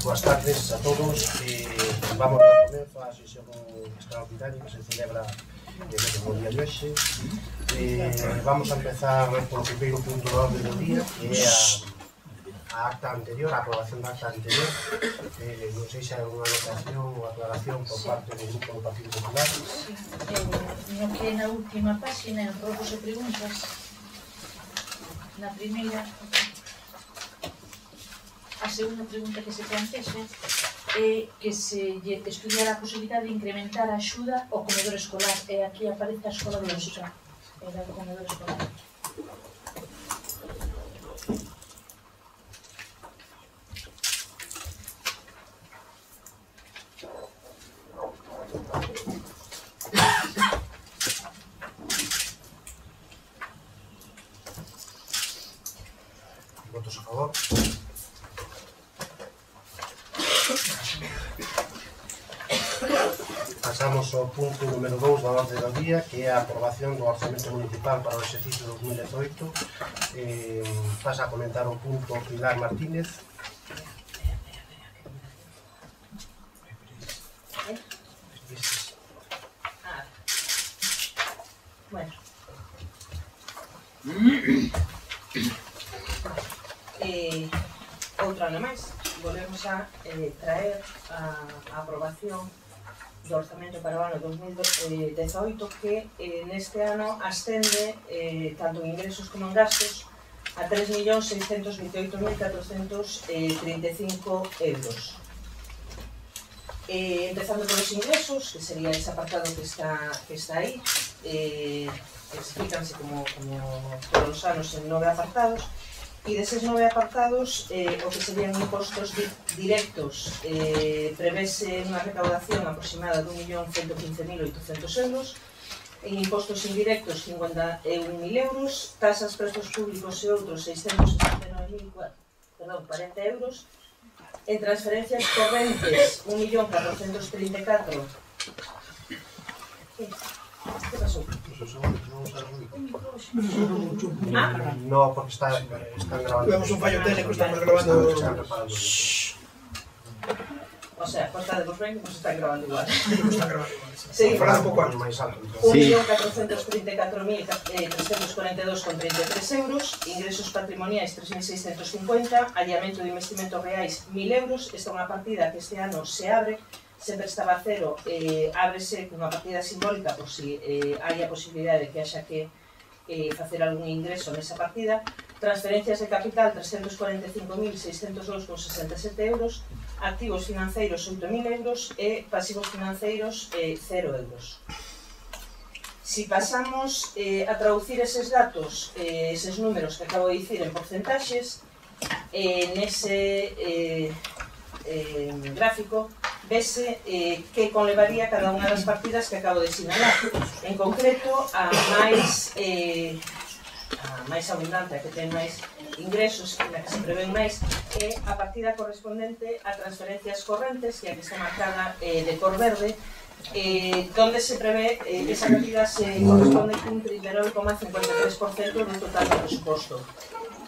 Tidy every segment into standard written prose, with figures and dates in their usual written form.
Boas tardes a todos. Vamos a dar comezo á sesión extraordinaria que se celebra no día de hoxe. Vamos a empezar polo primeiro punto do orde do día, que é a acta anterior, a aprobación da acta anterior. Non sei se hai alguna anotación ou aclaración por parte do Grupo do Partido Popular. No que na última página, en robos e preguntas, na primeira, a segunda pregunta que se plantexa é que se estudiara a posibilidade de incrementar a axuda ao comedor escolar, e aquí aparece a escola de música, era o comedor escolar. Votos a favor. Pasamos ao punto número 2 da orde do día, que é a aprobación do Orzamento Municipal para o exercicio 2018. Pasa a comentar o punto Pilar Martínez. Bueno. Outro ano máis, volvemos a traer a aprobación do orzamento para o ano 2018 que neste ano ascende tanto en ingresos como en gastos a 3.628.435 euros. Empezando polos ingresos, que sería ese apartado que está aí, explícanse como todos os anos en 9 apartados. E deses 9 apartados, o que serían impostos directos, prevese unha recaudación aproximada de 1.115.800 euros, en impostos indirectos 51.000 euros, tasas, prestos públicos e outros 669.040 euros, en transferencias correntes 1.434.000. Que pasou? No, porque están grabando. Tuvemos un fallo técnico, estamos grabando. O sea, cortademos ben que nos están grabando igual. Están grabando igual. Sí, Falar un pouco máis alto. 1.434.342,33 euros, ingresos patrimoniais 3.650, allamento de investimentos reais 1.000 euros. Esta é unha partida que este ano se abre, sempre estaba a cero, ábrese cunha partida simbólica por si hai a posibilidade de que haxa que facer algún ingreso nesa partida. Transferencias de capital 345.602,67 euros, activos financeiros 8.000 euros e pasivos financeiros 0 euros. Si pasamos a traducir eses datos, eses números que acabo de dicir en porcentaxes, nese gráfico vese que conlevaría cada unha das partidas que acabo de sinalar. En concreto, a máis abundante, a que ten máis ingresos, na que se prevén máis, é a partida correspondente a transferencias correntes, que aquí está marcada de cor verde, donde se prevé esa cantidad se corresponde cun 39,53% do total do presuposto.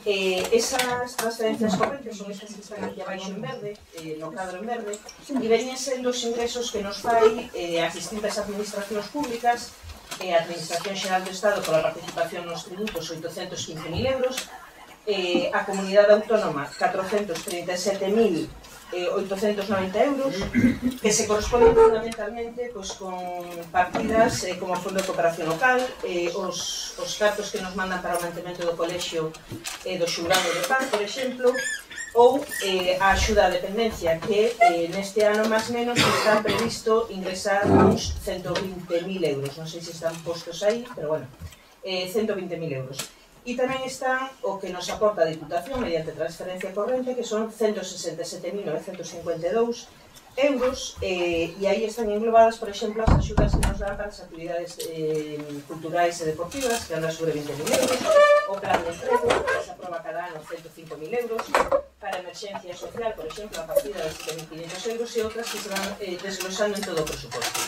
Esas transferencias correntes son estas que están aquí abaixo en verde, no cadro en verde, e venían sendo os ingresos que nos fai as distintas administracións públicas, a Administración Xeral do Estado pola participación nos tributos 815.000 euros, a Comunidade Autónoma 437.890 euros, que se corresponden fundamentalmente con partidas como o Fondo de Cooperación Local, os cartos que nos mandan para o mantemento do colexio do xulgado de Pan, por exemplo, ou a axuda á dependencia, que neste ano máis menos está previsto ingresar uns 120.000 euros. Non sei se están postos aí, pero bueno, 120.000 euros. E tamén están o que nos aporta a Diputación mediante transferencia corrente, que son 167.952 euros, e aí están englobadas, por exemplo, as axudas que nos dan para as actividades culturais e deportivas, que andan sobre 20.000 euros, o plan de emprego, que se aproba cada ano 105.000 euros, para emerxencia social, por exemplo, a partida de 7.500 euros, e outras que se van desglosando en todo o presuposto.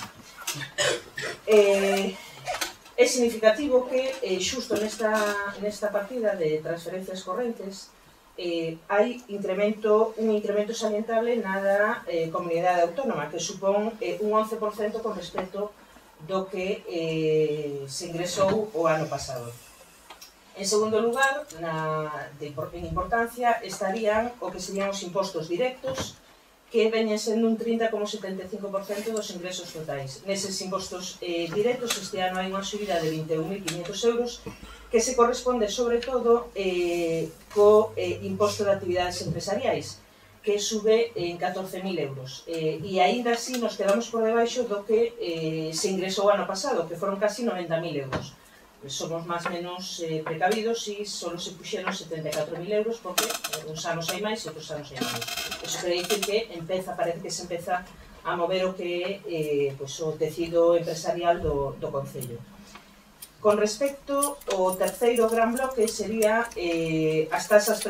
É significativo que xusto nesta partida de transferencias correntes hai un incremento salientable na da comunidade autónoma, que supón un 11% con respecto do que se ingresou o ano pasado. En segundo lugar, en importancia, estarían o que serían os impostos directos, que veñen sendo un 30,75% dos ingresos totais. Neses impostos directos, este ano hai unha subida de 21.500 euros, que se corresponde, sobre todo, co imposto de actividades empresariais, que sube en 14.000 euros. E aínda así nos quedamos por debaixo do que se ingresou ano pasado, que foron casi 90.000 euros. Somos máis menos precavidos e só se puxeron 74.000 euros, porque uns anos hai máis e outros anos hai máis. Iso quere dicir que parece que se empeza a mover o que é o tecido empresarial do Concello. Con respecto ao terceiro gran bloque sería as tasas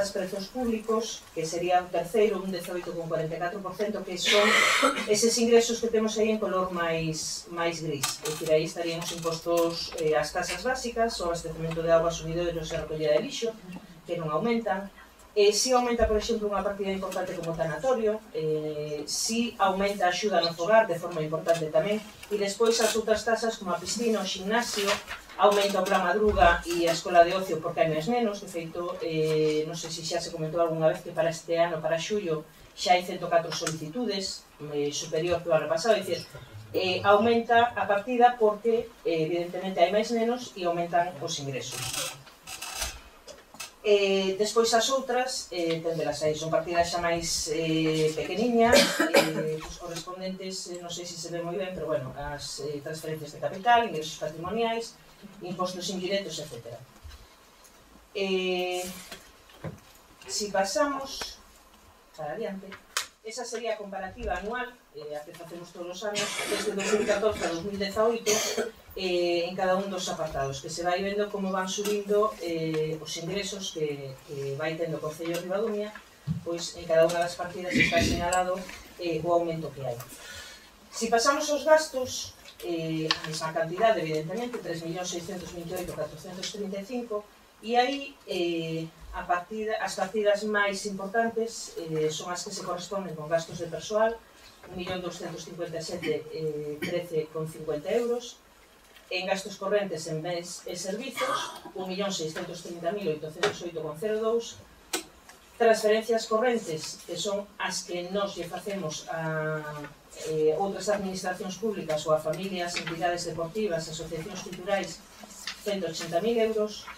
prezos públicos, que sería o terceiro, un 18,44%, que son eses ingresos que temos aí en color máis gris. É dicir, aí estarían os impostos as tasas básicas, o abastecemento de auga, sumidoiros e recollida de lixo, que non aumentan. Si aumenta, por exemplo, unha partida importante como o tanatorio, si aumenta a axuda no fogar de forma importante tamén, e despois as outras tasas como a piscina, o gimnasio, aumenta o plan madruga e a escola de ocio porque hai máis nenos. De feito, non sei se xa se comentou algunha vez que para este ano, para xullo, xa hai 104 solicitudes, superior que o ano pasado, é dicir, aumenta a partida porque, evidentemente, hai máis nenos e aumentan os ingresos. Despois as outras, tendelas aí, son partidas xa máis pequeniñas, os correspondentes, non sei se se ve moi ben, pero bueno, as transferencias de capital, ingresos patrimoniais, impostos indirectos, etc. Si pasamos para adiante, esa sería a comparativa anual, a que facemos todos os anos, desde 2014 a 2018, en cada un dos apartados, que se vai vendo como van subindo os ingresos que vai tendo o Concello de Ribadumia, pois en cada unha das partidas está señalado o aumento que hai. Si pasamos aos gastos, a mesma cantidade, evidentemente, 3.628.435, e aí as partidas máis importantes son as que se corresponden con gastos de persoal, 1.257.13,50 euros, en gastos correntes en bens e servizos, 1.630.808,02, transferencias correntes, que son as que nos lle facemos a outras administracións públicas ou a familias, entidades deportivas, asociacións culturais, 180.000 euros,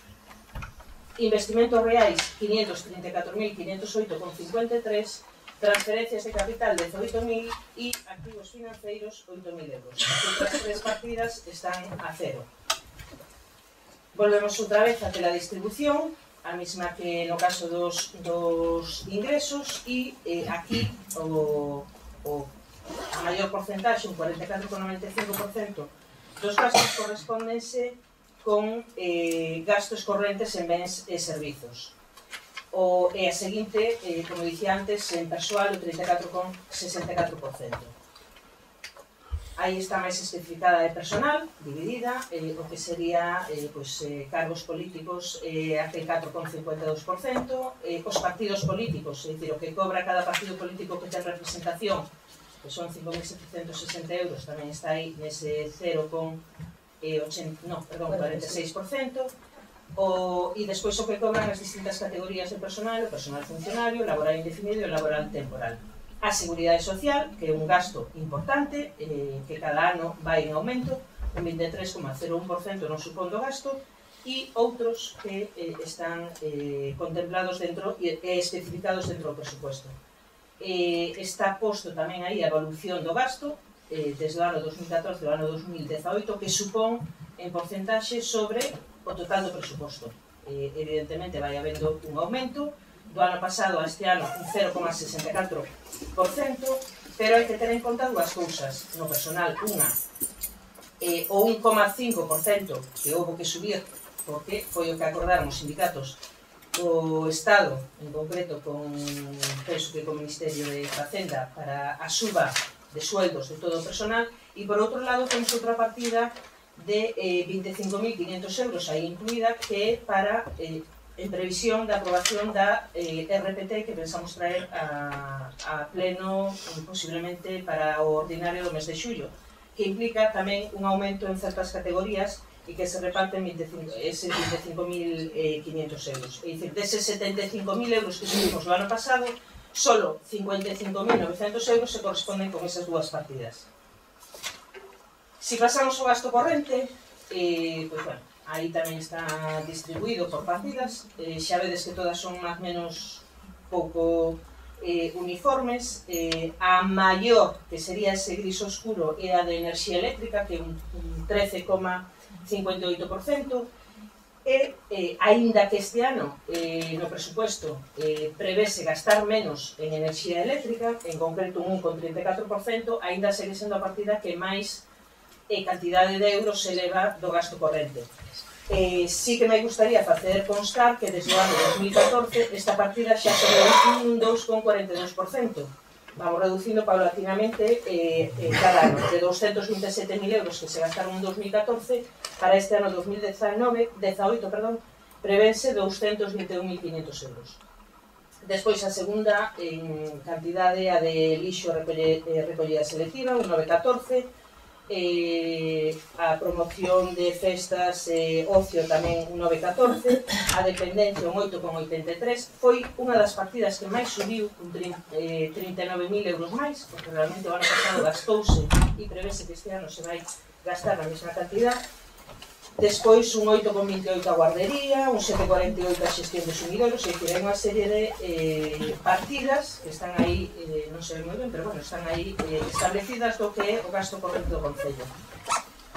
investimentos reais, 534.508,53, transferencias de capital, 18.000, e activos financeiros, 8.000 euros. As outras tres partidas están a cero. Volvemos outra vez a la distribución, a mesma que no caso dos ingresos, e aquí a maior porcentaxe, un 44,95% dos gastos correspondense con gastos correntes en bens e servizos. E a seguinte, como dicía antes, en persoal o 34,64%. Aí está máis especificada de personal, dividida, o que sería cargos políticos aquel 4,52%, os partidos políticos, é dicir, o que cobra cada partido político que ten representación, que son 5.760 euros, tamén está aí nese 46%, e despois o que cobran as distintas categorías de personal, o personal funcionario, o laboral indefinido e o laboral temporal. A seguridade social, que é un gasto importante, que cada ano vai en aumento, un 23,01% non supón do gasto, e outros que están contemplados dentro e especificados dentro do presupuesto. Está posto tamén aí a evolución do gasto, desde o ano 2014 ao ano 2018, que supón en porcentaxe sobre o total do presuposto. Evidentemente vai habendo un aumento, do ano pasado a este ano un 0,64%, pero hai que ter en conta dúas cousas. No personal, unha, o 1,5% que houve que subir, porque foi o que acordaron os sindicatos do Estado, en concreto penso que con o Ministerio de Facenda, para a suba de sueldos de todo o personal, e por outro lado temos outra partida de 25.500 euros aí incluída, que é para en previsión da aprobación da RPT que pensamos traer a pleno posiblemente para o ordinario do mes de xullo, que implica tamén un aumento en certas categorías e que se reparten eses 25.500 euros. É dicir, deses 75.000 euros que subimos o ano pasado, solo 55.900 euros se corresponden con esas dúas partidas. Si pasamos ao gasto corrente, pois bueno, aí tamén está distribuído por partidas, xa vedes que todas son máis menos pouco uniformes. A maior, que sería ese gris oscuro, é a de enerxía eléctrica, que é un 13,58%, e aínda que este ano no presupuesto prevese gastar menos en enerxía eléctrica, en concreto un 1,34%, aínda segue sendo a partida que máis cantidade de euros se eleva do gasto corrente. Sí que me gustaría facer constar que desde o ano 2014 esta partida xa se reduciu un 2,42%. Vamos reducindo paulatinamente cada ano, de 227.000 euros que se gastaron en 2014 para este ano 2018, prevense 221.500 euros. Despois a segunda en cantidade a de lixo recollida selectiva, un 9,14, a promoción de festas ocio tamén un 9,14, a dependencia un 8,83. Foi unha das partidas que máis subiu, con 39.000 euros máis, porque realmente o ano pasado gastouse e prevese que este ano se vai gastar a mesma cantidad. Despois un 8,28 a guardería, un 7,48 a xestión de sumideros, é dicir, hai unha serie de partidas que están aí, non se ve moi ben, pero bueno, están aí establecidas do que é o gasto corrente do Concello.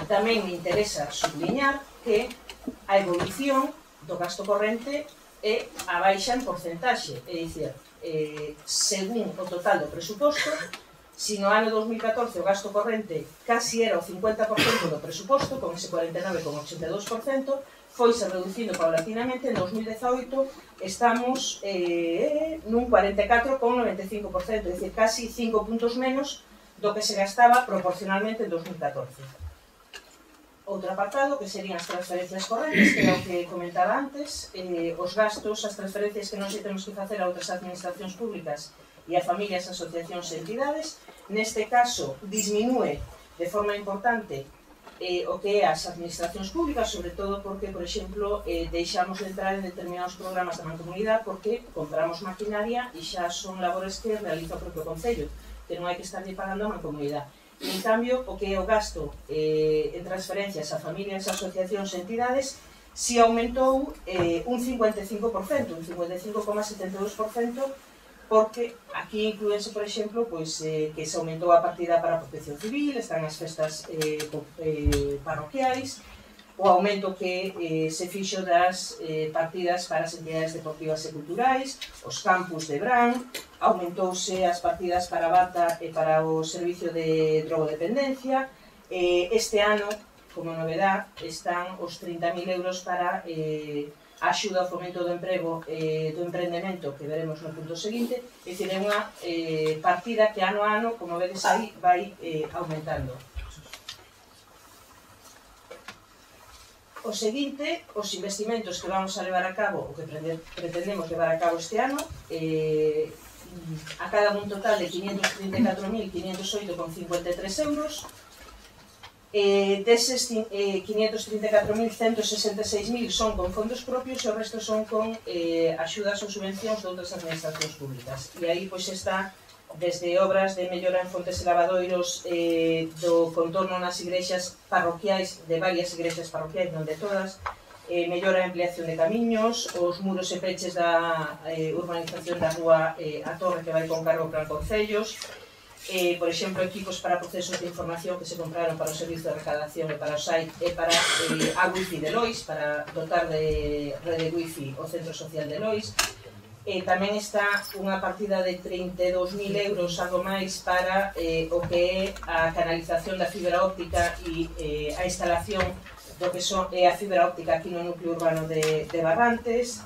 Tamén me interesa subliñar que a evolución do gasto corrente é a baixa en porcentaxe, é dicir, según o total do presuposto. Si no ano 2014 o gasto corrente casi era o 50% do presuposto, con ese 49,82%, foise reducindo paulatinamente. En 2018 estamos nun 44,95%, é dicir, casi 5 puntos menos do que se gastaba proporcionalmente en 2014. Outro apartado que serían as transferencias correntes, que é o que comentaba antes, os gastos, as transferencias que non se temos que facer a outras administracións públicas e a familias, asociacións e entidades. Neste caso, disminúe de forma importante o que é as administracións públicas, sobre todo porque, por exemplo, deixamos de entrar en determinados programas da mancomunidade porque compramos maquinaria e xa son labores que realiza o propio Concello, que non hai que estar pagando a mancomunidade. En cambio, o que é o gasto en transferencias a familias, asociacións e entidades si aumentou un 55%, un 55,72%, porque aquí incluense, por exemplo, pois, que se aumentou a partida para a protección civil, están as festas parroquiais, o aumento que se fixo das partidas para as entidades deportivas e culturais, os campus de Bran, aumentouse as partidas para a Bata e para o servicio de drogodependencia. Este ano, como novedad, están os 30.000 euros para a axuda ao fomento do emprego e do emprendemento, que veremos no punto seguinte. É dicir, é unha partida que ano a ano, como vedes aí, vai aumentando. O seguinte, os investimentos que vamos a levar a cabo, o que pretendemos levar a cabo este ano, a cada un total de 534.508,53 euros. Deses 534.166.000 son con fondos propios e o resto son con axudas ou subvencións de outras administracións públicas. E aí pois está desde obras de mellora en fontes e lavadoiros do contorno nas igrexas parroquiais, de varias igrexas parroquiais, non de todas, mellora a ampliación de camiños, os muros e peches da urbanización da rúa A Torre, que vai con cargo para concellos, por exemplo, equipos para procesos de información que se compraron para o servicio de recadación e para o site e para a wifi de Lois, para dotar de rede wifi o centro social de Lois. Tamén está unha partida de 32.000 euros, algo máis, para o que é a canalización da fibra óptica e a instalación do que é a fibra óptica aquí no núcleo urbano de Barrantes.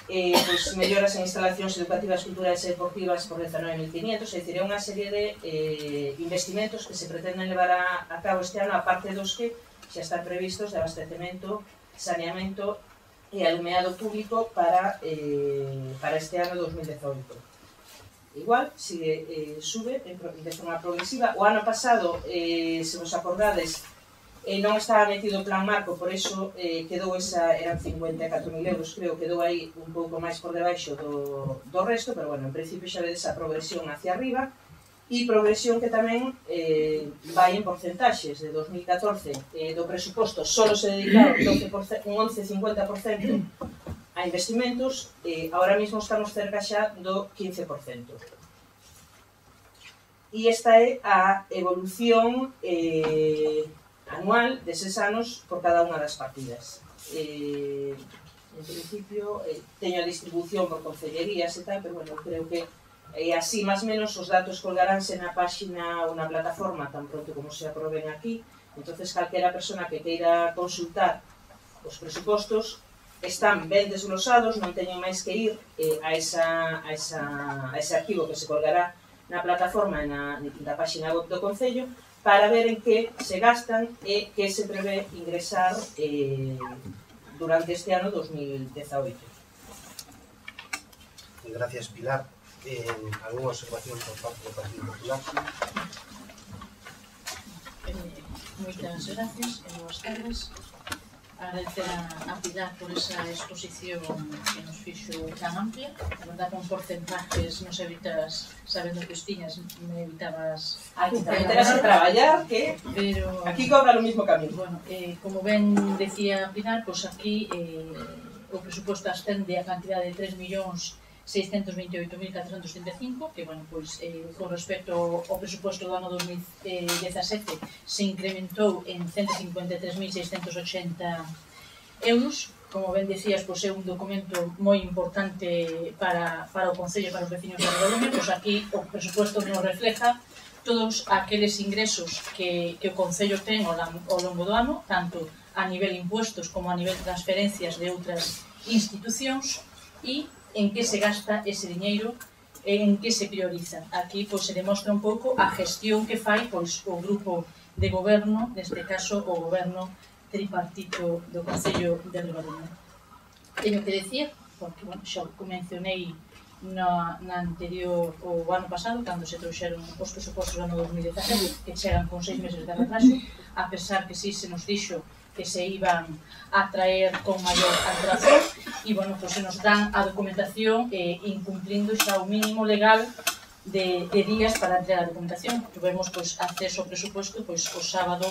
Pois melloras en instalacións educativas, culturais e deportivas por 19.500, é dicir, é unha serie de investimentos que se pretenden levar a cabo este ano, a parte dos que xa están previstos de abastecemento, saneamento e alumeado público para este ano 2018. Igual, sube de forma progresiva. O ano pasado, se vos acordades, non estaba metido o plan marco, por iso quedou eran 54.000 euros, creo, quedou aí un pouco máis por debaixo do resto, pero bueno, en principio xa vedes a progresión hacia arriba, e progresión que tamén vai en porcentaxes. De 2014 do presuposto solo se dedicaron un 11,50% a investimentos, agora mesmo estamos cerca xa do 15%. E esta é a evolución anual deses anos por cada unha das partidas. En principio, teño a distribución por concellerías e tal, pero bueno, creo que así, máis menos, os datos colgaránse na páxina ou na plataforma tan pronto como se aproben aquí. Entonces, calquera persona que queira consultar os presupostos están ben desglosados, non teñen máis que ir a ese arquivo que se colgará na plataforma e na páxina web do Concello para ver en que se gastan e que se prevé ingresar durante este ano 2018. Gracias, Pilar. ¿Alguna observación por parte do Partido Popular? Moitas gracias e boas tardes. Agradecer a Pilar por esa exposición que nos fixo tan amplia. A verdad, con porcentajes nos evitas, sabendo que os tiñas, me evitabas... Aquí tamén terás que traballar, que aquí cobra o mismo camino. Bueno, como ben decía Pilar, pois aquí o presuposto ascende a cantidade de 3.628.435, que, bueno, pois, con respecto ao presuposto do ano 2017 se incrementou en 153.680 euros. Como ben decías, pois, é un documento moi importante para o Concello e para os veciños da Ribadumia. Pois aquí o presuposto nos refleja todos aqueles ingresos que o Concello ten ao longo do ano, tanto a nivel impuestos como a nivel transferencias de outras institucións, e en que se gasta ese diñeiro, en que se prioriza. Aquí pois, se demostra un pouco a gestión que fai pois, o grupo de goberno, neste caso o goberno tripartito do Concello de Ribadumia. Teño que decir, porque bueno, xa mencionei na anterior, o ano pasado, cando se trouxeron os presupostos do ano 2017, que chegan con 6 meses de retraso, a pesar que sí se nos dixo que se iban a traer con maior antelación, e, bueno, pues se nos dan a documentación incumplindo xa o mínimo legal de días para entregar a documentación. Tuvemos, pues, acceso ao presuposto, pues, o sábado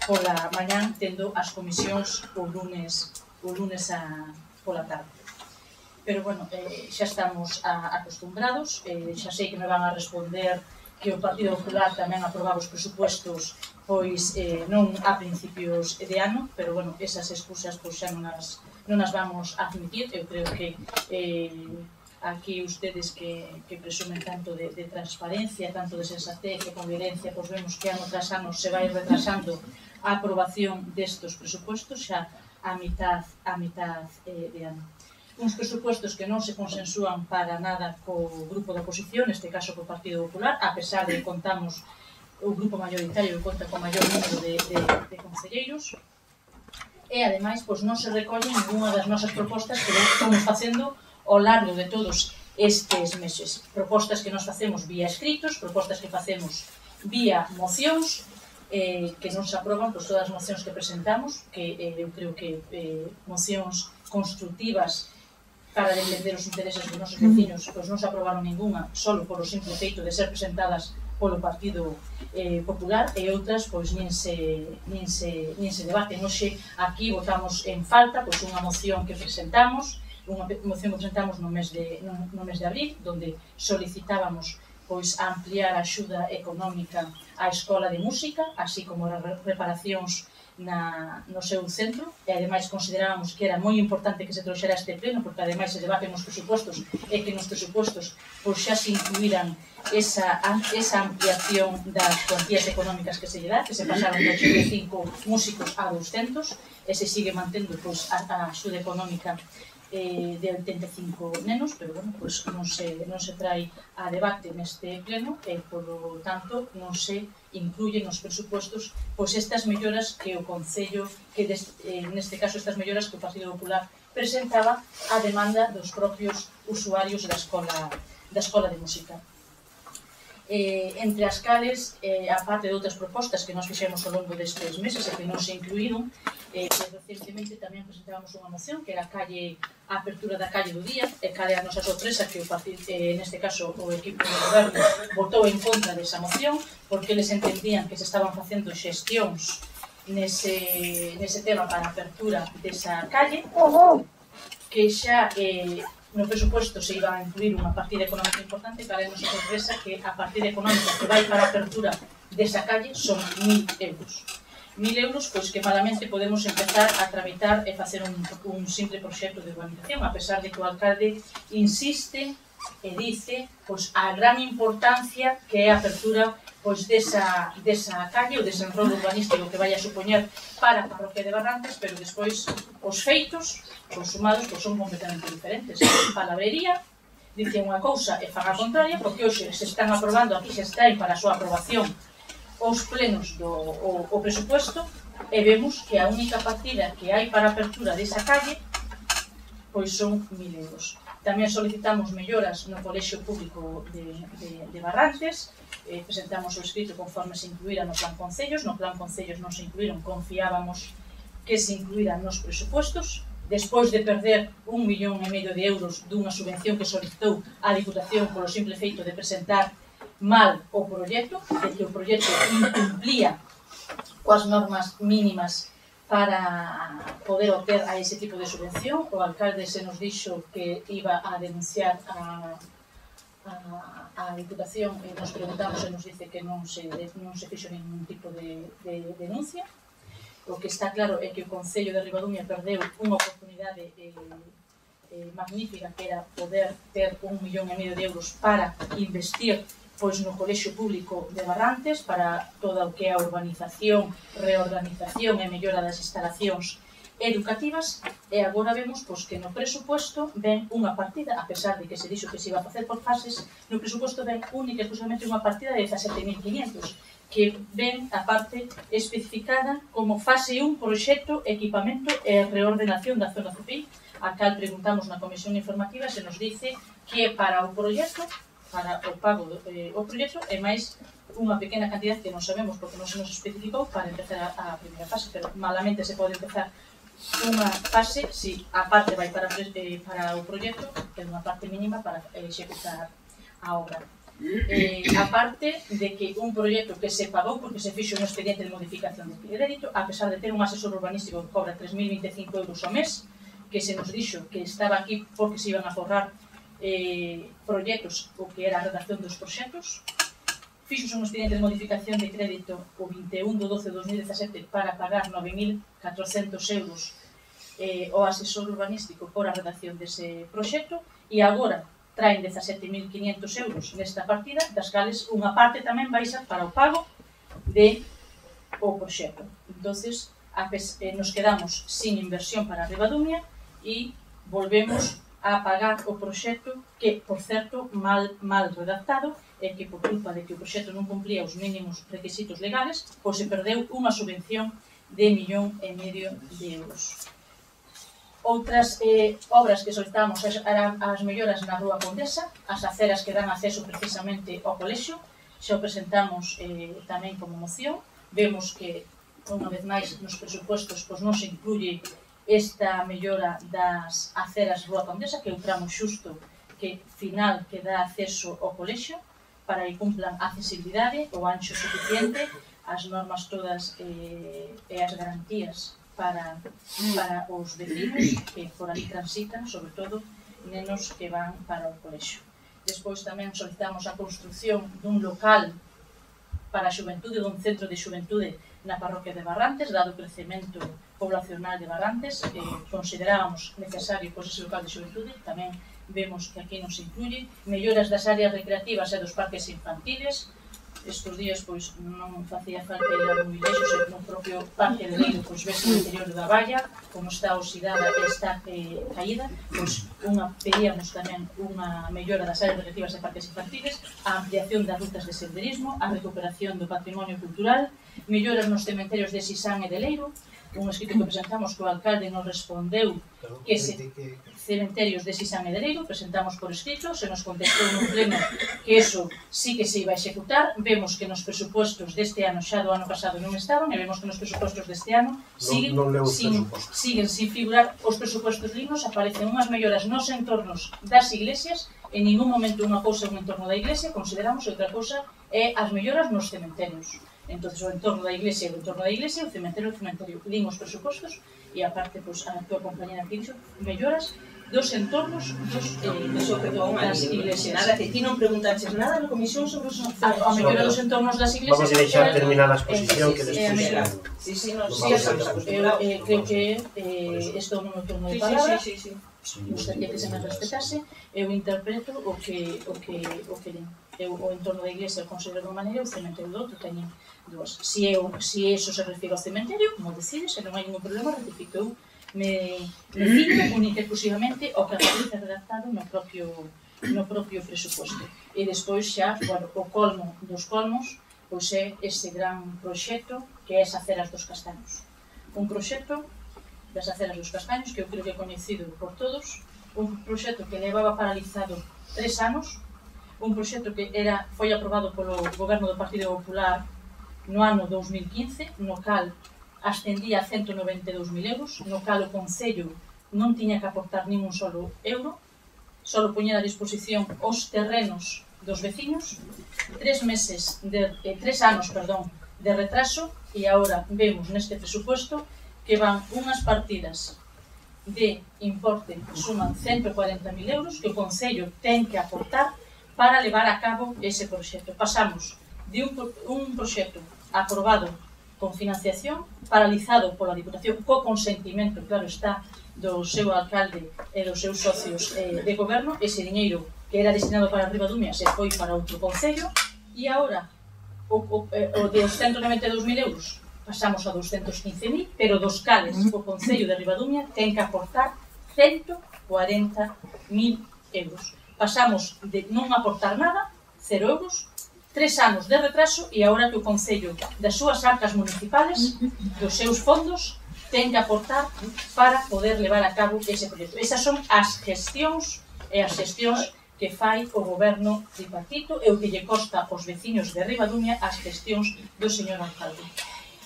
pola mañán, tendo as comisións o lunes pola tarde. Pero, bueno, xa estamos acostumbrados, xa sei que me van a responder que o Partido Popular tamén aprobaba os presupostos pois non a principios de ano, pero, bueno, esas excusas pois xa non as vamos a admitir. Eu creo que aquí ustedes que presumen tanto de transparencia, tanto de sensatez e convivencia, pois vemos que ano tras ano se vai retrasando a aprobación destos presupostos xa a mitad de ano. Uns presupostos que non se consensúan para nada co grupo da oposición, neste caso co Partido Popular, a pesar de que contamos o grupo maioritario conta con maior número de concelleiros, e ademais pois non se recollen ninguna das nosas propostas que estamos facendo ao largo de todos estes meses. Propostas que nos facemos vía escritos, propostas que facemos vía mocións, que non se aproban pois, todas as mocións que presentamos, que eu creo que mocións constructivas para defender os intereses dos nosos vecinos, pois non se aprobaron ninguna, só por o simple feito de ser presentadas polo Partido Popular, e outras pois nin se debaten. Hoxe aquí votamos en falta pois unha moción que presentamos no mes de abril, onde solicitábamos pois ampliar a axuda económica á Escola de Música, así como as reparacións no seu centro, e ademais considerábamos que era moi importante que se trouxera este pleno, porque ademais se debaten os presupostos e que nos presupostos pois xa se incluíran esa ampliación das cuantías económicas que se lle dá, que se pasaron de 85 músicos a 200, e se sigue mantendo pois, a axuda económica de 85 nenos, pero bueno, pois non se trai a debate neste pleno e, polo tanto, non se incluyen nos presupostos pois estas melloras que o Concello, que neste caso estas melloras que o Partido Popular presentaba a demanda dos propios usuarios da escola de música. Entre as cales, a parte de outras propostas que nos fixemos ao longo destes meses e que non se incluíron, que recentemente tamén presentábamos unha moción que era a apertura da calle do día, e cal é a nosa sorpresa que neste caso o equipo do goberno votou en contra desa moción porque eles entendían que se estaban facendo xestións nese tema para a apertura desa calle, que xa no presupuesto se iba a incluir unha partida económica importante, cal é a nosa sorpresa que a partida económica que vai para a apertura desa calle son 1.000 euros. 1.000 euros, pois que malamente podemos empezar a tramitar e facer un simple proxecto de urbanización, a pesar de que o alcalde insiste e dice pois a gran importancia que é a apertura pois desa calle ou dese enrolo urbanístico que vai a supoñer para a parroquia de Barrantes, pero despois os feitos consumados pois son completamente diferentes. Palabrería, dicen unha cousa e fan a contraria, porque hoxe se están aprobando, aquí se extraen para a súa aprobación os plenos do presupuesto e vemos que a única partida que hai para a apertura desa calle pois son 1.000 euros. Tamén solicitamos melloras no colexio público de Barrantes, presentamos o escrito conforme se incluíra no plan concellos, non se incluíron, confiábamos que se incluíran nos presupuestos, despois de perder 1,5 millón de euros dunha subvención que solicitou a Diputación polo simple feito de presentar mal o proxecto, de que o proxecto incumplía coas normas mínimas para poder obter a ese tipo de subvención. O alcalde se nos dixo que iba a denunciar a Diputación e nos preguntamos e nos dice que non se fixo ningún tipo de denuncia. O que está claro é que o Concello de Ribadumia perdeu unha oportunidade magnífica que era poder ter 1,5 millón de euros para investir pois no colexio público de Barrantes para toda o que é a urbanización, reorganización e mellora das instalacións educativas, e agora vemos pois que no presupuesto ven unha partida, a pesar de que se dixo que se iba a facer por fases, no presupuesto ven única e exclusivamente unha partida de 17.500, que ven a parte especificada como fase 1 proxecto, equipamento e reordenación da zona CPI, a cal preguntamos na comisión informativa, se nos dice que para o proxecto, para o pago do proxecto, e máis unha pequena cantidad que non sabemos porque non se nos especificou para empezar a primeira fase, pero malamente se pode empezar unha fase se a parte vai para o proxecto, que é unha parte mínima para executar a obra. A parte de que un proxecto que se pagou porque se fixo un expediente de modificación de crédito, a pesar de ter un asesor urbanístico que cobra 3.025 euros ao mes, que se nos dixo que estaba aquí porque se iban a forrar proxectos, o que era a redacción dos proxectos, fixose un expediente de modificación de crédito o 21 de 12 de 2017 para pagar 9.400 euros ao asesor urbanístico por a redacción dese proxecto, e agora traen 17.500 euros nesta partida, das cales unha parte tamén vai ser para o pago do proxecto. Entonces, nos quedamos sin inversión para Ribadumia e volvemos a pagar o proxecto que, por certo, mal redactado, e que por culpa de que o proxecto non cumplía os mínimos requisitos legales, pois se perdeu unha subvención de 1,5 millón de euros. Outras obras que solicitamos eran as melloras na Rúa Condesa, as aceras que dan acceso precisamente ao colexio, xa o presentamos tamén como moción. Vemos que, unha vez máis, nos presupuestos non se incluye esta mellora das aceras Rúa Condesa, que é o tramo xusto final que dá acceso ao colexio, para que cumplan a accesibilidade, o ancho suficiente, as normas todas e as garantías para os vecinos que por ali transitan, sobre todo nenos que van para o colexio. Despois tamén solicitamos a construcción dun local para a xuventude, dun centro de xuventude na parroquia de Barrantes, dado o crecemento poblacional de Barrantes, considerábamos necesario ese local de xuventude. Tamén vemos que aquí non se incluye melloras das áreas recreativas e dos parques infantiles. Estos días non facía falta ir a Movilexos, no propio parque de Leiro, pois ves o interior da valla, como está oxidada e está caída, pois pedíamos tamén unha mellora das áreas recreativas de parques infantiles, a ampliación das rutas de senderismo, a recuperación do patrimonio cultural, melloras nos cementerios de Sisán e de Leiro, un escrito que presentamos que o alcalde nos respondeu que cementerios de Sisán e de Leiro, presentamos por escrito, se nos contestou nun pleno que eso sí que se iba a executar, vemos que nos presupostos deste ano xa do ano pasado non estaban, e vemos que nos presupostos deste ano siguen sin figurar os presupostos limnos, aparecen unhas melloras nos entornos das iglesias, en ningún momento unha cousa é un entorno da iglesia, consideramos, e outra cousa é as melloras nos cementerios. Entonces, o entorno da iglesia é o entorno da iglesia, o cementerio é o cementerio. Din os presupostos, e aparte, pois, a tua compañera aquí dixo, melloras dos entornos das iglesias. Nada, que ti non preguntaches nada na comisión sobre os entornos. A mellora dos entornos das iglesias... Vamos a deixar terminar a exposición que despois... Creo que estou nun turno de palabra. Gustaría que se me respetase. Eu interpreto o que eu o entorno da iglesia o considero de unha maneira, o cementerio do outro teñen dúas. Se eso se refire ao cementerio, como decides, se non hai ningún problema, rectifico eu. Me fico única e exclusivamente ao que aparece redactado no propio presuposto. E despois xa, bueno, o colmo dos colmos, pois é ese gran proxecto que é as aceras dos Castaños. Un proxecto das aceras dos Castaños que eu creo que é coñecido por todos, un proxecto que levaba paralizado 3 anos, un proxecto que foi aprobado polo goberno do Partido Popular no ano 2015, no cal ascendía a 192.000 euros, no cal o Concello non tiña que aportar nin un solo euro, só poñer a disposición os terrenos dos veciños, 3 anos de retraso, e agora vemos neste presuposto que van unhas partidas de importe que suman 140.000 euros que o Concello ten que aportar para levar a cabo ese proxecto. Pasamos de un proxecto aprobado con financiación, paralizado pola Diputación, co consentimento, claro está, do seu alcalde e dos seus socios de goberno, ese diñeiro que era destinado para Ribadumia se foi para outro concello, e agora o de 192.000 euros pasamos a 215.000, pero dos cales o concello de Ribadumia ten que aportar 140.000 euros. Pasamos de non aportar nada, 0 euros, 3 anos de retraso, e agora que o Concello das súas arcas municipales, dos seus fondos, ten que aportar para poder levar a cabo ese proxecto. Esas son as gestións que fai o goberno tripartito e o que lle costa aos veciños de Ribadumia as gestións do señor alcalde.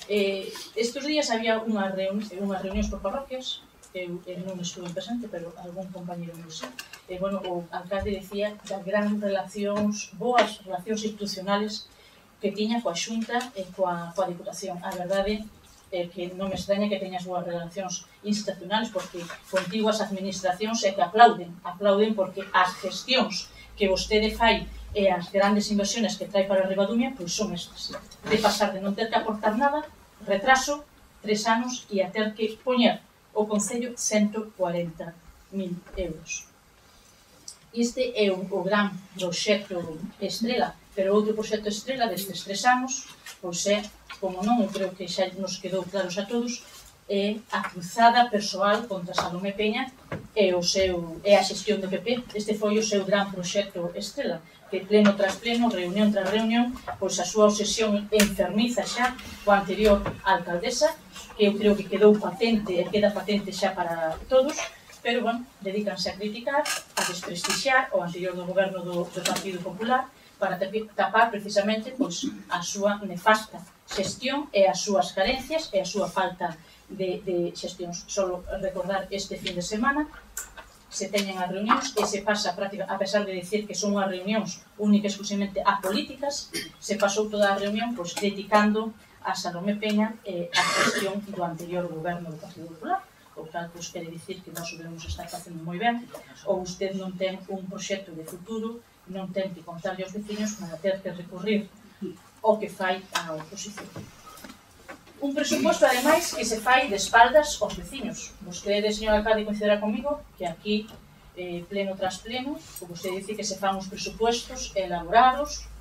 Estes días había unhas reunións por parroquias, eu non estuve presente, pero algún compañero non sei. Bueno, o alcalde decía das grandes relacións, boas relacións institucionales que tiña coa Xunta e coa Diputación. A verdade é que non me extraña que teñas boas relacións institucionales, porque contigo as administracións é que aplauden porque as gestións que vostede fai e as grandes inversiones que trae para Ribadumia, pois son estas. De pasar de non ter que aportar nada, retraso, 3 anos, e a ter que poñer o Concello 140.000 euros. Este é o gran proxecto estrela, pero outro proxecto estrela destes 3 anos, pois é, como non, eu creo que xa nos quedou claros a todos, é a cruzada persoal contra Salomé Peña e a xestión do PP. Este foi o seu gran proxecto estrela, que pleno tras pleno, reunión tras reunión, pois a súa obsesión enfermiza xa coa anterior alcaldesa, que eu creo que quedou patente e queda patente xa para todos, pero, bueno, dedícanse a criticar, a desprestixiar o anterior do goberno do Partido Popular para tapar precisamente pois a súa nefasta xestión e as súas carencias e a súa falta de xestións. Solo recordar este fin de semana se teñen as reunións e se pasa a pesar de dicir que son unhas reunións única e exclusivamente a políticas, se pasou toda a reunión pois criticando a Salomé Peña e a gestión do anterior goberno do Partido Popular. O cal, pois, quere dicir que nós o debemos estar facendo moi ben, ou usted non ten un proxecto de futuro, non ten que contarlle aos veciños para ter que recurrir ao que fai a oposición. Un presuposto, ademais, que se fai de espaldas aos veciños. Vostede, señor alcalde, coincidirá comigo que aquí, pleno tras pleno, vostede dice que se fan os presupostos elaborados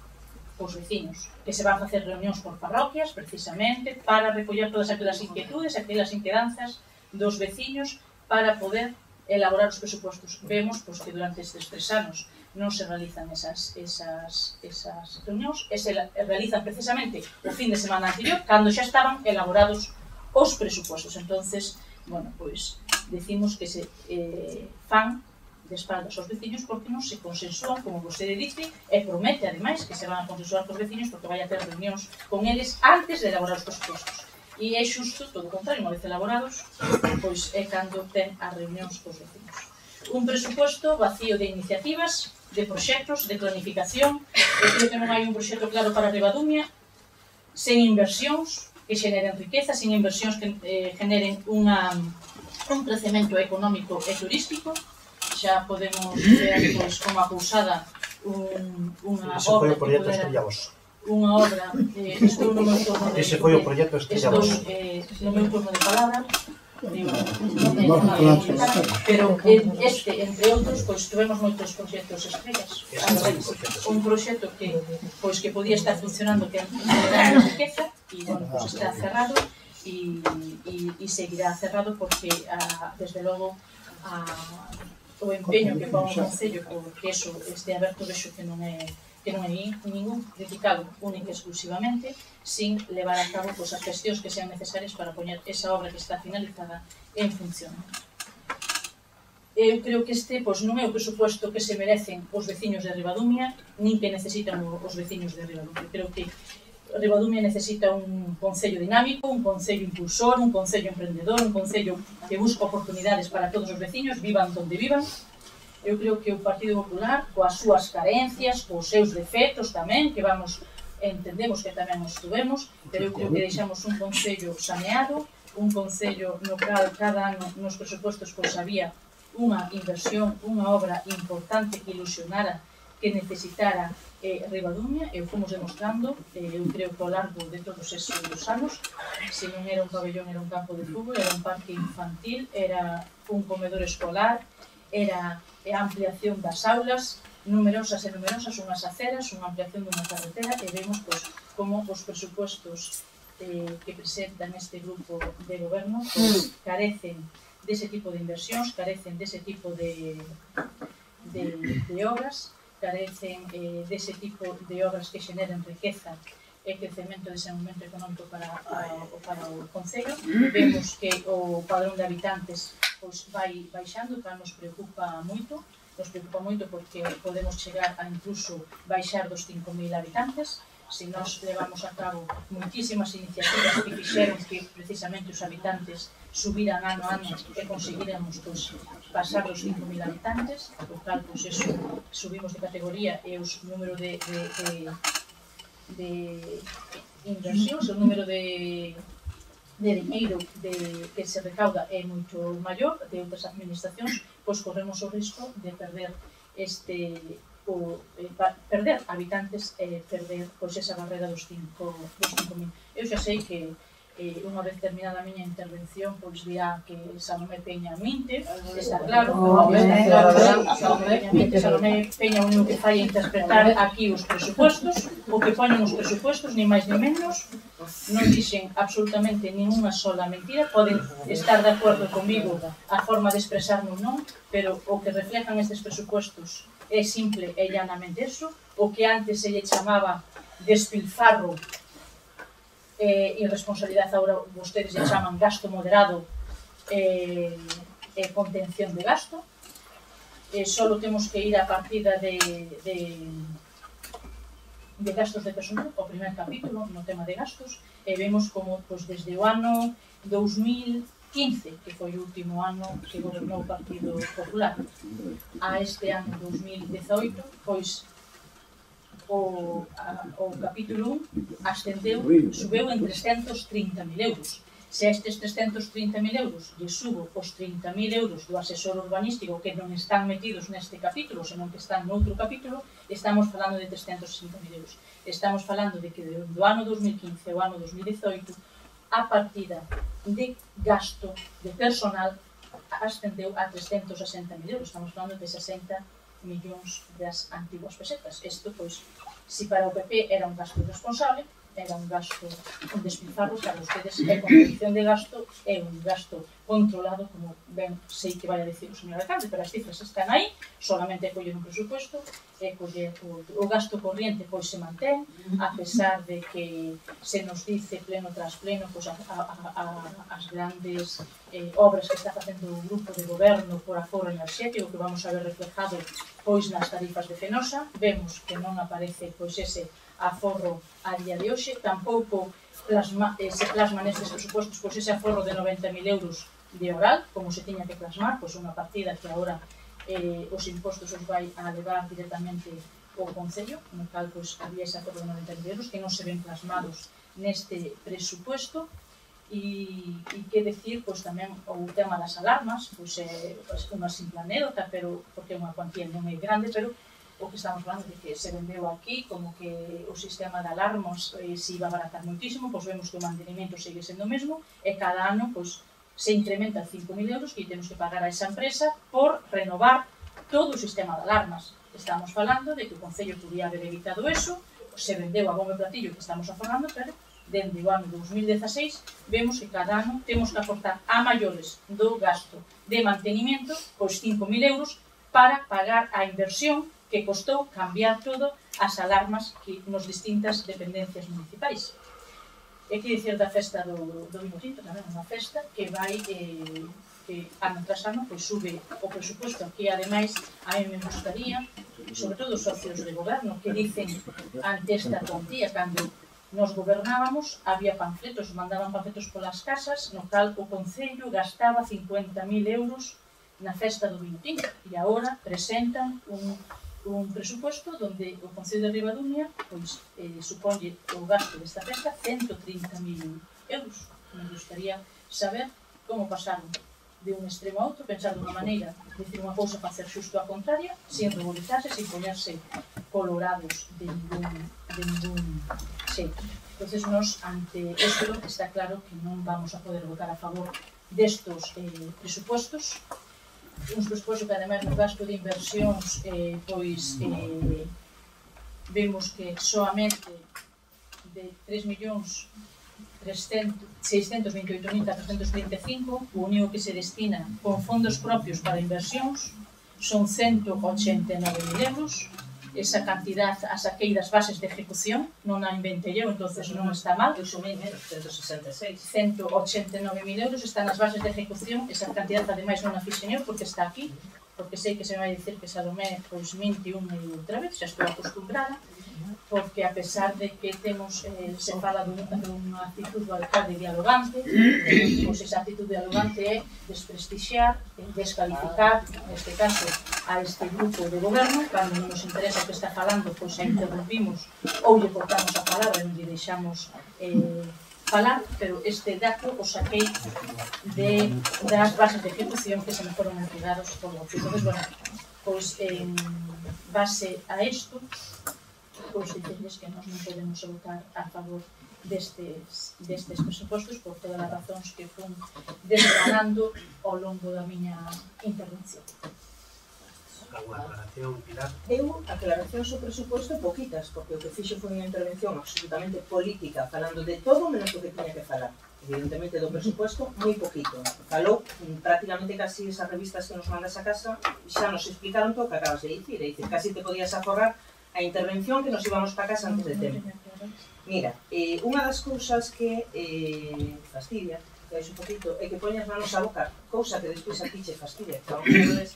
cos veciños, que se van facer reunións por parroquias, precisamente, para recoller todas aquelas inquietudes, aquelas inquedanzas dos veciños para poder elaborar os presupostos. Vemos pois, que durante estes 3 anos non se realizan esas reunións e se realizan precisamente o fin de semana anterior, cando xa estaban elaborados os presupostos. Entonces, bueno, pois, decimos que se fan de espaldas aos veciños porque non se consensúan, como vostede dice, e promete, ademais, que se van a consensuar cos veciños porque vai a ter reunións con eles antes de elaborar os presupostos. E é xusto, todo o contrario, unha vez elaborados, pois é cando ten as reunións cos veciños. Un presuposto vacío de iniciativas, de proxectos, de planificación. Eu creo que non hai un proxecto claro para Ribadumia, sen inversións que xeneren riqueza, sen inversións que generen un crecemento económico e turístico. Xa podemos ver, pois, como a Pousada, unha obra que pudera... Unha obra, estou no meu turno de... Ese foi o proxecto Estrella Bosch. Estou no meu turno de palabra, pero este, entre outros, pois, tuvemos moitos proxectos estrellas. Un proxecto que podía estar funcionando, que era a riqueza, e, bueno, pois está cerrado, e seguirá cerrado porque, desde logo, o empeño que pon o Concello porque eso este aberto vexo que non é ningún criticado única e exclusivamente sin levar a cabo as gestións que sean necesarias para poñer esa obra que está finalizada en función. Eu creo que este non é o presupuesto que se merecen os veciños de Ribadumia nin que necesitan os veciños de Ribadumia. Creo que Ribadumia necesita un concello dinámico, un concello impulsor, un concello emprendedor, un concello que busca oportunidades para todos os veciños, vivan donde vivan. Eu creo que o Partido Popular, coas súas carencias, cos seus defectos tamén, que entendemos que tamén os tuvemos, pero eu creo que deixamos un concello saneado, un concello no cal cada ano nos presupostos pois había unha inversión, unha obra importante que ilusionara, que necesitara Ribadumia, e o fomos demostrando, eu creo que ao largo de todos esos anos, se non era un pabellón, era un campo de fútbol, era un parque infantil, era un comedor escolar, era a ampliación das aulas, numerosas e numerosas, unhas aceras, unha ampliación dunha carretera, e vemos como os presupostos que presentan este grupo de goberno carecen dese tipo de inversións, carecen dese tipo de obras, carecen dese tipo de obras que xeneren riqueza e crecemento de desenvolvemento económico para o Concello. Vemos que o padrón de habitantes vai baixando, que nos preocupa moito porque podemos chegar a incluso baixar dos 5.000 habitantes. Se nós levamos a cabo moitísimas iniciativas que fixeron que precisamente os habitantes subiran ano a ano e conseguiremos pasar dos 5.000 habitantes, por tal, eso, subimos de categoría e o número de inversións, o número de diñeiro que se recauda é moito maior de outras administracións, pois corremos o risco de perder perder habitantes e perder esa barrera dos 5.000. Eu xa sei que unha vez terminada a miña intervención dirá que Salomé Peña minte, está claro, Salomé Peña o único que fai é interpretar aquí os presupostos, o que poñen os presupostos, ni máis ni menos, non dixen absolutamente ninguna sola mentira, poden estar de acordo comigo a forma de expresarme ou non, pero o que reflejan estes presupostos é simple e llanamente eso, o que antes se lle chamaba despilfarro e irresponsabilidade, agora vostedes lle chaman gasto moderado e contención de gasto. Só temos que ir a partida de gastos de personal, o primer capítulo no tema de gastos, e vemos como desde o ano 2015, que foi o último ano que gobernou o Partido Popular, a este ano 2018, pois o capítulo 1 subeu en 330.000 euros. Se a estes 330.000 euros lle subo os 30.000 euros do asesor urbanístico que non están metidos neste capítulo, senón que están noutro capítulo, estamos falando de 360.000 euros. Estamos falando de que do ano 2015 ao ano 2018 a partida de gasto de personal ascendeu a 360.000 euros. Estamos falando de 60 millóns das antiguas pesetas. Isto, Si para o PP era un gasto irresponsable, era un gasto, un despilfarro, para ustedes é condición de gasto, é un gasto controlado, como ben sei que vai a decir o señor alcalde, pero as cifras están aí, solamente é coller un presupuesto, é coller o gasto corriente, pois se mantén, a pesar de que se nos dice pleno tras pleno, pois as grandes obras que está facendo o grupo de goberno por aforro enerxético, que vamos a ver reflejado pois nas tarifas de Fenosa, vemos que non aparece pois ese aforro a día de hoxe, tampouco se plasma nestes presupostos pois ese aforro de 90.000 euros de oral, como se tiña que plasmar, pois unha partida que agora os impostos os vai a levar directamente o Concello, no cal pois había ese aforro de 90.000 euros que non se ven plasmados neste presupuesto. E que decir, pois tamén o tema das alarmas, pois é unha simple anécdota, pero porque é unha cuantía non moi grande, pero o que estamos falando de que se vendeu aquí como que o sistema de alarmas se iba a abaratar moitísimo, pois vemos que o mantenimento segue sendo o mesmo e cada ano pois se incrementa 5.000 euros que temos que pagar a esa empresa por renovar todo o sistema de alarmas. Estamos falando de que o Concello podía haber evitado eso, se vendeu a bombo e platillo que estamos falando, pero dende o ano 2016 vemos que cada ano temos que aportar a maiores do gasto de mantenimiento pois 5.000 euros para pagar a inversión que costou cambiar todo as alarmas que nos distintas dependencias municipais. E que dicir da festa do vino tinto, tamén unha festa que vai, que ano tras ano, pois sube o presupuesto, que ademais a mí me gustaría, sobre todo os socios de goberno, que dicen ante esta cuantía, cando nos gobernábamos, había panfletos, mandaban panfletos polas casas, no cal o Concello gastaba 50.000 euros na festa do vino tinto, e agora presentan un presupuesto onde o Concello de Ribadumia pois, suponlle o gasto desta festa 130.000 euros. Me gustaría saber como pasaron de un extremo a outro, pensar dunha maneira, dicir unha cousa para facer xusto a contraria, sin ruborizarse, sin poñerse colorados de ningún xeito. Entonces, nos, ante isto, está claro que non vamos a poder votar a favor destos presupostos, uns presupostos que ademais no gasto de inversións pois vemos que soamente de 3.628.435 o único que se destina con fondos propios para inversións son 189.000 euros. Esa cantidad a saquei das bases de ejecución, non a inventei eu, entonces non está mal. Eu sumei menos, 166. 189.000 euros están nas bases de ejecución, esa cantidad ademais non a fixen eu porque está aquí, porque sei que se vai dicir que Salomé pois 21 e outra vez, xa estou acostumbrada, porque a pesar de que temos, se fala dunha actitud do alcalde dialogante, pois esa actitud dialogante é desprestixiar, descalificar, neste caso, a este grupo de goberno, cando non nos interesa o que está falando, pois a interrumpimos ou lle cortamos a palabra e non lle deixamos falar, pero este dato o saquei das bases de ejecución que se me foron entregados por o grupo. Entón, bueno, pois en base a isto, pois dicirles que nós non podemos votar a favor destes presupostos por todas as razóns que fun desgranando ao longo da miña intervención. Alguna aclaración, Pilar? Eu, aclaracións ao presuposto poquitas, porque o que fixo foi unha intervención absolutamente política, falando de todo menos o que tiña que falar. Evidentemente do presuposto, moi poquito. Falou prácticamente casi esas revistas que nos mandas a casa, xa nos explicaron todo o que acabas de dicir, é dicir, casi te podías aforrar a intervención que nos íbamos para casa antes de tempo. Mira, unha das cousas que fastidia, que é un poquito, é que poñas na nosa boca cousa que despois aquí che fastidia, que vamos a ver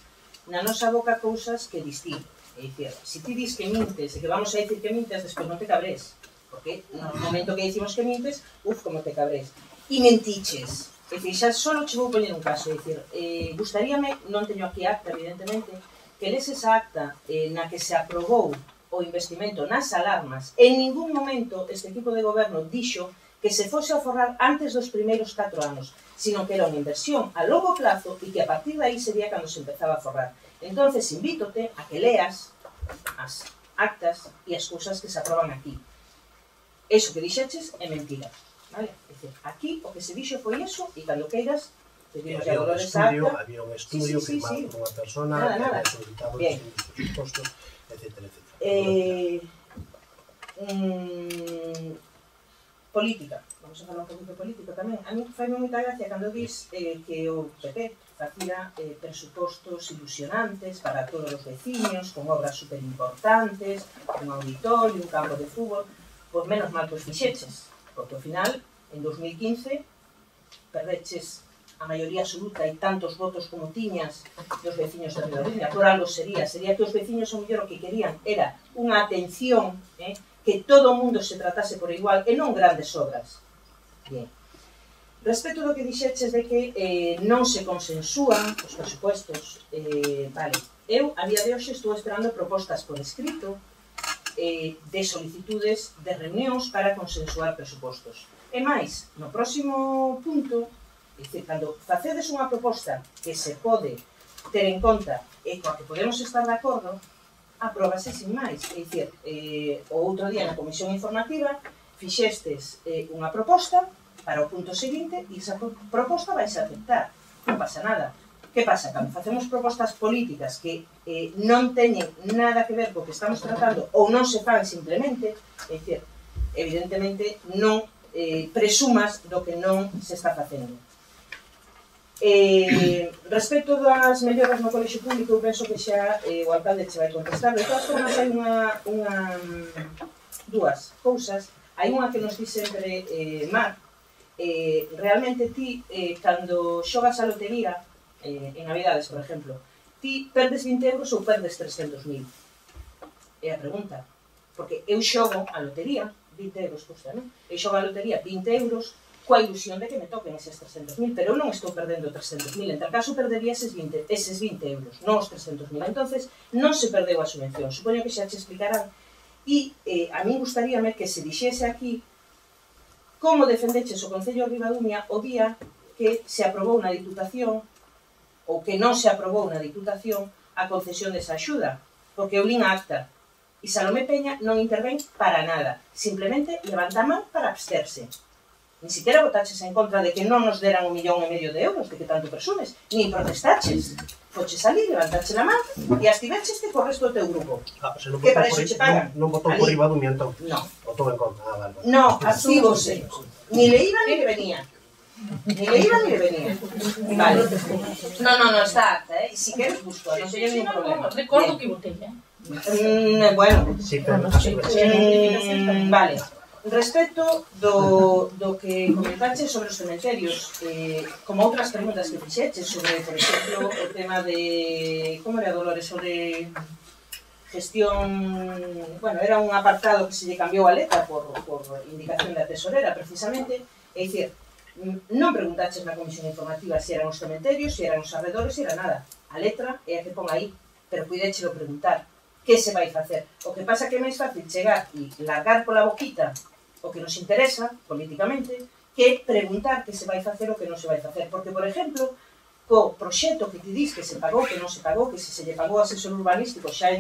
na nosa boca cousas que distingue. É dicir, se ti dis que mintes e que vamos a dicir que mintes, despois non te cabres. Porque no momento que dicimos que mintes, como te cabres. E mentiches. É dicir, xa só che vou poñer un caso. É dicir, gustaríame, non teño aquí acta, evidentemente, que leses a acta na que se aprobou o investimento nas alarmas. En ningún momento este equipo de goberno dixo que se fose a forrar antes dos primeiros 4 anos, sino que era unha inversión a longo plazo e que a partir de aí sería cando se empezaba a forrar. Entonces, invítote a que leas as actas e as cousas que se aproban aquí. Eso que dixeches é mentira. Vale? É dicir, aquí o que se dixo foi eso e cando queiras pedimos a valor esa acta. Había un estudio firmado por unha persona que había solicitado os presupostos, etc. política, vamos a falar un pouco de política tamén. A mí faime moita gracia cando dis que o PP facía presupostos ilusionantes para todos os veciños, con obras superimportantes, un auditorio, un campo de fútbol. Pois menos mal que os fixeches, porque ao final, en 2015, perdeches a maioría absoluta e tantos votos como tiñas dos veciños de Ribadumia. Por algo sería que os veciños ao mellor o que querían era unha atención, que todo o mundo se tratase por igual e non grandes obras. Bien. Respecto do que dixeches de que non se consensúan os presupuestos, vale, eu a día de hoxe estou esperando propostas por escrito de solicitudes de reunións para consensuar presupostos. E máis, no próximo punto, é dicir, cando facedes unha proposta que se pode ter en conta e coa que podemos estar de acordo, apróbase sin máis. É dicir, o outro día na comisión informativa fixestes unha proposta para o punto seguinte e esa proposta vai a aceptar. Non pasa nada. Que pasa? Cando facemos propostas políticas que non teñen nada que ver co que estamos tratando ou non se fan simplemente, é dicir, evidentemente non presumas do que non se está facendo. Respecto das melloras no colexio público, eu penso que xa o alcalde che vai contestar. De todas formas, hai dúas cousas. Hai unha que nos di sempre Mar. Realmente ti, cando xogas a lotería, en Navidades, por exemplo, ti perdes 20 euros ou perdes 300.000? É a pregunta. Porque eu xogo a lotería, 20 euros custa, non? Eu xogo a lotería 20 euros coa ilusión de que me toquen eses 300.000, pero eu non estou perdendo 300.000, en tal caso perdería eses 20 euros, non os 300.000. Entonces, non se perdeu a subvención. Supoño que xa te explicarán. E a min gustaríame que se dixese aquí como defendeches o Concello de Ribadumia o día que se aprobou na Diputación ou que non se aprobou na Diputación a concesión desa axuda, porque eu lin a acta e Salomé Peña non intervén para nada, simplemente levanta a man para absterse. Ni siquiera votaches en contra de que non nos deran 1,5 millón de euros, de que tanto presumes, ni protestaches. Foches ali, levantache a man e astivecheste co resto do teu grupo. Que para iso che pagan. Non votou por Ribadumia, entón? Non. Votou en contra, vale. Non, activose. Ni le iba ni le venía. Ni le iba ni le venía. Vale. Non, está acta, e si queres busco, non teño ningún problema. Recordo que votei, Bueno. Sí, pero Vale. Respecto do que comentaste sobre os cementerios, como outras preguntas que fixeches sobre, por exemplo, o tema de... Como era, Dolores? O de gestión... Bueno, era un apartado que se lle cambiou a letra por indicación da tesorera, precisamente. É dicir, non preguntaches na comisión informativa se eran os cementerios, se eran os arredores, se era nada. A letra é a que pon aí, pero puidéchelo preguntar. Que se vai facer? O que pasa que é máis fácil chegar e largar pola boquita o que nos interesa, políticamente, que preguntar que se vai facer o que non se vai facer. Porque, por exemplo, co proxecto que ti dis que se pagou, que non se pagou, que se lle pagou a asesor urbanístico xa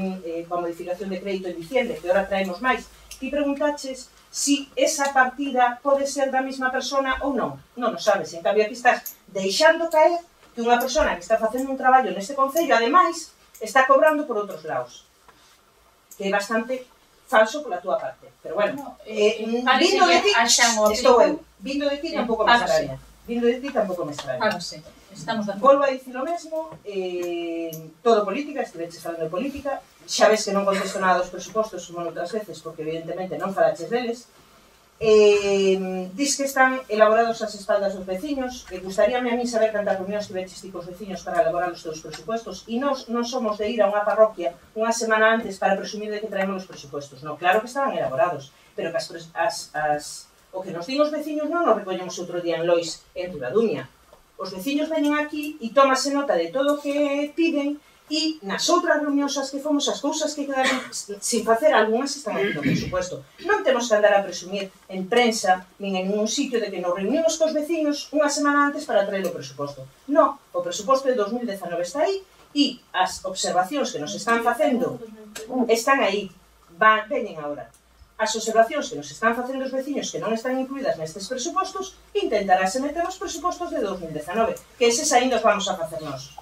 coa modificación de crédito en diciembre, que ahora traemos máis, ti preguntaches si esa partida pode ser da mesma persona ou non. Non o sabes. En cambio, aquí estás deixando caer que unha persona que está facendo un traballo neste concello, ademais, está cobrando por outros lados. Que é bastante falso pola túa parte, pero bueno, vindo de ti, estou eu, vindo de ti tampouco me extraña, vindo de ti tampouco me extraña. Estamos de acordo. Volvo a dicir o mesmo, todo política, estiveches falando de política, xa ves que non contesto nada dos presupostos como outras veces, porque evidentemente non falaches deles. Dis que están elaborados as espaldas dos veciños, que gustaríame a mí saber cantas reunións tiveches ti cos veciños para elaborar os teus presupostos, e nós non somos de ir a unha parroquia unha semana antes para presumir de que traemos os presupostos. Non, claro que estaban elaborados, pero que o que nos din os veciños non nos recollemos outro día en Lois e en Ribadumia. Os veciños veñen aquí e tómase nota de todo o que piden e nas outras reunións as que fomos, as cousas que quedaron sin facer, algunhas están aquí no presupuesto. Non temos que andar a presumir en prensa nin en ningún sitio de que nos reunimos cos vecinos unha semana antes para traer o presuposto. Non, o presuposto de 2019 está aí e as observacións que nos están facendo están aí, veñen agora. As observacións que nos están facendo os veciños que non están incluídas nestes presupostos intentarase meter os presupostos de 2019, que eses aí nos vamos a facer nós.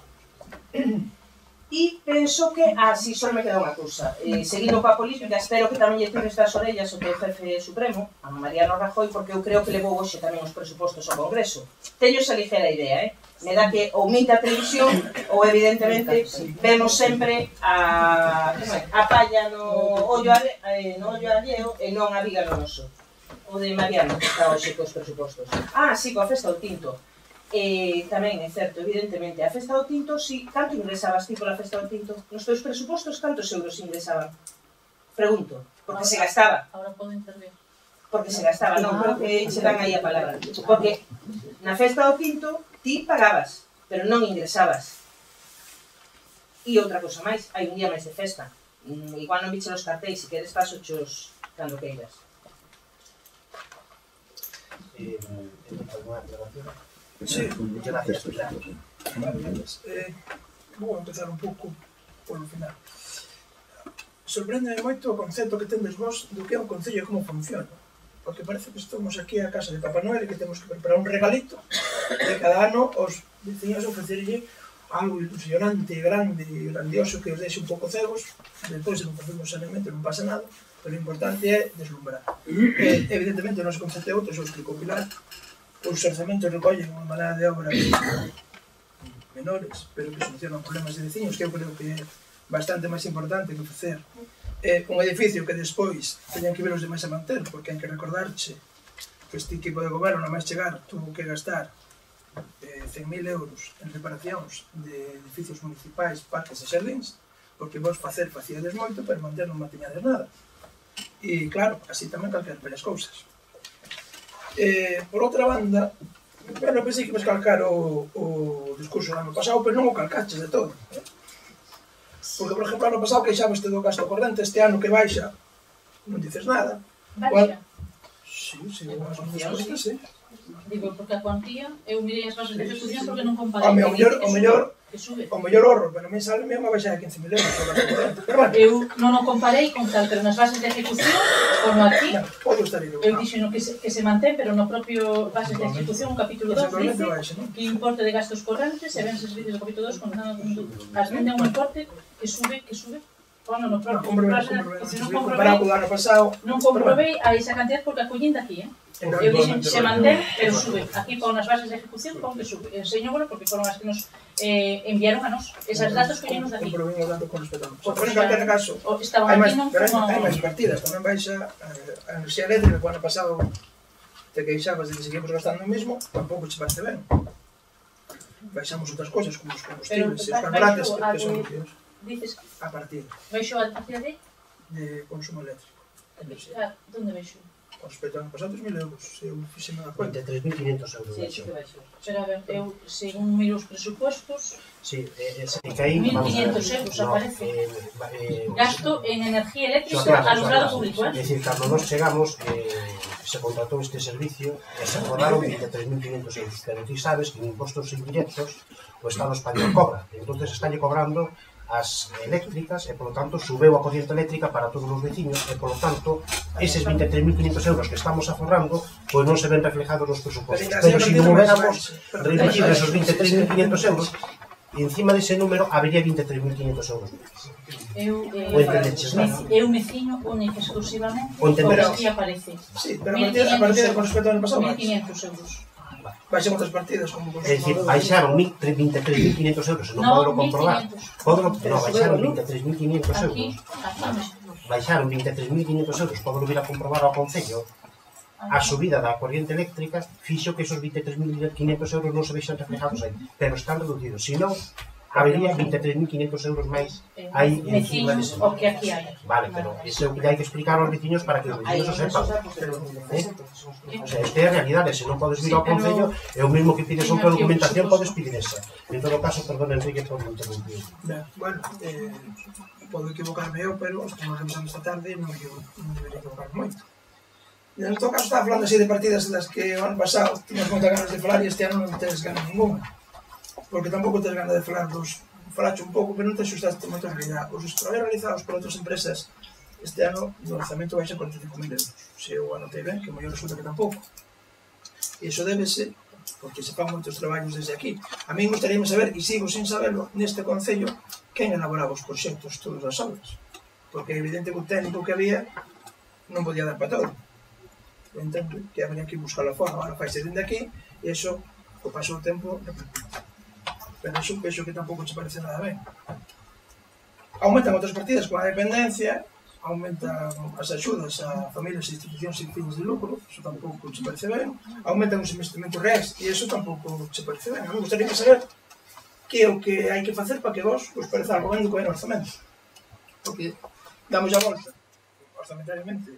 E penso que, si, só me queda unha cousa. Seguindo coa política, espero que tamén lle tire estas orellas o teu jefe supremo, a Mariano Rajoy, porque eu creo que levou hoxe tamén os presupostos ao Congreso. Teño esa ligera idea, me dá que ou minta a televisión ou evidentemente vemos sempre a palla no ollo alleo e non a viga no noso. O de Mariano que está hoxe cos presupostos. Sí, coa festa do tinto. Tamén é certo, evidentemente, a festa do tinto, si, canto ingresabas ti pola festa do tinto? Nos teus presupostos, cantos euros ingresaban? Pregunto, porque se gastaba. Ahora podo intervir. Porque se gastaba, non, creo que se dan aí a palabra. Porque na festa do tinto ti pagabas, pero non ingresabas. E outra cosa máis, hai un día máis de festa. Igual non biche os cartéis, se queres paso chos cando queiras. ¿Alguna aclaración? Sí, Gracias. Vou empezar un pouco polo final. Sorprende moito o concepto que tendes vos do que é un concello e como funciona. Porque parece que estamos aquí a casa de Papá Noel e que temos que preparar un regalito e cada ano os veciños ofrecerlle algo ilusionante, grande e grandioso que os deixe un pouco cegos. Depois, se non facemos saneamento, non pasa nada, pero o importante é deslumbrar. Evidentemente, o noso concepto é outro, só explico Pilar. Os orzamentos recollen unha manada de obras menores, pero que solucionan problemas de veciños, que eu creo que é bastante máis importante que facer un edificio que despois teñan que ver os demais a manter, porque hai que recordarche que este equipo de goberno, máis chegar, tuvo que gastar 100.000 euros en reparacións de edificios municipais, parques e xardíns, porque vos facíades moito, pero manter non mantiñades nada. E claro, así tamén calquer pelas cousas. Por outra banda, pensei que ibas calcar o discurso do ano pasado, pero non o calcaches de todo. Porque, por exemplo, ano pasado queixabas do gasto corrente, este ano que baixa, non dices nada. Baixa? Sí, as minhas costas, sí. Digo, porque a cuantía, eu mirei as bases de ejecución porque non comparei. O mellor horror, pero a mí sale unha baixa de 15.000 euros o gasto corrente. Pero bueno. Eu non o comparei con tal, pero nas bases de ejecución, como aquí, eu dixo que se mantén, pero no propio bases de ejecución, o capítulo 2, dice que importe de gastos correntes e bens e servicios do capítulo 2 ascende a un importe que sube, bueno, no propio, non comprobei a esa cantidad porque a collín daqui, eu dixen, se mantén, pero sube. Aquí pon as bases de ejecución, pon que sube. Enseño, porque foron as que nos enviaron a nos. Esas datos collimos daqui. Comprobei o dato con respecto a nos. Pero en calquer caso, hai máis partidas. Tamén baixa a enerxía eléctrica, que o ano pasado te queixabas de que seguimos gastando o mesmo, tampouco che parece ben. Baixamos outras cousas, como os combustibles e os carburantes, que son líquidos. Dices a partida. Baixou a partida de? De consumo eléctrico. Onde baixou? Con respecto ao ano pasado, 3.000 euros. Eu fixeme a conta. 3.500 euros. Sí, que baixou. Pero a ver, eu, según miro os presupuestos, sí, que aí 1.500 euros aparece. Gasto en energía eléctrica alumbrado público, É dicir, cando nos chegamos, se contratou este servicio e se acordaron 23.500 euros. Pero ti sabes que en impostos indirectos o Estado español cobra. Entonces estalle cobrando as eléctricas e, polo tanto, subeu a corriente eléctrica para todos os veciños e, polo tanto, eses 23.500 euros que estamos aforrando, pois non se ven reflejados nos presupostos. Pero se non hubiéramos reducido esos 23.500 euros, encima dese número habería 23.500 euros máis. Eu me ciño única exclusivamente o que aquí aparece. Sí, pero a partida con respecto ao ano pasado, 1.500 euros. Baixan outras partidas, como... É dicir, baixaron 23.500 euros, se non podo comprobar. Non, baixaron 23.500 euros. Baixaron 23.500 euros, podo vir a comprobar ao Concello. A subida da corriente eléctrica fixo que esos 23.500 euros non se vexan reflejados aí, pero están reducidos. Se non, habería 23.500 euros máis aí encima dese. O que aquí hai. Vale, pero iso hai que explicar aos veciños para que os veciños o sepan. O sea, esta é a realidade, se non podes vir ao Concello, é o mesmo que pides outra documentación, podes pedir esa. En todo caso, perdón, Enrique, por interrumpir. Bueno, podo equivocarme eu, pero estamos revisando esta tarde e non debería equivocarme moito. En todo caso, estaba falando así de partidas das que o ano pasado tiñas moitas ganas de falar e este ano non tens ganas ninguna. Porque tampouco tens ganas de falar dos... Falache un pouco, pero non te xustaste moito en realidad. Os estudios realizados por outras empresas este ano no orzamento baixa 45.000 euros. Se eu anotei ben, que o mellor resulta que tampouco. E iso débese porque se fan moitos traballos desde aquí. A mí gustaríame saber, e sigo sin saberlo, neste Concello, quen elaboraba os proxectos todas as obras. Porque é evidente que o técnico que había non podía dar para todo. Entendo que habría que buscar a forma, agora faise dende aquí, e iso, co paso do tempo, repercute. Pero iso penso que tampouco che parece nada ben. Aumentan outras partidas con a dependencia, aumentan as axudas a familias e institucións sin fins de lucro, iso tampouco che parece ben, aumentan os investimentos reais, e iso tampouco che parece ben. A mí gustaría saber que é o que hai que facer para que vos parece algo ben do que é no orzamento. Porque damos a volta, orzamentariamente,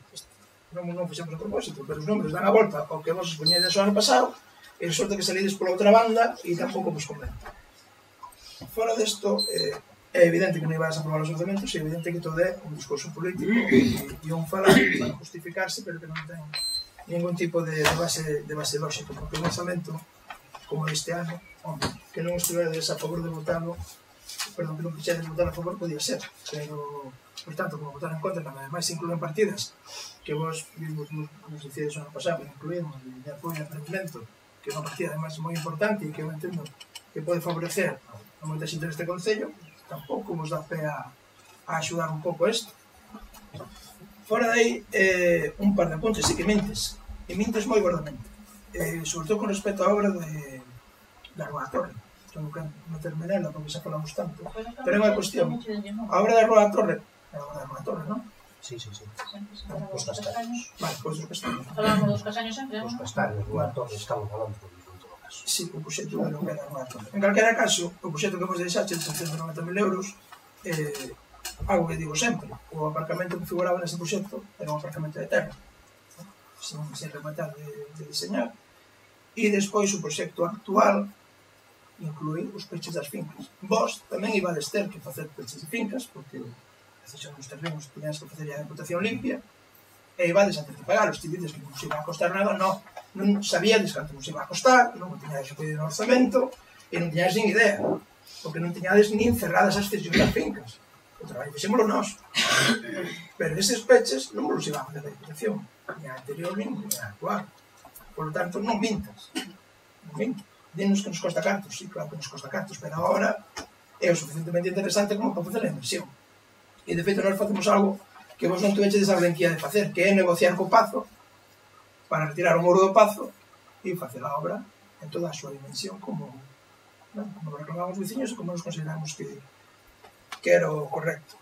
non fixemos a propósito, pero os números dan a volta ao que vos expoñedes o ano pasado, e resulta que salides pola outra banda e tampouco vos convén. Fora desto, é evidente que non ibas a aprobar os orzamentos, é evidente que todo é un discurso político e un falar para justificarse, pero que non ten ningún tipo de base lógica, porque un orzamento como este ano, que non estiveres a favor de votarlo, perdón, que non quixeres votar a favor, podía ser, pero, por tanto, como votar en contra, que ademais incluen partidas que vos vimos nos decides o ano pasado, que incluímos de apoio ao emprendimento, que é unha partida ademais moi importante e que eu entendo que pode favorecer a moita xente deste Concello, tampouco nos dá pé a axudar un pouco isto. Fora de aí, un par de apuntes, e que mintes, e mintes moi gordamente, sobre todo con respecto á obra da Rúa da Torre, que non quero meterme nela porque xa falamos tanto, pero é unha cuestión, a obra da Rúa da Torre, é a obra da Rúa da Torre, non? Sí. Os castaños. Vale, pois os castaños. Falamos dos castaños sempre, non? Os castaños, Rúa da Torre, estamos falando por todo caso. Sí, o proxecto de Rúa da Torre. En calquera caso, o proxecto que vos deixaxe de 190.000 euros, algo que digo sempre, o aparcamento que figuraba nese proxecto era un aparcamento de terra, sin rematar de diseñar, e despois o proxecto actual inclui os peches das fincas. Vos tamén ibades ter que facer peches de fincas, porque a cesión dos terrenos tiñas que facer a reputación limpia, e ibades a ter que pagalos. Ti dices que non se iba a costar nada, non sabíades canto nos iba a costar, non tiñades o pedido no orzamento, e non tiñades nin idea, porque non tiñades nin cerradas as cesións das fincas. O traballo fixémolo nós. Pero eses peches non nos iban a fazer a reputación, ni a anterior, nin a actual. Por lo tanto, non mintas. Non mintas. Dinos que nos costa cartos, sí, claro que nos costa cartos, pero agora é o suficientemente interesante como para facer a inversión. E de feito nós facemos algo que vos non tuvechedes a valenquía de facer, que é negociar co Pazo para retirar o muro do Pazo e facer a obra en toda a súa dimensión como reclamamos os veciños e como nos consideramos que era o correcto.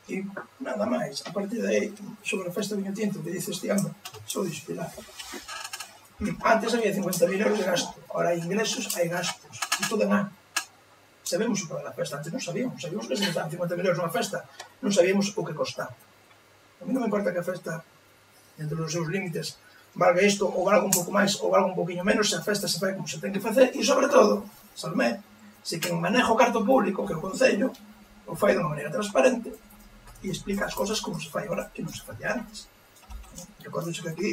E nada máis, a partir de aí, sobre a festa viño tinto que dice este ano, só dispilar. Antes había 50.000 euros de gasto, ahora hai ingresos, hai gastos, e todo en ano. Sabemos o que era a festa, antes non sabíamos que se gastaban 50.000 euros nunha festa, non sabíamos o que costaba. A mí non me importa que a festa, dentro dos seus límites, valga isto, ou valga un pouco máis, ou valga un poquinho menos, se a festa se fai como se ten que facer, e sobre todo, Salmé, se quen maneja o carto público, que é o Concello, o fai de unha maneira transparente, e explica as cosas como se fai agora, que non se facía antes. Recordo que aquí,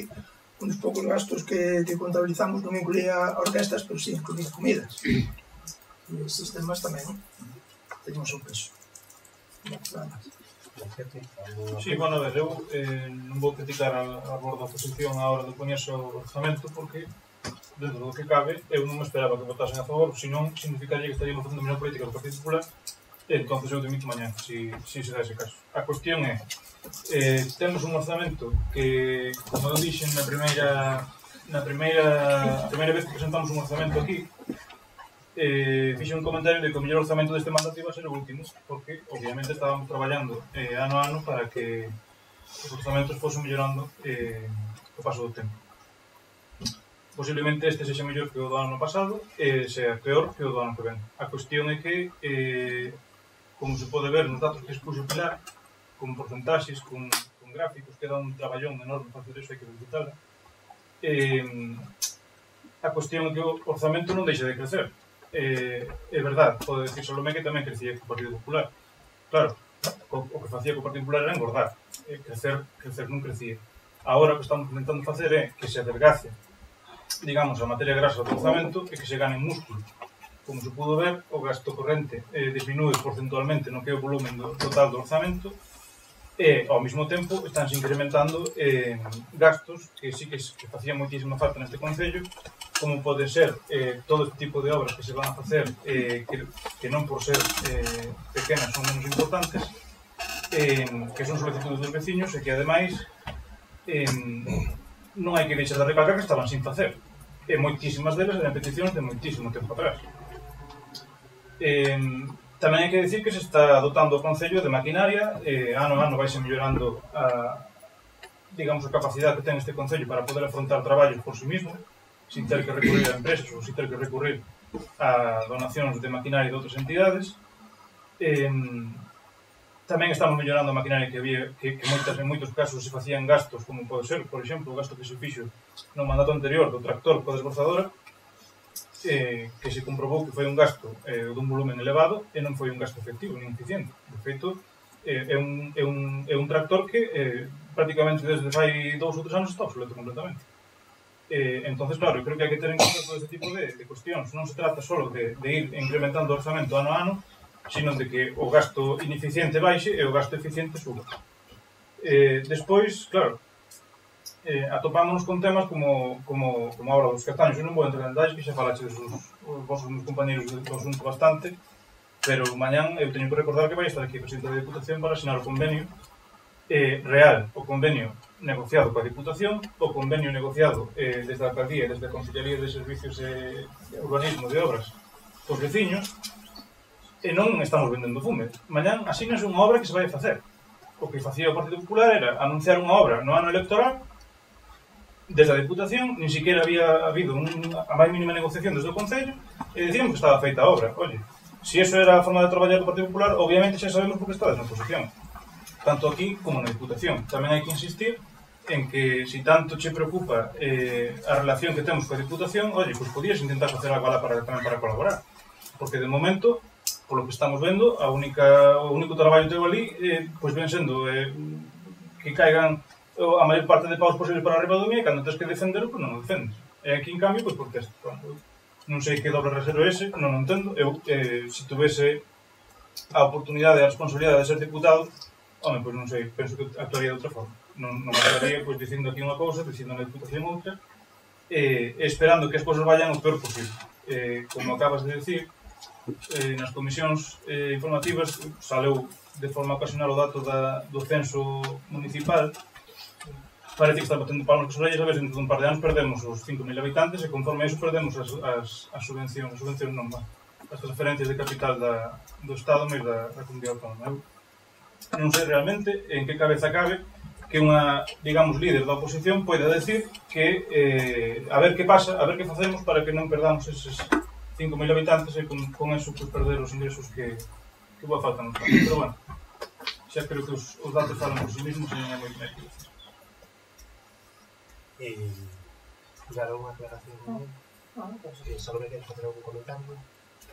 un dos poucos gastos que contabilizamos non incluía orquestas, pero sí incluía comidas. E esses temas tamén teñen o seu peso. Sí, bueno, a ver, eu non vou criticar a borda da oposición a hora de poñerse o orzamento porque, dentro do que cabe, eu non me esperaba que votasen a favor, senón significaría que estaríamos facendo a mesma política do Partido Popular, e entón eu dimito mañá, se dá ese caso. A cuestión é, temos un orzamento que, como eu dixen a primeira vez que presentamos un orzamento aquí, fixe un comentario de que o mellor orzamento deste mandato iba a ser o último, porque obviamente estábamos traballando ano a ano para que os orzamentos fosen mellorando co paso do tempo. Posiblemente este sexa mellor que o do ano pasado e sea peor que o do ano que ven. A cuestión é que, como se pode ver nos datos que expuxo Pilar, con porcentaxes, con gráficos, que dá un traballón enorme facer eso, hai que visitarla. A cuestión é que o orzamento non deixa de crecer. É verdade, pode decir Salomé que tamén crecía co Partido Popular. Claro, o que facía co Partido Popular era engordar, crecer non crecía. Agora o que estamos intentando facer é que se adelgace, digamos, a materia grasa do orzamento e que se gane músculo. Como se pudo ver, o gasto corrente disminúe porcentualmente no que é o volumen total do orzamento e ao mesmo tempo estánse incrementando gastos que sí que facían moitísima falta neste concello, como pode ser todo este tipo de obras que se van a facer que non por ser pequenas son menos importantes, que son solicitudes dos veciños e que ademais non hai que deixar de recalcar que estaban sin facer, e moitísimas delas eran peticións de moitísimo tempo atrás. Tamén hai que dicir que se está dotando o Concello de maquinaria, ano a ano vaise mellorando a capacidade que ten este Concello para poder afrontar traballos por si mismo, sin ter que recurrir a empresas ou sin ter que recurrir a donacións de maquinaria de outras entidades. Tamén estamos mellorando a maquinaria que había, que en moitos casos se facían gastos, como pode ser, por exemplo, o gasto que se fixo no mandato anterior do tractor coa desbrozadora, que se comprobou que foi un gasto dun volumen elevado e non foi un gasto efectivo nin eficiente. De feito, é un tractor que prácticamente desde fai 2 ou 3 anos está obsoleto completamente. Entonces, claro, eu creo que hai que ter en conta todo este tipo de cuestións. Non se trata só de ir incrementando o orzamento ano a ano, sino de que o gasto ineficiente baixe e o gasto eficiente suba. Despois, claro, atopámonos con temas como a obra dos castaños. Eu non vou entrar en detalles, que xa falaxe os vosos compañeros do asunto bastante, pero mañán eu teño que recordar que vai estar aquí o presidente da Diputación para asinar o convenio real, o convenio negociado coa Diputación, o convenio negociado desde a Alcaldía e desde a Consellería de Servicios de Urbanismo de Obras cos veciños, e non estamos vendendo fume. Mañán asinas unha obra que se vai a facer. O que facía o Partido Popular era anunciar unha obra no ano electoral desde a Diputación, nin siquiera había habido a máis mínima negociación desde o Concello, e dicíamos que estaba feita a obra. Oye, se eso era a forma de traballar do Partido Popular, obviamente xa sabemos por que estades na oposición. Tanto aquí como na Diputación. Tamén hai que insistir en que, se tanto che preocupa a relación que temos coa Diputación, oye, pois podías intentar facer algo tamén para colaborar. Porque de momento, polo que estamos vendo, o único traballo teu ali pois ven sendo que caigan a maior parte de paus posibles para arriba do mía, e cando tens que defender, pois non o defendes. E aquí, en cambio, pois protestas. Non sei que doble rasero ese, non o entendo. Eu, se tuvese a oportunidade e a responsabilidade de ser diputado, home, pois non sei, penso que actuaría de outra forma. Non me actuaría pois dicindo aquí unha cousa, dicindo na Diputación outra, esperando que as cousas vayan o peor posible. Como acabas de decir, nas comisións informativas saleu de forma ocasional o dato do censo municipal. Parece que está batendo palmas com as orellas, a ver, dentro de un par de anos perdemos os 5.000 habitantes e conforme a iso perdemos as subvencións non, as transferencias de capital do Estado máis da comunidade autónoma. Non sei realmente en que cabeza cabe que unha, digamos, líder da oposición poida decir que a ver que pasa, a ver que facemos para que non perdamos eses 5.000 habitantes e con eso perder os ingresos que boa falta nos faz. Pero bueno, xa creo que os datos falan por si mismos e non é moito máis que decir. Claro, unha aclaración. Salve, queres facer algún comentario?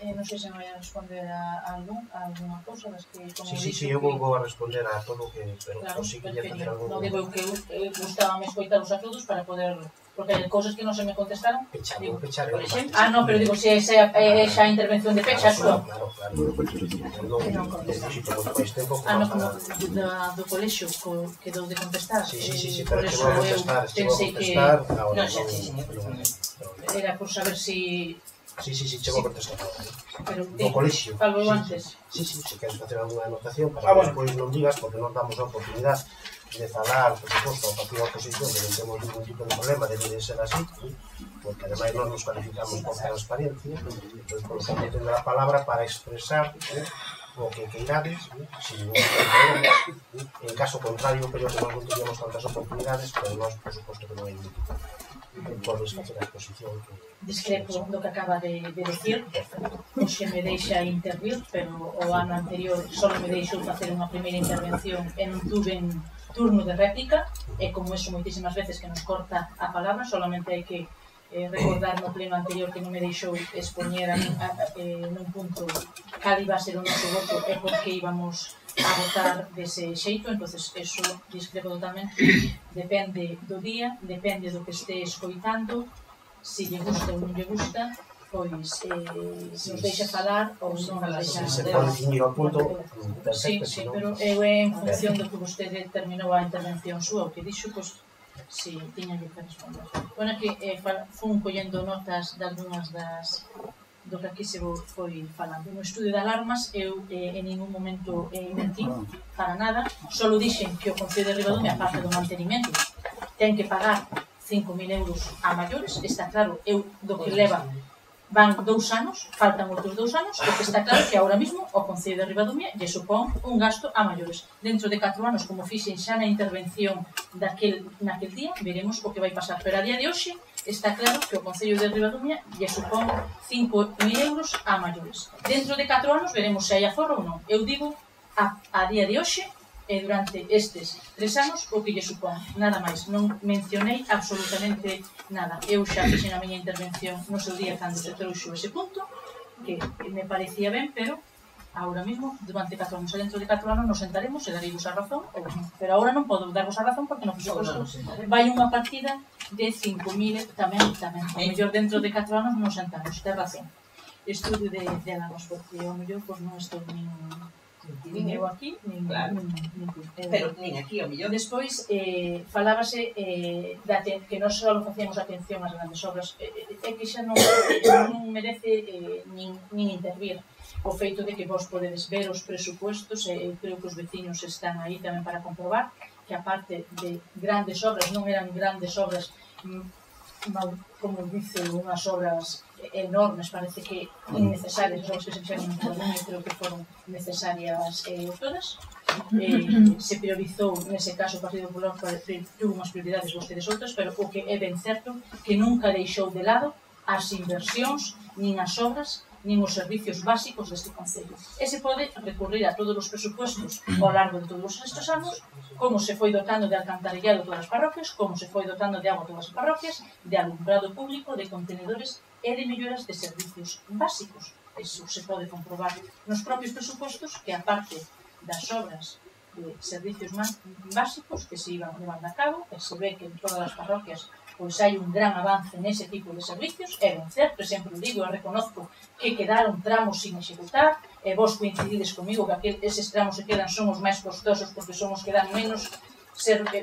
Non sei se me vai a responder a alguna cousa das que, como Sí, eu vou a responder a todo, pero sí que lle facer algún... Non digo que eu gustábame escoitaros a todos para poder... Porque hai cousas que non se me contestaron. Pechar, por exemplo. Non, pero digo, se esa é xa a intervención de pecha, Claro. Non necesito moito máis tempo. Como do colexio, que dou de contestar. Sí, pero que vou contestar. Pensei que... Non, xa, sí. Era por saber si... Sí, chego a contestar. Do colexio. Falou antes. Sí, se queres facer alguna anotación para que despois non digas, porque non damos a oportunidade de falar, por suposto, ao partido da oposición, que non temos ningún tipo de problema, debe de ser así, porque ademais non nos calificamos por transparencia, entón, por lo tanto, tendrá a palabra para expresar o que queirades, sin ningún problema. En caso contrario, pero que non teníamos tantas oportunidades, pero nós, por suposto, que non hai ningún tipo. Podes facer a exposición que... Discrepo do que acaba de decir, hoxe me deixa intervir, pero o ano anterior só me deixou facer unha primeira intervención e non tuve turno de réplica, e como eso moitísimas veces que nos corta a palabra, solamente hai que recordar no pleno anterior que non me deixou expoñer nun punto cal iba a ser o noso voto e por que íbamos a votar dese xeito. Entonces eso discrepo totalmente, depende do día, depende do que este escoitando, se lle gusta ou non lle gusta, pois nos deixa falar ou non nos deixa... Se pode ciñir ao punto, Sí, perfecto, sí, senón... pero eu en función do que vostede terminou a intervención súa, o que dixo, pois, si tiña que responder. Bueno, que fun collendo notas de algunhas do que aquí se foi falando. No estudio de alarmas, eu en ningún momento mentín para nada, só dixen que o Concello de Ribadumia, a parte do mantenimento, ten que pagar 5.000 euros a maiores, está claro, eu do que leva van 2 anos, faltan outros 2 anos, o que está claro que ahora mismo o Concello de Ribadumia lle supón un gasto a maiores. Dentro de 4 anos, como fixen xa na intervención naquel día, veremos o que vai pasar. Pero a día de hoxe está claro que o Concello de Ribadumia lle supón 5.000 euros a maiores. Dentro de 4 anos veremos se hai aforro ou non. Eu digo a día de hoxe e durante estes 3 anos o que lle supón, nada máis, non mencionei absolutamente nada. Eu xa fixen a miña intervención no seu día cando se trouxo ese punto, que me parecía ben, pero ahora mismo, durante 4 anos e dentro de 4 anos nos sentaremos e dareivos a razón ou non. Pero agora non podo darvos a razón porque non presuposto vai unha partida de 5.000 tamén, o mellor dentro de 4 anos nos sentamos, ten razón. Estudio de alarmas, porque o mellor non estou nin eu aquí, nin pero nin aquí, o mellor. Despois, falábase que nós só facíamos atención ás grandes obras, é que xa non merece nin intervir o feito de que vos podedes ver os presupuestos, e eu creo que os veciños están aí tamén para comprobar que a parte de grandes obras non eran grandes obras, como dice, unhas obras enormes, parece que innecesarias, as obras que se fixeron en Coruña, creo que foron necesarias todas. Se priorizou, nese caso, o Partido Popular tuvo unhas prioridades, vostedes outras, pero o que é ben certo que nunca deixou de lado as inversións, nin as obras, nin os servicios básicos deste Concello. E se pode recurrir a todos os presupuestos ao largo de todos estes anos, como se foi dotando de alcantarillado todas as parroquias, como se foi dotando de agua todas as parroquias, de alumbrado público, de contenedores e de melloras de servicios básicos. Eso se pode comprobar nos propios presupuestos que, a parte das obras de servicios básicos que se iban levando a cabo, e se ve que en todas as parroquias pois hai un gran avance nese tipo de servicios, é ben certo, sempre o digo, e reconozco que quedaron tramos sin executar, e vos coincidides comigo que eses tramos que quedan son os máis costosos porque son os que dan menos,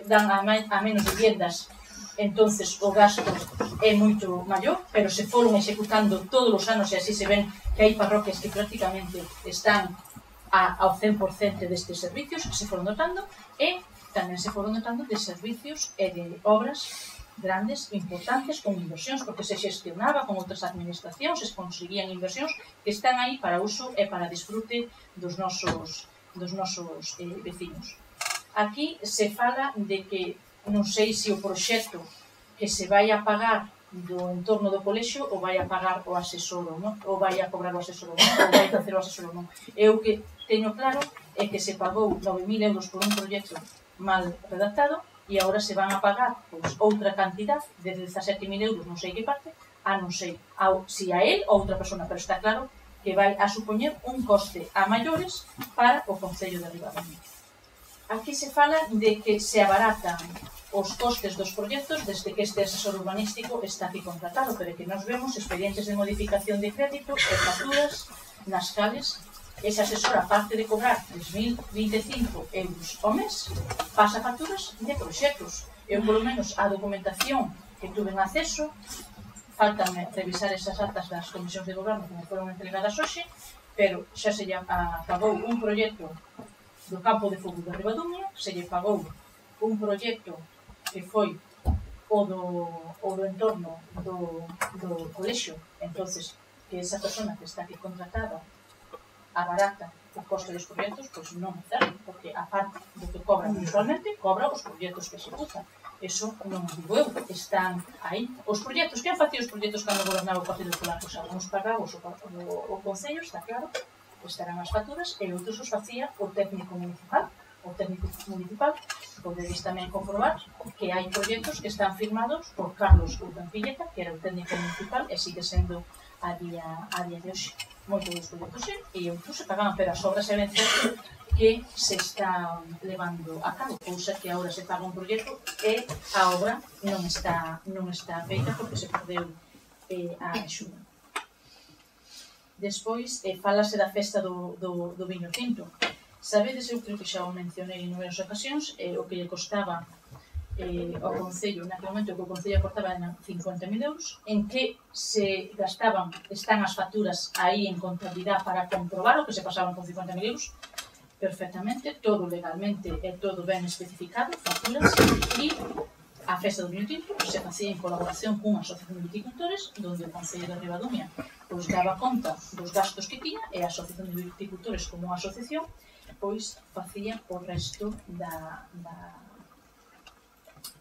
dan a menos viviendas, entonces o gasto é moito maior, pero se foron executando todos os anos, e así se ven que hai parroquias que prácticamente están ao 100% destes servicios que se foron dotando, e tamén se foron dotando de servicios e de obras grandes, importantes, con inversións, porque se xestionaba con outras administracións, se conseguían inversións que están aí para uso e para disfrute dos nosos veciños. Aquí se fala de que non sei se o proxecto que se vai a pagar do entorno do colexio ou vai a pagar o asesor ou non, ou vai a cobrar o asesor ou non, ou vai a facer o asesor ou non. Eu que teño claro é que se pagou 9.000 euros por un proxecto mal redactado, e agora se van a pagar outra cantidad de 17.000 euros, non sei que parte, non sei se a él ou outra persona, pero está claro que vai a supoñer un coste a maiores para o Concello de Ribadumia. Aquí se fala de que se abaratan os costes dos proxectos desde que este asesor urbanístico está aquí contratado, pero que nos vemos expedientes de modificación de crédito e facturas nas cales ese asesor, aparte de cobrar 3.025 euros ao mes, pasa facturas de proxectos. Eu, polo menos, a documentación que tuve en acceso, faltanme revisar esas actas das comisións de goberno que me foron entregadas hoxe, pero xa se lle pagou un proxecto do campo de fútbol de Ribadumia, se lle pagou un proxecto que foi o do entorno do colexio, entonces que esa persona que está aquí contratada abarata o coste dos proxectos, pois non é certo, porque a parte do que cobra mensualmente, cobra os proxectos que executa. Eso non digo eu, están aí. Os proxectos, quen facía os proxectos cando gobernaba o Partido Popular? Pois algúns pagabos o Concello, está claro, estarán as facturas, e outros os facía o técnico municipal. O técnico municipal, podedes tamén comprobar que hai proxectos que están firmados por Carlos Urban Pilleta, que era o técnico municipal, e sigue sendo a día de hoxe. Moitos dos proxectos e outros se pagaban, pero as obras é ben certo que se están levando a cabo, cousa que agora se paga un proxecto e a obra non está feita porque se perdeu a axuda. Despois, falase da festa do viño tinto. Sabedes, eu creo que xa o mencionei en numerosas ocasións, o que lle costaba ao Concello, naquele momento que o Concello aportaba eran 50.000 euros, en que se gastaban, están as facturas aí en contabilidade para comprobar o que se pasaban con 50.000 euros, perfectamente, todo legalmente e todo ben especificado, facturas, e a festa do viño tinto se facía en colaboración cunha asociación de viticultores, donde o Concello de Ribadumia pois daba conta dos gastos que tiña, e a asociación de viticultores como a asociación pois facía o resto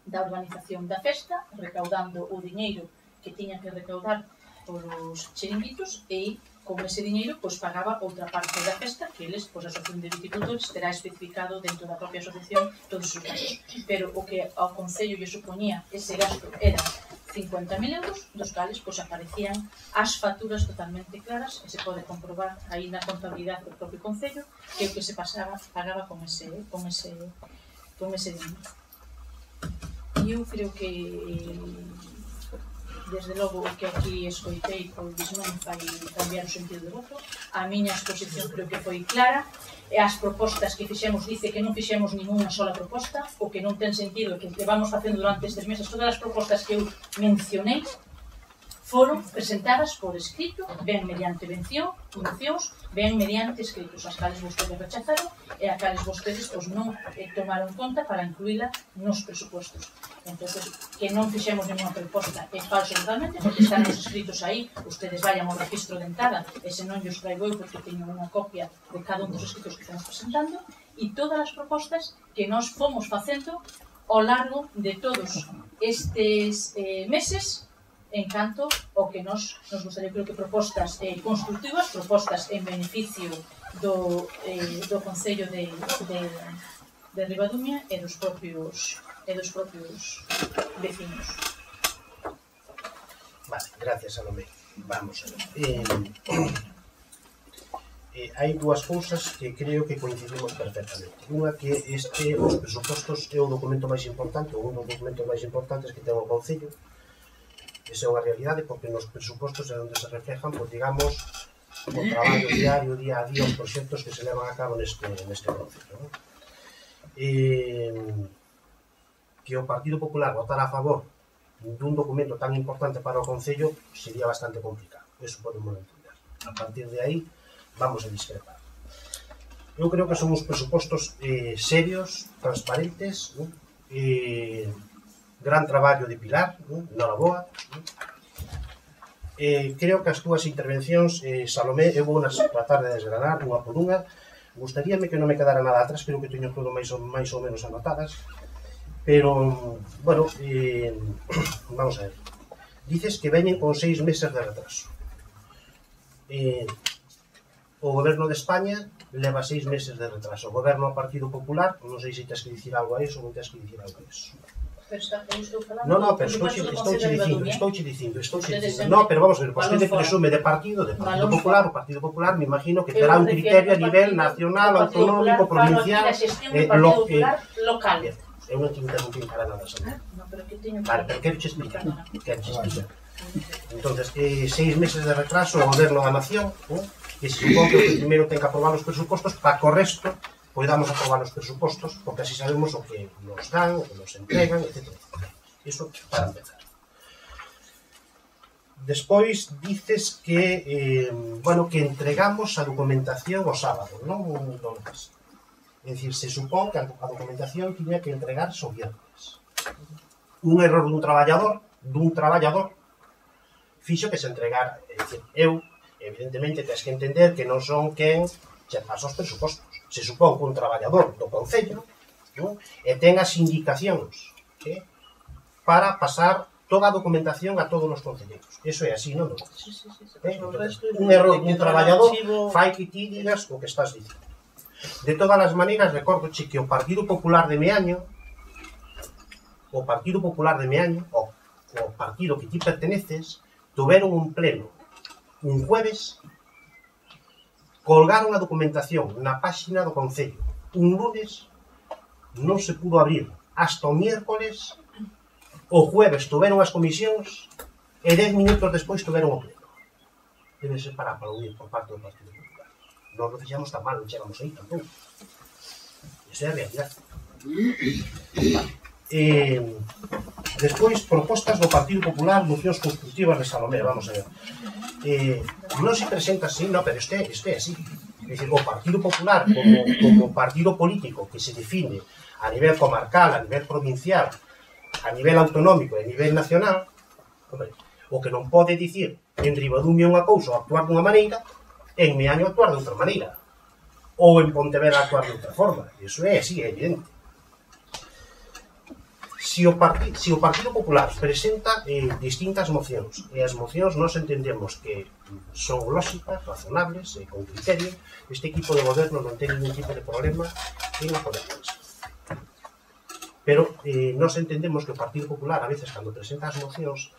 da organización da festa, recaudando o diñeiro que tiña que recaudar polos chiringuitos, e con ese diñeiro pois pagaba outra parte da festa que eles, pois a asociación de viticultores terá especificado dentro da propia asociación todos os gastos, pero o que ao Concello lle supoñía ese gasto era 50.000 euros, dos cales pois aparecían as facturas totalmente claras, e se pode comprobar aí na contabilidade do propio Concello que o que se pagaba con ese dinero. E eu creo que desde logo o que aquí escoitei pois non fai cambiar o sentido de voto. A miña exposición creo que foi clara, e as propostas que fixemos, dice que non fixemos ninguna sola proposta, o que non ten sentido que vamos facendo durante estes meses. Todas as propostas que eu mencionei foron presentadas por escrito, ben mediante mocións, ben mediante escritos, as cales vostedes rechazaron e a cales vostedes pois non tomaron conta para incluíla nos presupuestos. Entonces, que non fixemos ninguna proposta é falso totalmente, porque están os escritos aí, ustedes vayan ao registro de entrada, e se non os traigo eu porque teño unha copia de cada un dos escritos que estamos presentando, e todas as propostas que nós fomos facendo ao largo de todos estes meses, en canto ao que nos gustaría, creo que propostas constructivas, propostas en beneficio do Concello de Ribadumia e dos propios vecinos. Vale, gracias, Salomé. Vamos a ver. Hai dúas cousas que creo que coincidimos perfectamente. Unha que os presupostos é o documento máis importante, ou un dos documentos máis importantes que ten o Concello. Esa é unha realidade, porque nos presupostos é onde se reflejan, pois, digamos, o traballo diario, día a día, os proxectos que se levan a cabo neste Concello, non? Que o Partido Popular votara a favor dun documento tan importante para o Concello sería bastante complicado. Eso podemos entender. A partir de aí, vamos a discrepar. Eu creo que son uns presupostos serios, transparentes, non? Gran traballo de Pilar, noraboa. Creo que as túas intervencións, Salomé, eu vou tratar de desgranar unha por unha. Gustaríame que non me quedara nada atrás, creo que teño todo máis ou menos anotadas. Pero, bueno, vamos a ver. Dices que veñen con 6 meses de retraso. O Goberno de España leva 6 meses de retraso. O Goberno do Partido Popular, non sei se tens que dicir algo a iso ou non tens que dicir algo a iso. No, pero estou dicindo. No, pero vamos a ver, vostede presume de Partido Popular, o Partido Popular me imagino que terá un criterio a nivel nacional, autonómico, provincial, local. Eu non te interrumpí para nada, Sandra. Vale, pero quero che explicar. Entonces, 6 meses de retraso o Goberno da Nación, que se supón que primeiro ten que aprobar os presupostos para que o resto podamos aprobar os presupostos, porque así sabemos o que nos dan, o que nos entregan, etc. Iso para empezar. Despois dices que, bueno, que entregamos a documentación o sábado, non? É dicir, se supón que a documentación tiña que entregarse o viernes. Un error dun traballador, fixo que se entregara. É dicir, eu, evidentemente, tens que entender que non son quen che pasa os presupostos. Se supón que un traballador do Concello, non? E ten as indicacións para pasar toda a documentación a todos os concelleiros. Eso é así, non? Un error dun traballador fai que ti digas o que estás dicindo. De todas as maneiras, recordoche que o Partido Popular de Meaño, o partido que ti perteneces, tuveron un pleno un jueves, colgaron a documentación na páxina do Concello. Un lunes non se pudo abrir. Hasta o miércoles, o jueves tuveron as comisións e 10 minutos despois tuveron o pleno. debe ser para aplaudir por parte do Partido Popular. Nós non fixamos tan mal, non chegamos aí tampouco. Esa é a realidade. Despois, propostas do Partido Popular, mocións constructivas de Salomé, vamos a ver. Non se presenta así, no, pero este é así. É dicir, o Partido Popular como partido político que se define a nivel comarcal, a nivel provincial, a nivel autonómico e a nivel nacional, hombre, o que non pode dicir en Ribadumia unha cousa ou actuar dunha maneira, en Meaño actuar de outra maneira, ou en Pontevedra actuar de outra forma. Iso é así, é evidente. Se o Partido Popular presenta distintas mocións, e as mocións nós entendemos que son lógicas, razonables, con criterio, este equipo de goberno non ten ningún tipo de problema en apoiarlas. Pero nós entendemos que o Partido Popular, a veces, cando presenta as mocións,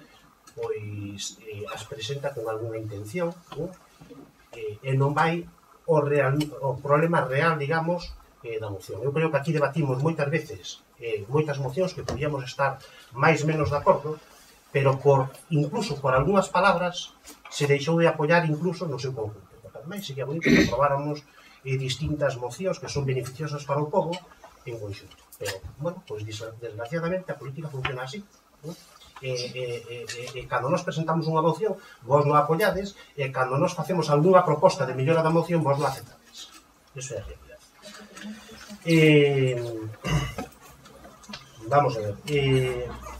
pois as presenta con algunha intención, e non vai o problema real, digamos, da moción. Eu creo que aquí debatimos moitas veces moitas mocións que podíamos estar máis menos de acordo, pero incluso por algunhas palabras se deixou de apoiar incluso no seu conjunto. Porque ademais sería bonito que aprobáramos distintas mocións que son beneficiosas para o povo en conxunto. Pero, bueno, pois desgraciadamente a política funciona así. E cando nos presentamos unha moción, vos non apoiades, e cando nos facemos algunha proposta de mellora da moción, vos non aceptades. Iso é a realidade. Vamos a ver,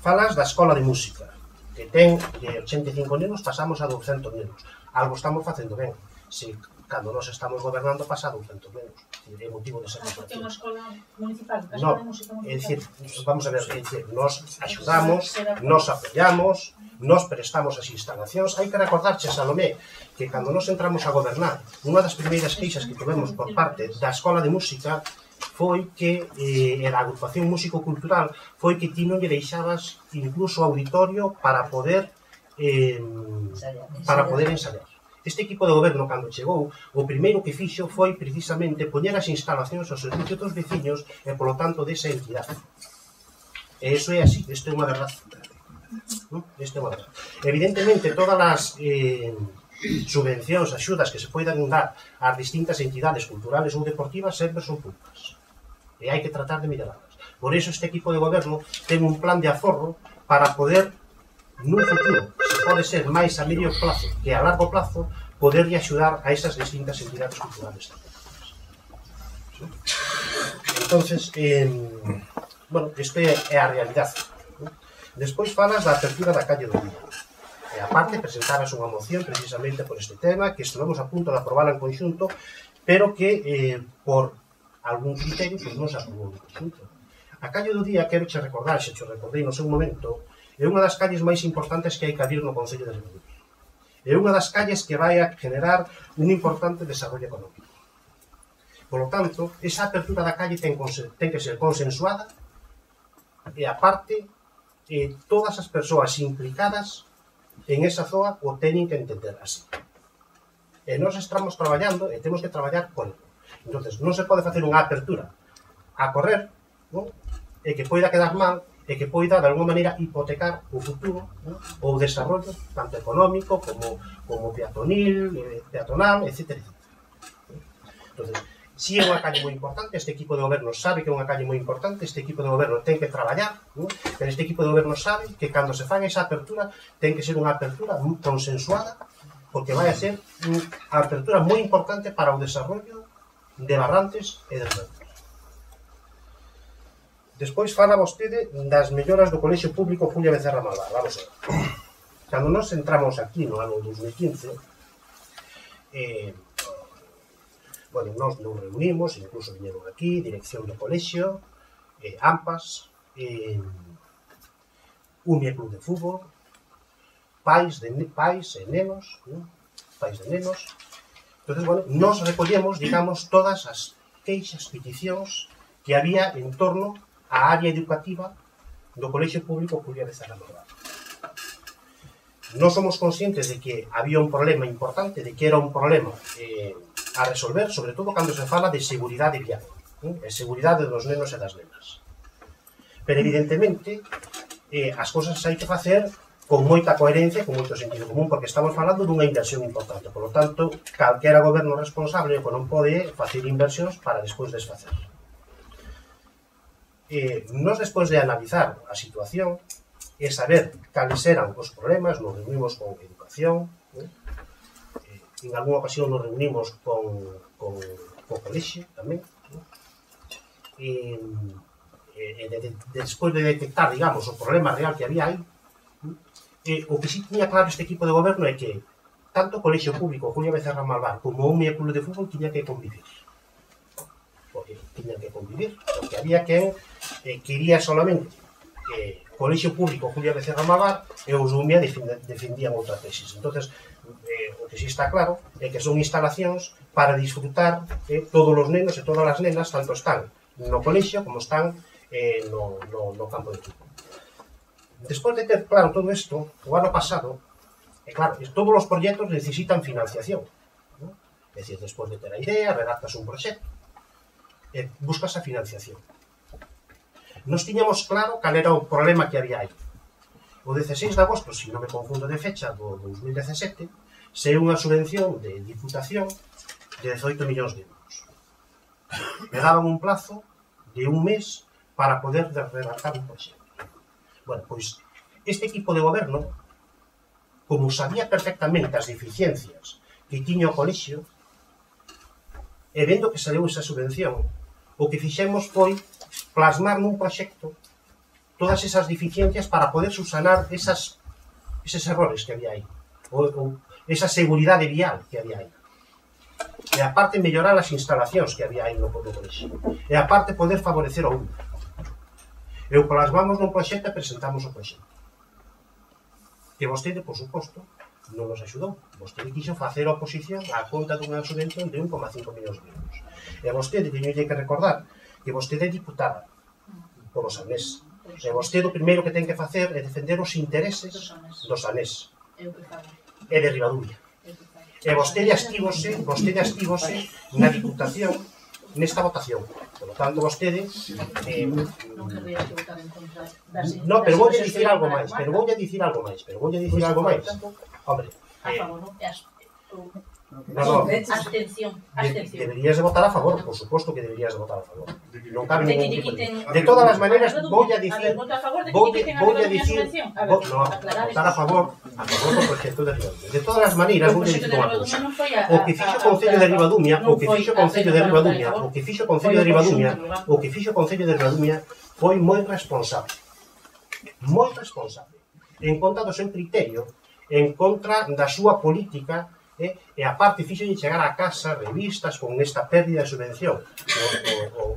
falas da escola de música, que ten de 85 nenos, pasamos a 200 nenos. Algo estamos facendo ben. Se cando nos estamos gobernando pasa a 200 nenos. É motivo de ser porque é unha escola municipal, unha no, escola de música municipal. é dicir, vamos a ver, nos axudamos, nos apoiamos, nos prestamos as instalacións. Hai que recordarche, Salomé, que cando nos entramos a gobernar, unha das primeiras queixas que tivemos por parte da escola de música foi que, a agrupación músico-cultural, foi que ti non lle deixabas incluso auditorio para poder ensayar. Este equipo de goberno, cando chegou, o primeiro que fixo foi precisamente poñer as instalacións ao servicio dos veciños e, polo tanto, desa entidade. E iso é así, isto é unha verdade. Evidentemente, todas as subvencións, axudas que se poidan dar ás distintas entidades culturales ou deportivas sempre son públicas. E hai que tratar de mellorarlas. Por iso este equipo de goberno ten un plan de aforro para poder, nun futuro, se pode ser máis a medio plazo que a largo plazo, poderlle axudar a esas distintas entidades culturales. Entonces, bueno, isto é a realidade. Despois falas da apertura da calle do Día. E aparte presentaras unha moción precisamente por este tema, que estivemos a punto de aprobar en conxunto, pero que por algún criterio pues, non se aprobou en conxunto. A calle do Día, quero che recordar, xe che recordei no seu momento, é unha das calles máis importantes que hai que abrir no Concello de Ribadumia. É unha das calles que vai a generar un importante desarrollo económico. Por lo tanto, esa apertura da calle ten que ser consensuada e aparte todas as persoas implicadas en esa zoa o teñen que entender así. E nós estamos traballando e temos que traballar por ello. Entón, non se pode facer unha apertura a correr, non? E que poida quedar mal e que poida, de alguma maneira, hipotecar o futuro, non? O desarrollo, tanto económico como peatonal, etc. Entón, si é unha calle moi importante, este equipo de goberno sabe que é unha calle moi importante, este equipo de goberno ten que traballar, non? Pero este equipo de goberno sabe que cando se faga esa apertura ten que ser unha apertura consensuada, porque vai a ser unha apertura moi importante para o desarrollo de Barrantes e de Ribadumia. Despois fala vostede das melloras do Colexio Público Julia Becerra Malvar. Vamos a ver. Cando nos entramos aquí no ano 2015, bueno, nós nos reunimos, incluso viñeron aquí, dirección do colexio, AMPAS, UMIA Club de Fútbol, pais e nenos, pais de nenos. Entonces, bueno, nos recollemos, digamos, todas as queixas, peticións que había en torno á área educativa do Colexio Público Julia Becerra Malvar. Nós somos conscientes de que había un problema importante, de que era un problema a resolver, sobre todo cando se fala de seguridade vial, e seguridade dos nenos e das nenas. Pero, evidentemente, as cousas hai que facer con moita coherencia, con moito sentido común, porque estamos falando dunha inversión importante. Por lo tanto, calquera goberno responsable que non pode facer inversións para despois desfacer. Nos, despois de analizar a situación e saber cales eran os problemas, nos reunimos con educación, en algunha ocasión nos reunimos con o colexio tamén, e despois de detectar, digamos, o problema real que había aí, o que sí tiña claro este equipo de goberno é que tanto o colexio público Julio Becerra Malvar como o Umia Club de Fútbol tiña que convivir. Porque tiñan que convivir, porque había quen quería solamente o colexio público Julio Becerra Malvar e os Umia defendían outra tesis. Entonces, o que sí está claro é que son instalacións para disfrutar todos os nenos e todas as nenas, tanto están no colexio como están no campo de fútbol. Despois de ter claro todo isto, o ano pasado, claro, todos os proxectos necesitan financiación, ¿no? É dicir, despois de ter a idea, redactas un proxecto e buscas a financiación. Nos tiñamos claro cal era o problema que había aí. O 16 de agosto, se non me confundo de fecha, do 2017, se unha subvención de Diputación de 18 millóns de euros. Me daban un plazo de un mes para poder redactar un proxecto. Bueno, pois, este equipo de goberno, como sabía perfectamente as deficiencias que tiña o colexio, e vendo que saliu esa subvención, o que fixemos foi plasmar nun proxecto todas esas deficiencias para poder subsanar eses errores que había aí, ou esa seguridade vial que había aí. E aparte mellorar as instalacións que había aí no colexio. E aparte poder favorecer o UMA. E o plasmamos nun proxecto e presentamos o proxecto. Que vostede, por suposto, non nos axudou. Vostede quixo facer a oposición á conta dunha subvención de 1,5 millóns de euros. E vostede, teñolle que recordar, que vostede é diputada por os ANES. E vostede o primeiro que ten que facer é defender os intereses dos ANES. E de Ribadumia. E vostede astívose na Diputación nesta votación. Por lo tanto, vostede... No, pero voulle dicir algo máis, Hombre... Abstención. Deberías de votar a favor, por suposto que deberías de votar a favor. Non cabe ningún tipo de... De todas as maneiras, voulle dicir... Votar a favor do proxecto de Ribadumia. De todas as maneiras, voulle dicir unha cousa. O que fixo o Concello de Ribadumia foi moi responsable. Moi responsable. En contra do seu criterio, en contra da súa política, e aparte fixolle chegar a casa revistas con esta pérdida de subvención.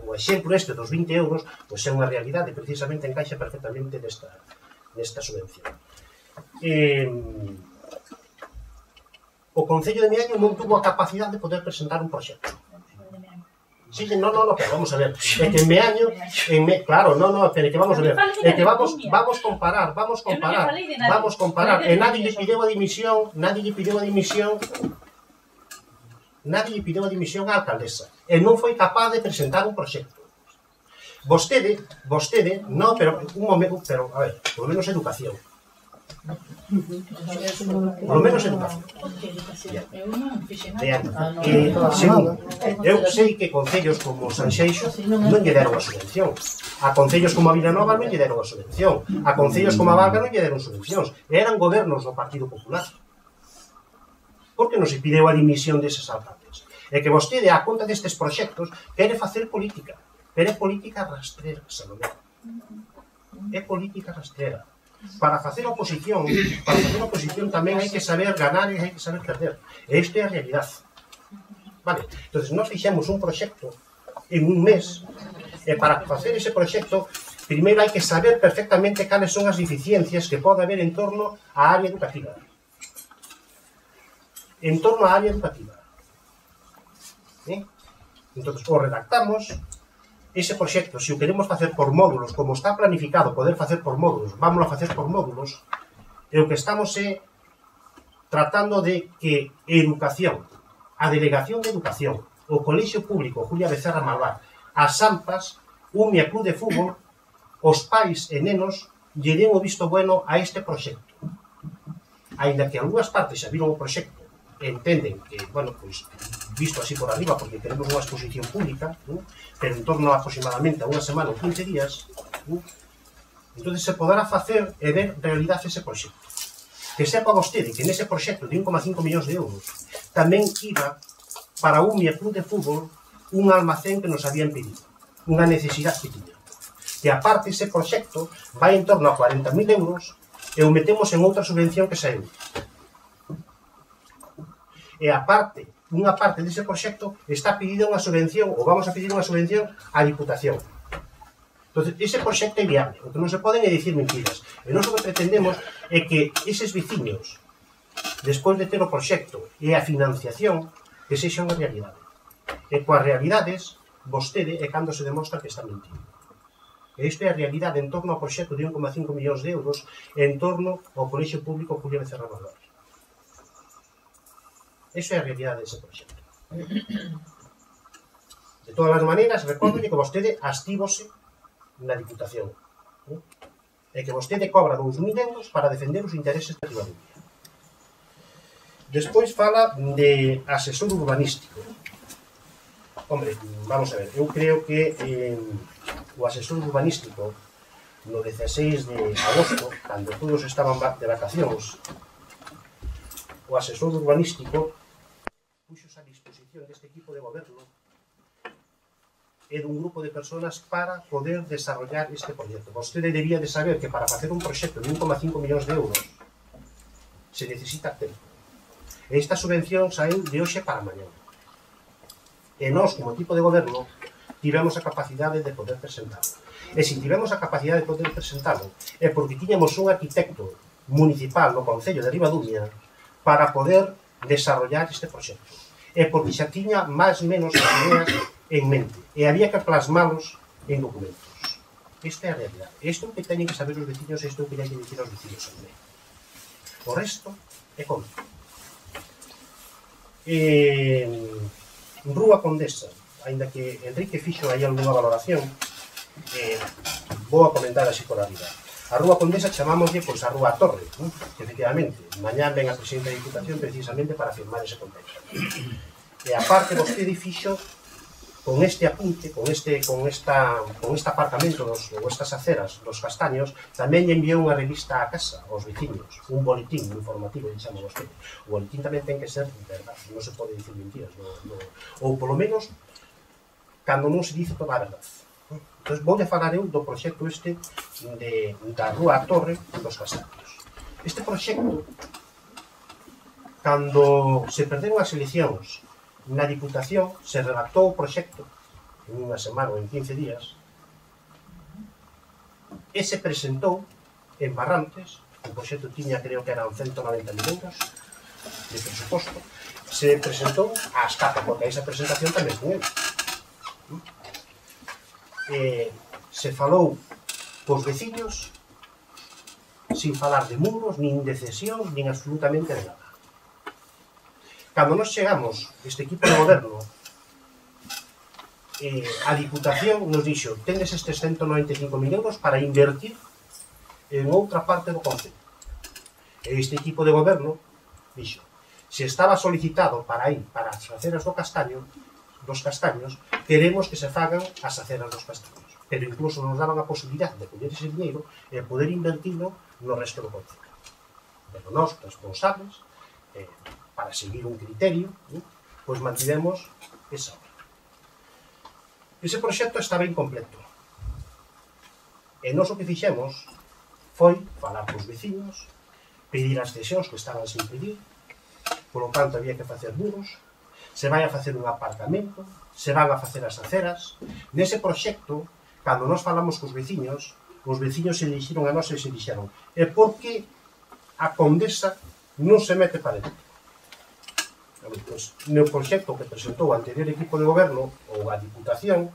O exemplo este dos 20 euros pois é unha realidade, precisamente encaixa perfectamente nesta subvención. O Concello de Meaño non tuvo a capacidade de poder presentar un proxecto. Sí, no, pero vamos a ver, é que en Meaño, claro, pero que vamos a ver, é que vamos comparar, e nadie lle pideu a dimisión á alcaldesa, e non foi capaz de presentar un proxecto. Vostede, no, pero un momento, pero, a ver, por lo menos educación. Segundo, eu sei que concellos como Sanxeixo non lle deron a subvención, a concellos como a Vilanova non lle deron a subvención, a concellos como a Valga non lle deron subvencións, eran gobernos do Partido Popular. Por que non se pideu a dimisión deses alcaldes? É que vostede, a conta destes proxectos, quere facer política, pero é política rastrera, Salomé. É política rastrera. Para facer oposición tamén hai que saber ganar e hai que saber perder. E isto é a realidade. Vale, entonces nós fixemos un proxecto en un mes, e para facer ese proxecto, primeiro hai que saber perfectamente cales son as deficiencias que pode haber en torno á área educativa. Entonces, o redactamos. Ese proxecto, se o queremos facer por módulos, como está planificado poder facer por módulos, vámonos a facer por módulos, e o que estamos é tratando de que educación, a Delegación de Educación, o Colexio Público Julia Becerra Malvar, as AMPAs, Umia Club de Fútbol, os pais e nenos lle den o visto bueno a este proxecto. Aínda que algunhas partes xa viron o proxecto e entenden que, bueno, pois, visto así por arriba, porque queremos unha exposición pública, pero en torno aproximadamente a unha semana ou 15 días, entón se poderá facer e ver realidade ese proxecto. Que sepa vostede que nese proxecto de 1,5 millóns de euros tamén iba para un club de fútbol un almacén que nos habían pedido, unha necesidade que tiña. E aparte ese proxecto vai en torno a 40.000 euros e o metemos en outra subvención que saíu. E aparte, unha parte dese proxecto está pedida unha subvención, ou vamos a pedir unha subvención á Diputación. Entón, ese proxecto é viable, o que non se poden é dicir mentiras. E nós o que pretendemos é que eses veciños, despois de ter o proxecto e a financiación, que sexa unha realidade. E coas realidades, vostede é cando se demostra que está mentindo. E isto é a realidade en torno ao proxecto de 1,5 millóns de euros en torno ao Colexio Público Julio Becerra Valverde. Iso é a realidade dese proxecto. De todas as maneiras, recordo que vostede astívose na Diputación. E que vostede cobra 2.000 euros para defender os intereses de Ribadumia. Despois fala de asesor urbanístico. Hombre, vamos a ver, eu creo que o asesor urbanístico no 16 de agosto, cando todos estaban de vacacións, o asesor urbanístico puxos a disposición deste equipo de goberno e dun grupo de personas para poder desarrollar este proxecto. Vostede debía de saber que para facer un proxecto de 1,5 millóns de euros se necesita tempo. E esta subvención saiu de hoxe para mañana. E nós, como equipo de goberno, tivemos a capacidade de poder presentarlo. E se tivemos a capacidade de poder presentarlo é porque tiñamos un arquitecto municipal no Concello de Ribadumia para poder desarrollar este proxecto. E porque xa tiña máis ou menos as ideas en mente. E había que plasmalos en documentos. Esta é a realidade. Isto é o que teñen que saber os veciños e isto é o que hai que dicir aos veciños tamén. O resto é conto. Rúa Condesa, aínda que Enrique fixo aí algunha valoración, vou a comentar así por arriba. A Rúa Condesa chamámoslle pois a Rúa Torre, que efectivamente, mañá ven a Presidenta da Diputación precisamente para firmar ese convenio. E aparte vostede fixo con este apunte, con este aparcamento ou estas aceras dos Castaños, tamén enviou unha revista á casa aos veciños, un boletín informativo, dixamos vostede. O boletín tamén ten que ser verdade, non se pode dicir mentiras, ou polo menos cando non se dice toda a verdade. Entón, vou de falar eu do proxecto este da Rúa Torre dos Castaños. Este proxecto, cando se perderon as eleccións na Diputación, se redactou o proxecto en unha semana ou en 15 días e se presentou en Barrantes. O proxecto tiña, creo que eran 190.000 euros de presuposto. Se presentou a escapa, porque esa presentación tamén con el. Se falou cos veciños sin falar de muros, nin de cesión, nin absolutamente de nada. Cando nos chegamos, este equipo de goberno, a Diputación nos dixo: tendes estes 195.000 euros para invertir en outra parte do concello. E este equipo de goberno dixo: se estaba solicitado para ir para as aceras dos Castaños, queremos que se fagan as aceras dos Castaños. Pero incluso nos daban a posibilidade de coller ese dinheiro e poder invertirlo no resto do concello. Pero nós, responsables, para seguir un criterio, pois mantivemos esa obra. Ese proxecto estaba incompleto. E nós o que fixemos foi falar cos veciños, pedir as cesións que estaban sin pedir, polo tanto había que facer muros, se vai a facer un aparcamento, se van a facer as aceras. Nese proxecto, cando nós falamos cos veciños, os veciños se dirixiron a nós e se dixeron: e por que a Condesa non se mete para dentro? Pois, no proxecto que presentou o anterior equipo de goberno ou a Diputación,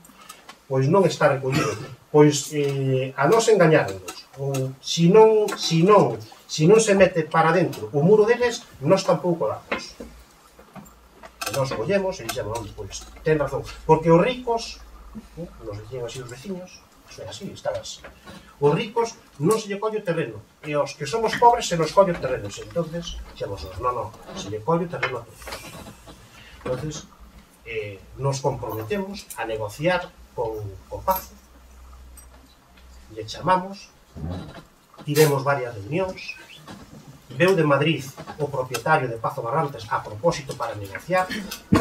pois non está recollido. Pois a nós engañáronos. Ou se non se mete para dentro o muro deles, nós tampouco damos. E nós collemos e dixemos: pois ten razón, porque os ricos, nos dicían así os veciños, Isto é así, están así. Os ricos non se lle colle o terreno, e os que somos pobres se nos colle o terreno. Entonces, xemos nos, non, se lle colle o terreno a todos. Entonces, nos comprometemos a negociar con Pazo, lle chamamos, tivemos varias reunións, veu de Madrid o propietario de Pazo Barrantes a propósito para negociar,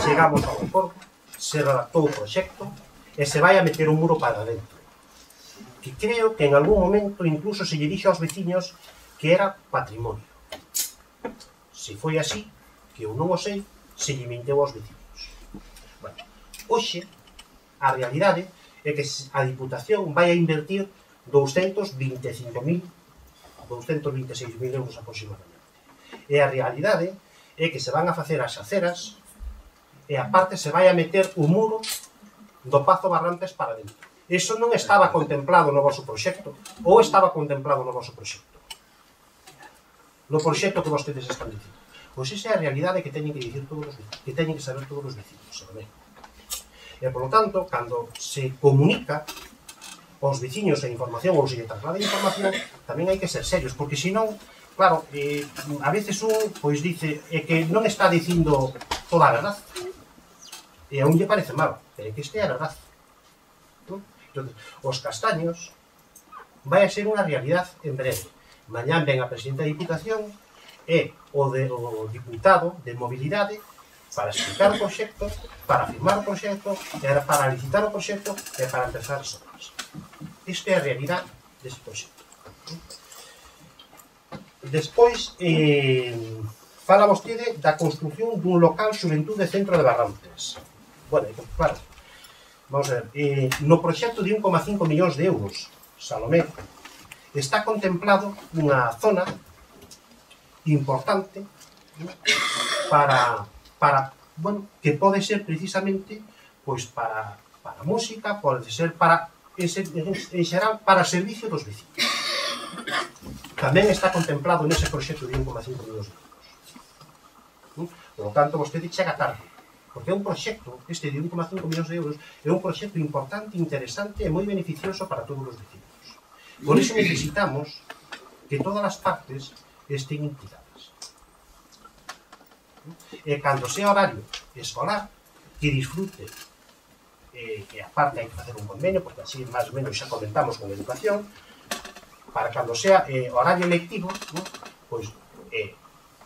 chegamos ao acordo, se redactou o proxecto e se vai a meter un muro para dentro. Que creo que en algún momento incluso se lle dixe aos veciños que era patrimonio. Se foi así, que eu non o sei, se lle minteu aos veciños. Bueno, hoxe, a realidade é que a Diputación vai a invertir 226.000 euros aproximadamente. E a realidade é que se van a facer as aceras e aparte se vai a meter o muro do Pazo Barrantes para dentro. Eso non estaba contemplado no vosso proxecto ou estaba contemplado no vosso proxecto? No proxecto que vostedes están dicindo. Pois esa é a realidade que teñen que dicir todos os vecinos, que teñen que saber todos os vecinos. E, por lo tanto, cando se comunica aos veciños a información ou se lle traslada a información, tamén hai que ser serios, porque senón, claro, a veces un pois dice que non está dicindo toda a verdade, e a un lle parece mal, pero que este é a verdade. Entón, os castaños vai a ser unha realidade en breve. Mañán ven a presidenta da Diputación e o diputado de mobilidade para explicar o proxecto, para firmar o proxecto, para licitar o proxecto e para empezar as obras. Esta é a realidade deste proxecto. Despois, fala vostede da construción dun local xuventude centro de Barrantes. Bueno, claro, vamos a ver, no proxecto de 1,5 millóns de euros, Salomé, está contemplado unha zona importante para bueno, que pode ser precisamente pois para música, pode ser para en xeral para servicio dos vecinos. Tamén está contemplado nese proxecto de 1,5 millóns de euros. Por lo tanto, vostede chega tarde, porque é un proxecto, este de 1,5 millóns de euros, é un proxecto importante, interesante e moi beneficioso para todos os vecinos. Por iso necesitamos que todas as partes estén implicadas. E cando sea horario escolar, que disfrute, e aparte hai que facer un convenio, porque así máis ou menos xa comentamos con educación, para cando sea horario lectivo, pois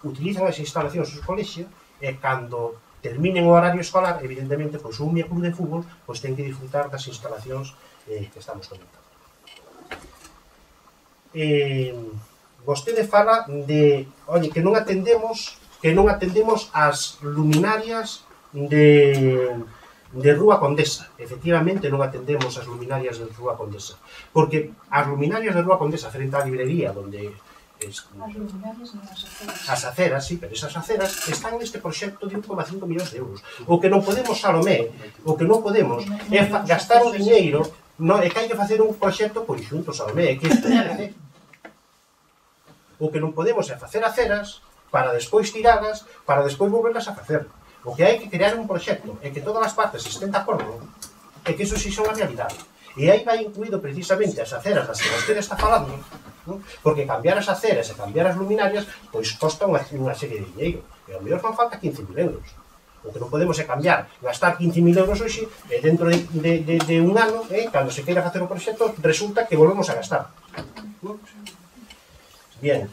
utilizan as instalacións dos colexios e cando terminen o horario escolar, evidentemente, pois un club de fútbol pois ten que disfrutar das instalacións que estamos comentando. Vostede fala de, oye, que non atendemos as luminarias de Rúa Condesa. Efectivamente, non atendemos as luminarias de Rúa Condesa. Porque as luminarias de Rúa Condesa, frente á librería, onde as luminarias non as aceras, sí, pero esas aceras están neste proxecto de 1,5 millóns de euros. O que non podemos, Salomé, o que non podemos é gastar o diñeiro, é que hai que facer un proxecto conxunto, Salomé, é que o que non podemos é facer aceras para despois tiradas, para despois volverlas a facer. O que hai que crear un proxecto é que todas as partes estén de acordo e que iso sí son a realidade. E aí vai incluído precisamente as aceras das que vostede está falando, porque cambiar as aceras e cambiar as luminarias pois costa unha serie de diñeiro. E ao mellor fan falta 15.000 euros. O que non podemos é cambiar, gastar 15.000 euros hoxe e dentro de un ano, cando se queira facer o proxecto, resulta que volvemos a gastar. Bien.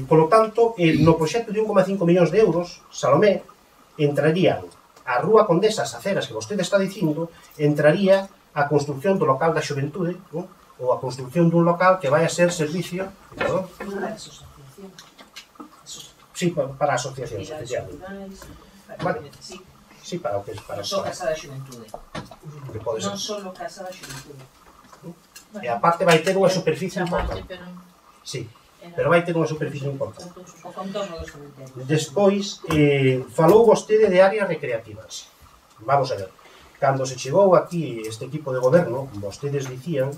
Por lo tanto, no proxecto de 1,5 millóns de euros, Salomé, entrarían a Rúa Condesa, as aceras que vostede está dicindo, entraría a construción do local da xuventude, ou a construción dun local que vai a ser servicio, perdón? Sí, para asociacións, efectivamente. Vale. Sí, para o que é para non só Casa da Xuventude. Non só Casa da Xuventude. E aparte vai ter unha superficie importante. Sí. Pero vai ter unha superficie importante. O contorno dos cementerios. Despois, falou vostede de áreas recreativas. Vamos a ver. Cando se chegou aquí este equipo de goberno, vostedes dicían,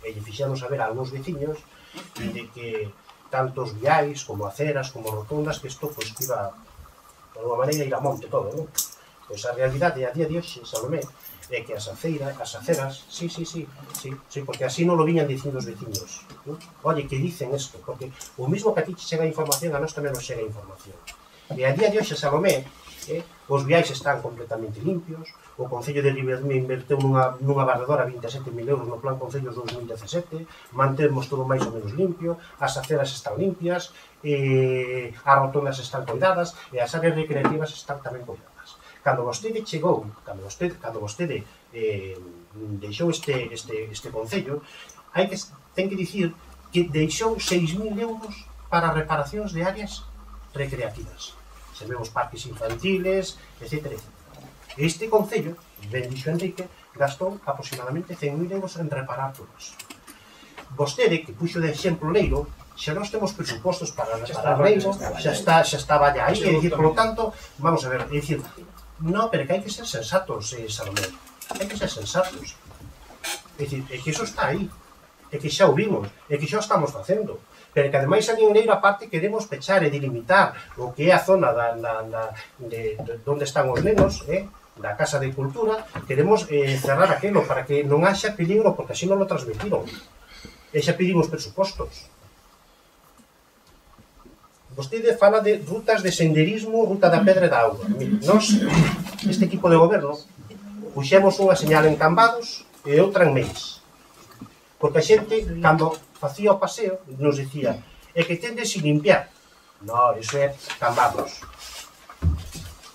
e lle fixeron saber a algúns veciños, de que tanto os viais, como aceras, como rotondas, que isto, pois, iba, de alguma maneira, ir a monte todo, non? Pois a realidade a día de hoxe, Salomé, é que as aceras, sí, porque así non lo viñan dicindo os veciños. Oye, que dicen isto? Porque o mismo que a ti che chega a información, a nós tamén nos chega a información. E a día de hoxe, Salomé, os viais están completamente limpios, o Concello de Ribadumia inverteu nunha barredora 27.000 euros no Plan Concellos 2017, mantemos todo máis ou menos limpio, as aceras están limpias, as rotondas están cuidadas e as áreas recreativas están tamén cuidadas. Cando vostede chegou, cando vostede deixou este Concello, ten que dicir que deixou 6.000 euros para reparacións de áreas recreativas. Se vemos parques infantiles, etc. Este Concello, ben dixo Enrique, gastou aproximadamente 100.000 euros en reparar todos. Vostede, que puxo de exemplo Leiro, xa nós temos presupostos para reparar Leiro, xa estaba aí, é dicir, por lo tanto, vamos a ver, é dicir, no, pero que hai que ser sensatos, Salomé, hai que ser sensatos. É dicir, é que iso está aí, é que xa o vimos, é que xa o estamos facendo. Pero que ademais aquí en Leiro aparte queremos pechar e delimitar o que é a zona de onde están os nenos, da Casa de Cultura, queremos cerrar aquilo para que non haxa peligro, porque así non lo transmitiron. E xa pedimos presupostos. Vostede fala de rutas de senderismo, ruta da pedra e da auga. Mire, nós, este equipo de goberno, puxemos unha señal en Cambados e outra en Meis. Porque a xente, cando facía o paseo, nos dicía, é que tendes que limpiar. No, iso é Cambados.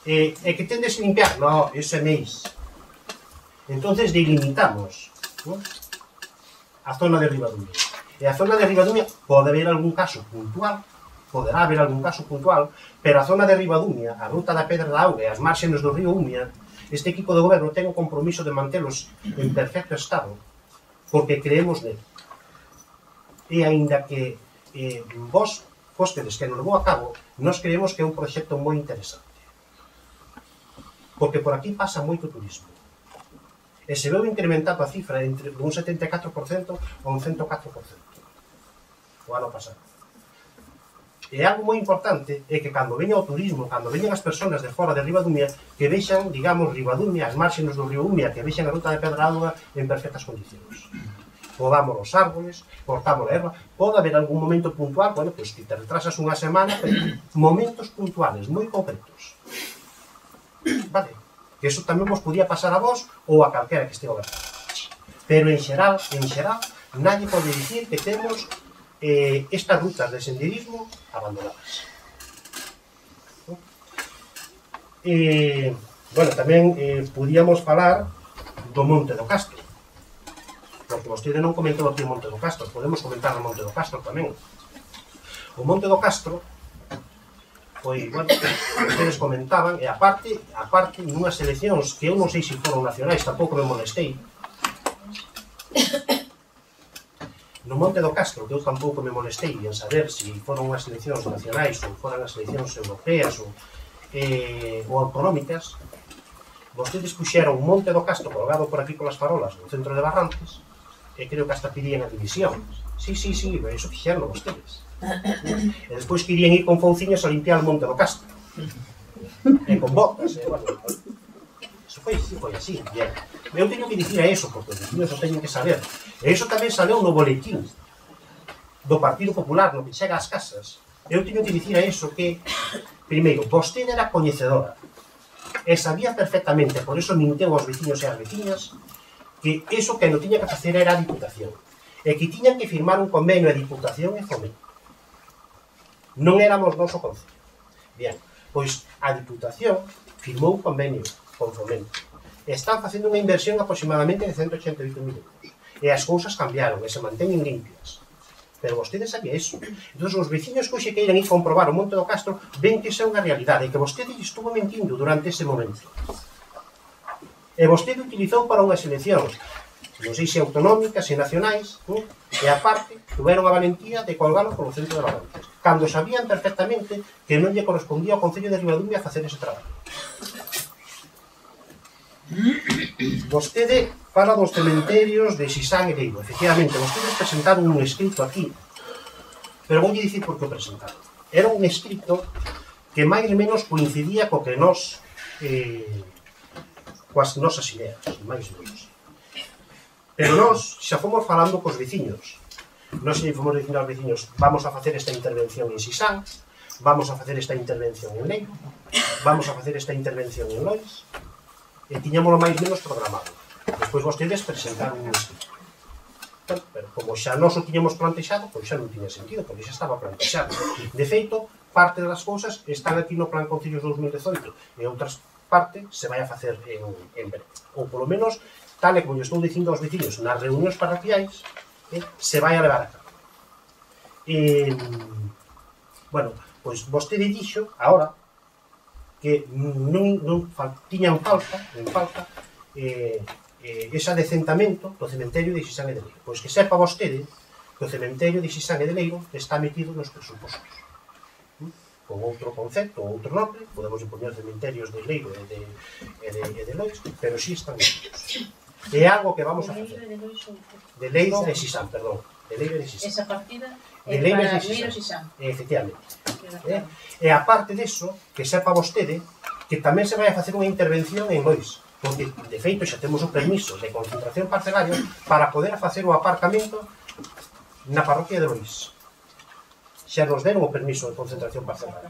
É que tendes que limpiar. No, iso é Meis. Entonces delimitamos, ¿no?, a zona de Ribadumia. E a zona de Ribadumia pode haber algún caso puntual, poderá haber algún caso puntual, pero a zona de Ribadumia, a ruta da Pedra da Auga e as márgenes do río Umia, este equipo de goberno ten o compromiso de mantelos en perfecto estado, porque creemos nele. E aínda que vos tedes que nos levou a cabo, nós creemos que é un proxecto moi interesante. Porque por aquí pasa moito turismo. E se veu incrementado a cifra entre un 74% ou un 104% o ano pasado. E algo moi importante é que cando veña o turismo, cando veñan as persoas de fora de Ribadumia, que vexan, digamos, Ribadumia, as márgenes do río Umia, que vexan a ruta de Pedra Auga en perfectas condicións. Podamos os árboles, cortamos a erva, pode haber algún momento puntual, bueno, pois que te retrasas unha semana, pero momentos puntuales, moi concretos. Vale? Que eso tamén vos podía pasar a vos ou a calquera que este goberno. Pero en xeral, nadie pode dicir que temos estas rutas de senderismo abandonadas. Bueno, tamén podíamos falar do Monte do Castro, porque vostede non comentou aquí o Monte do Castro, podemos comentar o Monte do Castro tamén. O Monte do Castro, pois, bueno, ustedes comentaban, e aparte, nunhas eleccións que eu non sei se foron nacionais, tampouco me molestei, no Monte do Castro, que eu tampouco me molestei en saber se foron unhas eleccións nacionais ou foran as eleccións europeas ou autonómicas, vostedes puxeron un Monte do Castro colgado por aquí polas farolas no centro de Barrantes, e creo que hasta pedían a división. Sí, eso fixeron vostedes. E despois querían ir con fouciñas a limpiar o Monte do Castro. E con botas, bueno, eso foi así, bien. Eu teño que dicir a eso, porque os vecinos o teñen que saber. E iso tamén saleu no boletín do Partido Popular, no que chega ás casas. Eu teño que dicir a eso que, primeiro, vostede era coñecedora e sabía perfectamente, por eso minteu aos veciños e ás veciñas, que eso que non tiña que facer era a Diputación, e que tiñan que firmar un convenio a Diputación e Fomento. Non éramos nós o Concello. Bien, pois a Diputación firmou un convenio con Fomento. Están facendo unha inversión aproximadamente de 188.000 euros. E as cousas cambiaron e se manteñen limpias. Pero vostede sabía iso. Entón, os veciños que hoxe queiran ir comprobar o Monte do Castro ven que iso é unha realidade e que vostede estuvo mentindo durante ese momento. E vostede utilizou para unhas eleccións, non sei se autonómicas, se nacionais, e aparte, tuveron a valentía de colgalo polo centro de Barrantes, cando sabían perfectamente que non lle correspondía ao Concello de Ribadumia facer ese traballo. Vostede fala dos cementerios de Xisán e Leiro. Efectivamente, vostedes presentaron un escrito aquí, pero voulle dicir por que o presentaron. Era un escrito que máis ou menos coincidía co que nós coas nosas ideas, máis menos. Pero nós xa fomos falando cos veciños. Nós xa fomos dicindo aos veciños, vamos a facer esta intervención en Sisán, vamos a facer esta intervención en Leiro, vamos a facer esta intervención en Lois, e tiñámoslo máis menos programado. Despois vostedes presentaron un escrito. Pero como xa nós o tiñamos plantexado, pois xa non tiña sentido, porque xa estaba plantexado. De feito, parte das cousas están aquí no Plan Concellos 2018 e outras partes se vai a facer en breve. Ou polo menos, tal e como eu estou dicindo aos veciños nas reunións parroquiais, se vai a levar a cabo. Bueno, pois vostede dixo, agora, que non tiñan en falta ese adecentamento do cementerio de Sisán e de Leiro. Pois que sepa vostede que o cementerio de Sisán e de Leiro está metido nos presupostos. Con outro concepto, outro nome, podemos poñer cementerios de Leiro e de Lois, pero si están metidos. É algo que vamos a facer. De Leiro e de Sisán, perdón. De Leiro e de Sisán. Esa partida é para Leiro e Sisán. Efectivamente. E aparte deso, que sepa vostede que tamén se vai a facer unha intervención en Lois. Porque, de feito, xa temos o permiso de concentración parcelaria para poder facer o aparcamento na parroquia de Lois. Xa nos deron o permiso de concentración parcelaria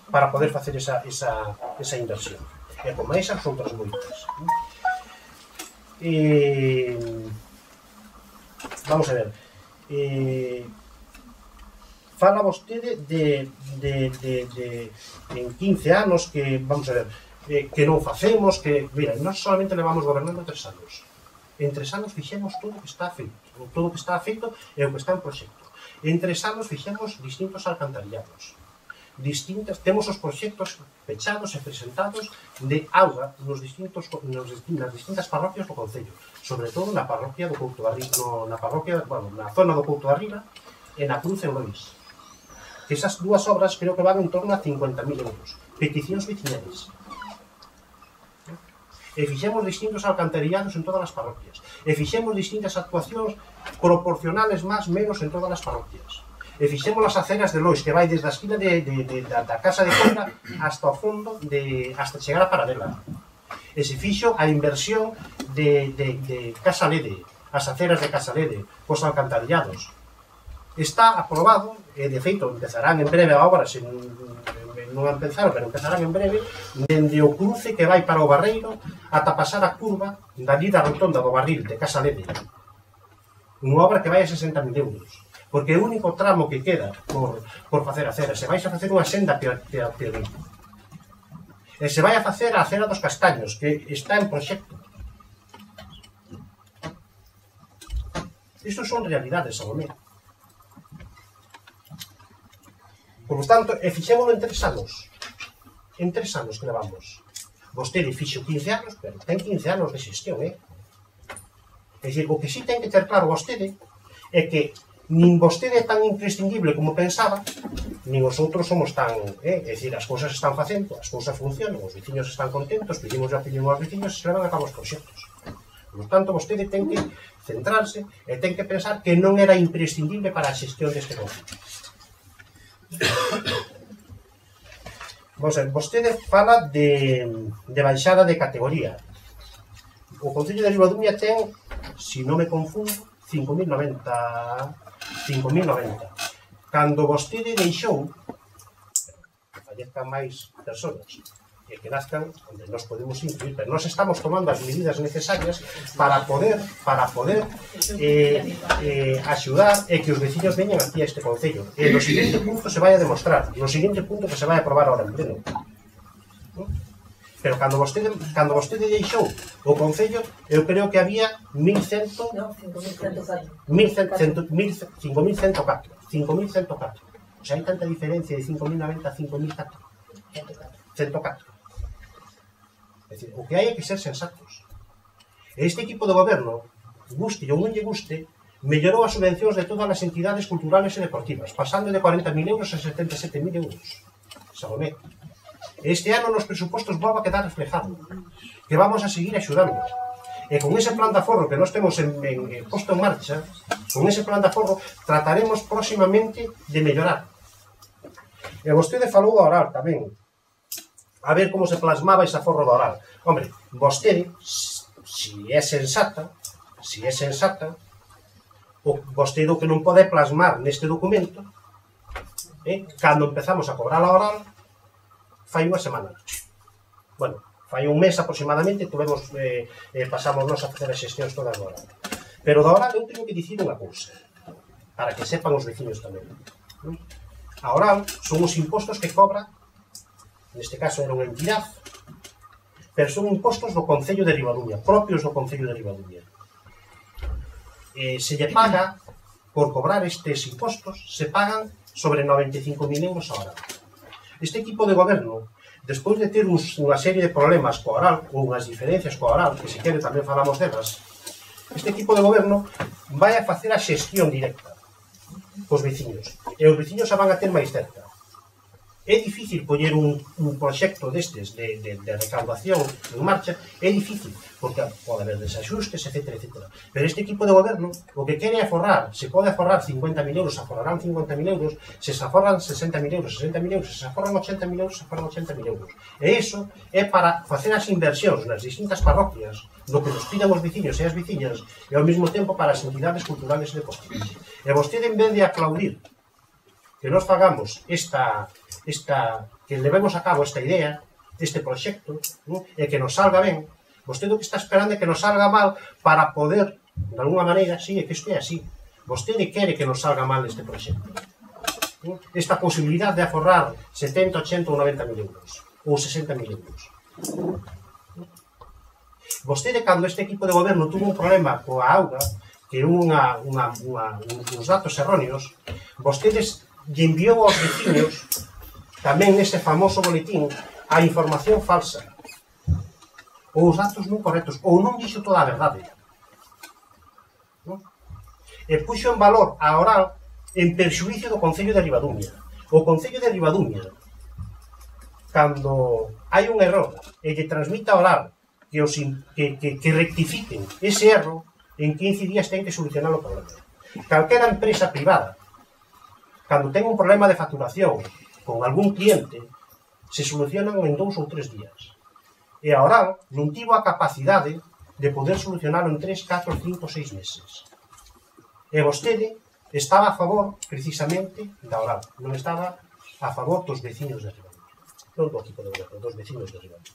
para poder facer esa inversión. E como esas, outras moitas. Vamos a ver. Fala vostede de en 15 anos que, vamos a ver, que non facemos, que, mira, nós solamente levamos gobernando 3 anos. En 3 anos fixemos todo o que está feito. Todo o que está feito é o que está en proxecto. En 3 anos fixemos distintos alcantarillados. Temos os proxectos pechados e presentados de auga nas distintas parroquias do Concello. Sobre todo na parroquia do Couto de Arriba, na zona do Couto de Arriba e na Cruz en Lois. Esas dúas obras creo que van en torno a 50.000 euros. Peticións veciñales. E fixemos distintos alcantarillados en todas as parroquias. E fixemos distintas actuacións proporcionales máis menos en todas as parroquias. E fixemos as aceras de Lois, que vai desde a esquina da casa de Coira hasta o fondo, hasta chegar a Paradela. E se fixo a inversión de Casa Lede, as aceras de Casa Lede, cos alcantarillados. Está aprobado, e de feito empezarán en breve a obra, se non empezaron, pero empezarán en breve, dende o cruce que vai para o Barreiro ata pasar a curva dali da rotonda do barril de Casa Lede. Unha obra que vai a 60.000 euros. Porque o único tramo que queda por facer a acera, se vais a facer unha senda peonil. E se vai a facer a acera dos Castaños, que está en proxecto. Isto son realidades, Salomé. Por tanto, e fixémolo en 3 anos. En 3 anos que levamos. Vostede fixo 15 anos, pero ten 15 anos de xestión, É dicir, o que si ten que ter claro vostede é que nin vostede é tan imprescindible como pensaba, nin os outros somos tan... É dicir, as cousas están facendo, as cousas funcionan, os veciños están contentos, pedimos a opinión aos veciños e se levan a cabo os proxectos. Por tanto, vostede ten que centrarse e ten que pensar que non era imprescindible para a xestión deste concello. Vostede fala de baixada de categoría. O Concello de Ribadumia ten, se non me confundo, 5.090. Cando vostede deixou, que fallezcan máis persoas e que nazcan onde nos podemos incluir, pero nós estamos tomando as medidas necesarias para poder axudar e que os veciños veñan aquí a este Concello. E no seguinte punto se vai a demostrar, no seguinte punto que se vai a aprobar ahora en pleno. Pero cando vostede deixou o Concello, eu creo que había 5.104. 5.104. O sea, hai tanta diferencia de 5.090 a 5.104. 104. É dicir, o que hai é que ser sensatos. Este equipo de goberno, guste ou non lle guste, mellorou as subvencións de todas as entidades culturales e deportivas, pasando de 40.000 euros a 77.000 euros. Salomé. Este ano nos presupostos volve a quedar reflejado, que vamos a seguir axudando. E con ese plan de aforro que nós temos posto en marcha, con ese plan de aforro, trataremos próximamente de mellorar. E vostede falou a orar tamén. a ver como se plasmaba ese aforro do oral. Hombre, vostede, si é sensata, vostede o que non pode plasmar neste documento, cando empezamos a cobrar a oral, fai unha semana. Bueno, fai un mes aproximadamente, pasamos nos a facer as xestións todas do oral. Pero da oral eu teño que dicir unha cousa, para que sepan os veciños tamén. A oral son os impostos que cobra, neste caso era unha entidade, pero son impostos do Concello de Ribadumia, propios do Concello de Ribadumia. Se lle paga, por cobrar estes impostos, se pagan sobre 95.000 euros a oral. Este equipo de goberno, despois de ter unha serie de problemas coa oral, ou unhas diferencias coa oral, que se quere tamén falamos delas, este equipo de goberno vai a facer a xestión directa cos veciños. E os veciños a van a ter máis cerca. É difícil poñer un proxecto destes de recaudación en marcha, é difícil, porque pode haber desaxustes, etc. Pero este equipo de goberno o que quere é aforrar. Se pode aforrar 50.000 euros, aforrarán 50.000 euros, se aforran 60.000 euros, 60.000 euros, se aforran 80.000 euros, se aforran 80.000 euros. E iso é para facer as inversións nas distintas parroquias, do que nos pidan os veciños e as veciñas, e ao mesmo tempo para as entidades culturales e deportivas. E vostede, en vez de aplaudir que nos fagamos que levemos a cabo esta idea, este proxecto, e que nos salga ben, vostede o que está esperando é que nos salga mal para poder, de alguna maneira, sí, é que isto é así, vostede quere que nos salga mal este proxecto. Esta posibilidad de aforrar 70, 80 ou 90.000 euros, ou 60.000 euros. Vostede, cando este equipo de goberno tuvo un problema coa auga, que uns datos erróneos, vostedes lle enviou aos veciños tamén neste famoso boletín a información falsa, ou os datos non correctos, ou non dixo toda a verdade. E puxo en valor a oral en perxuicio do Concello de Ribadumia. O Concello de Ribadumia, cando hai un error e lle transmite a oral que rectifiquen ese erro, en 15 días ten que solucionar o problema. Calquera empresa privada, cando ten un problema de facturación con algún cliente, se solucionan en 2 ou 3 días. E a oral non tivo a capacidade de poder solucionarlo en 3, 4, 5, 6 meses. E vostede estaba a favor, precisamente, da oral. Non estaba a favor dos veciños de Ribadumia. Non do equipo de goberno, dos veciños de Ribadumia.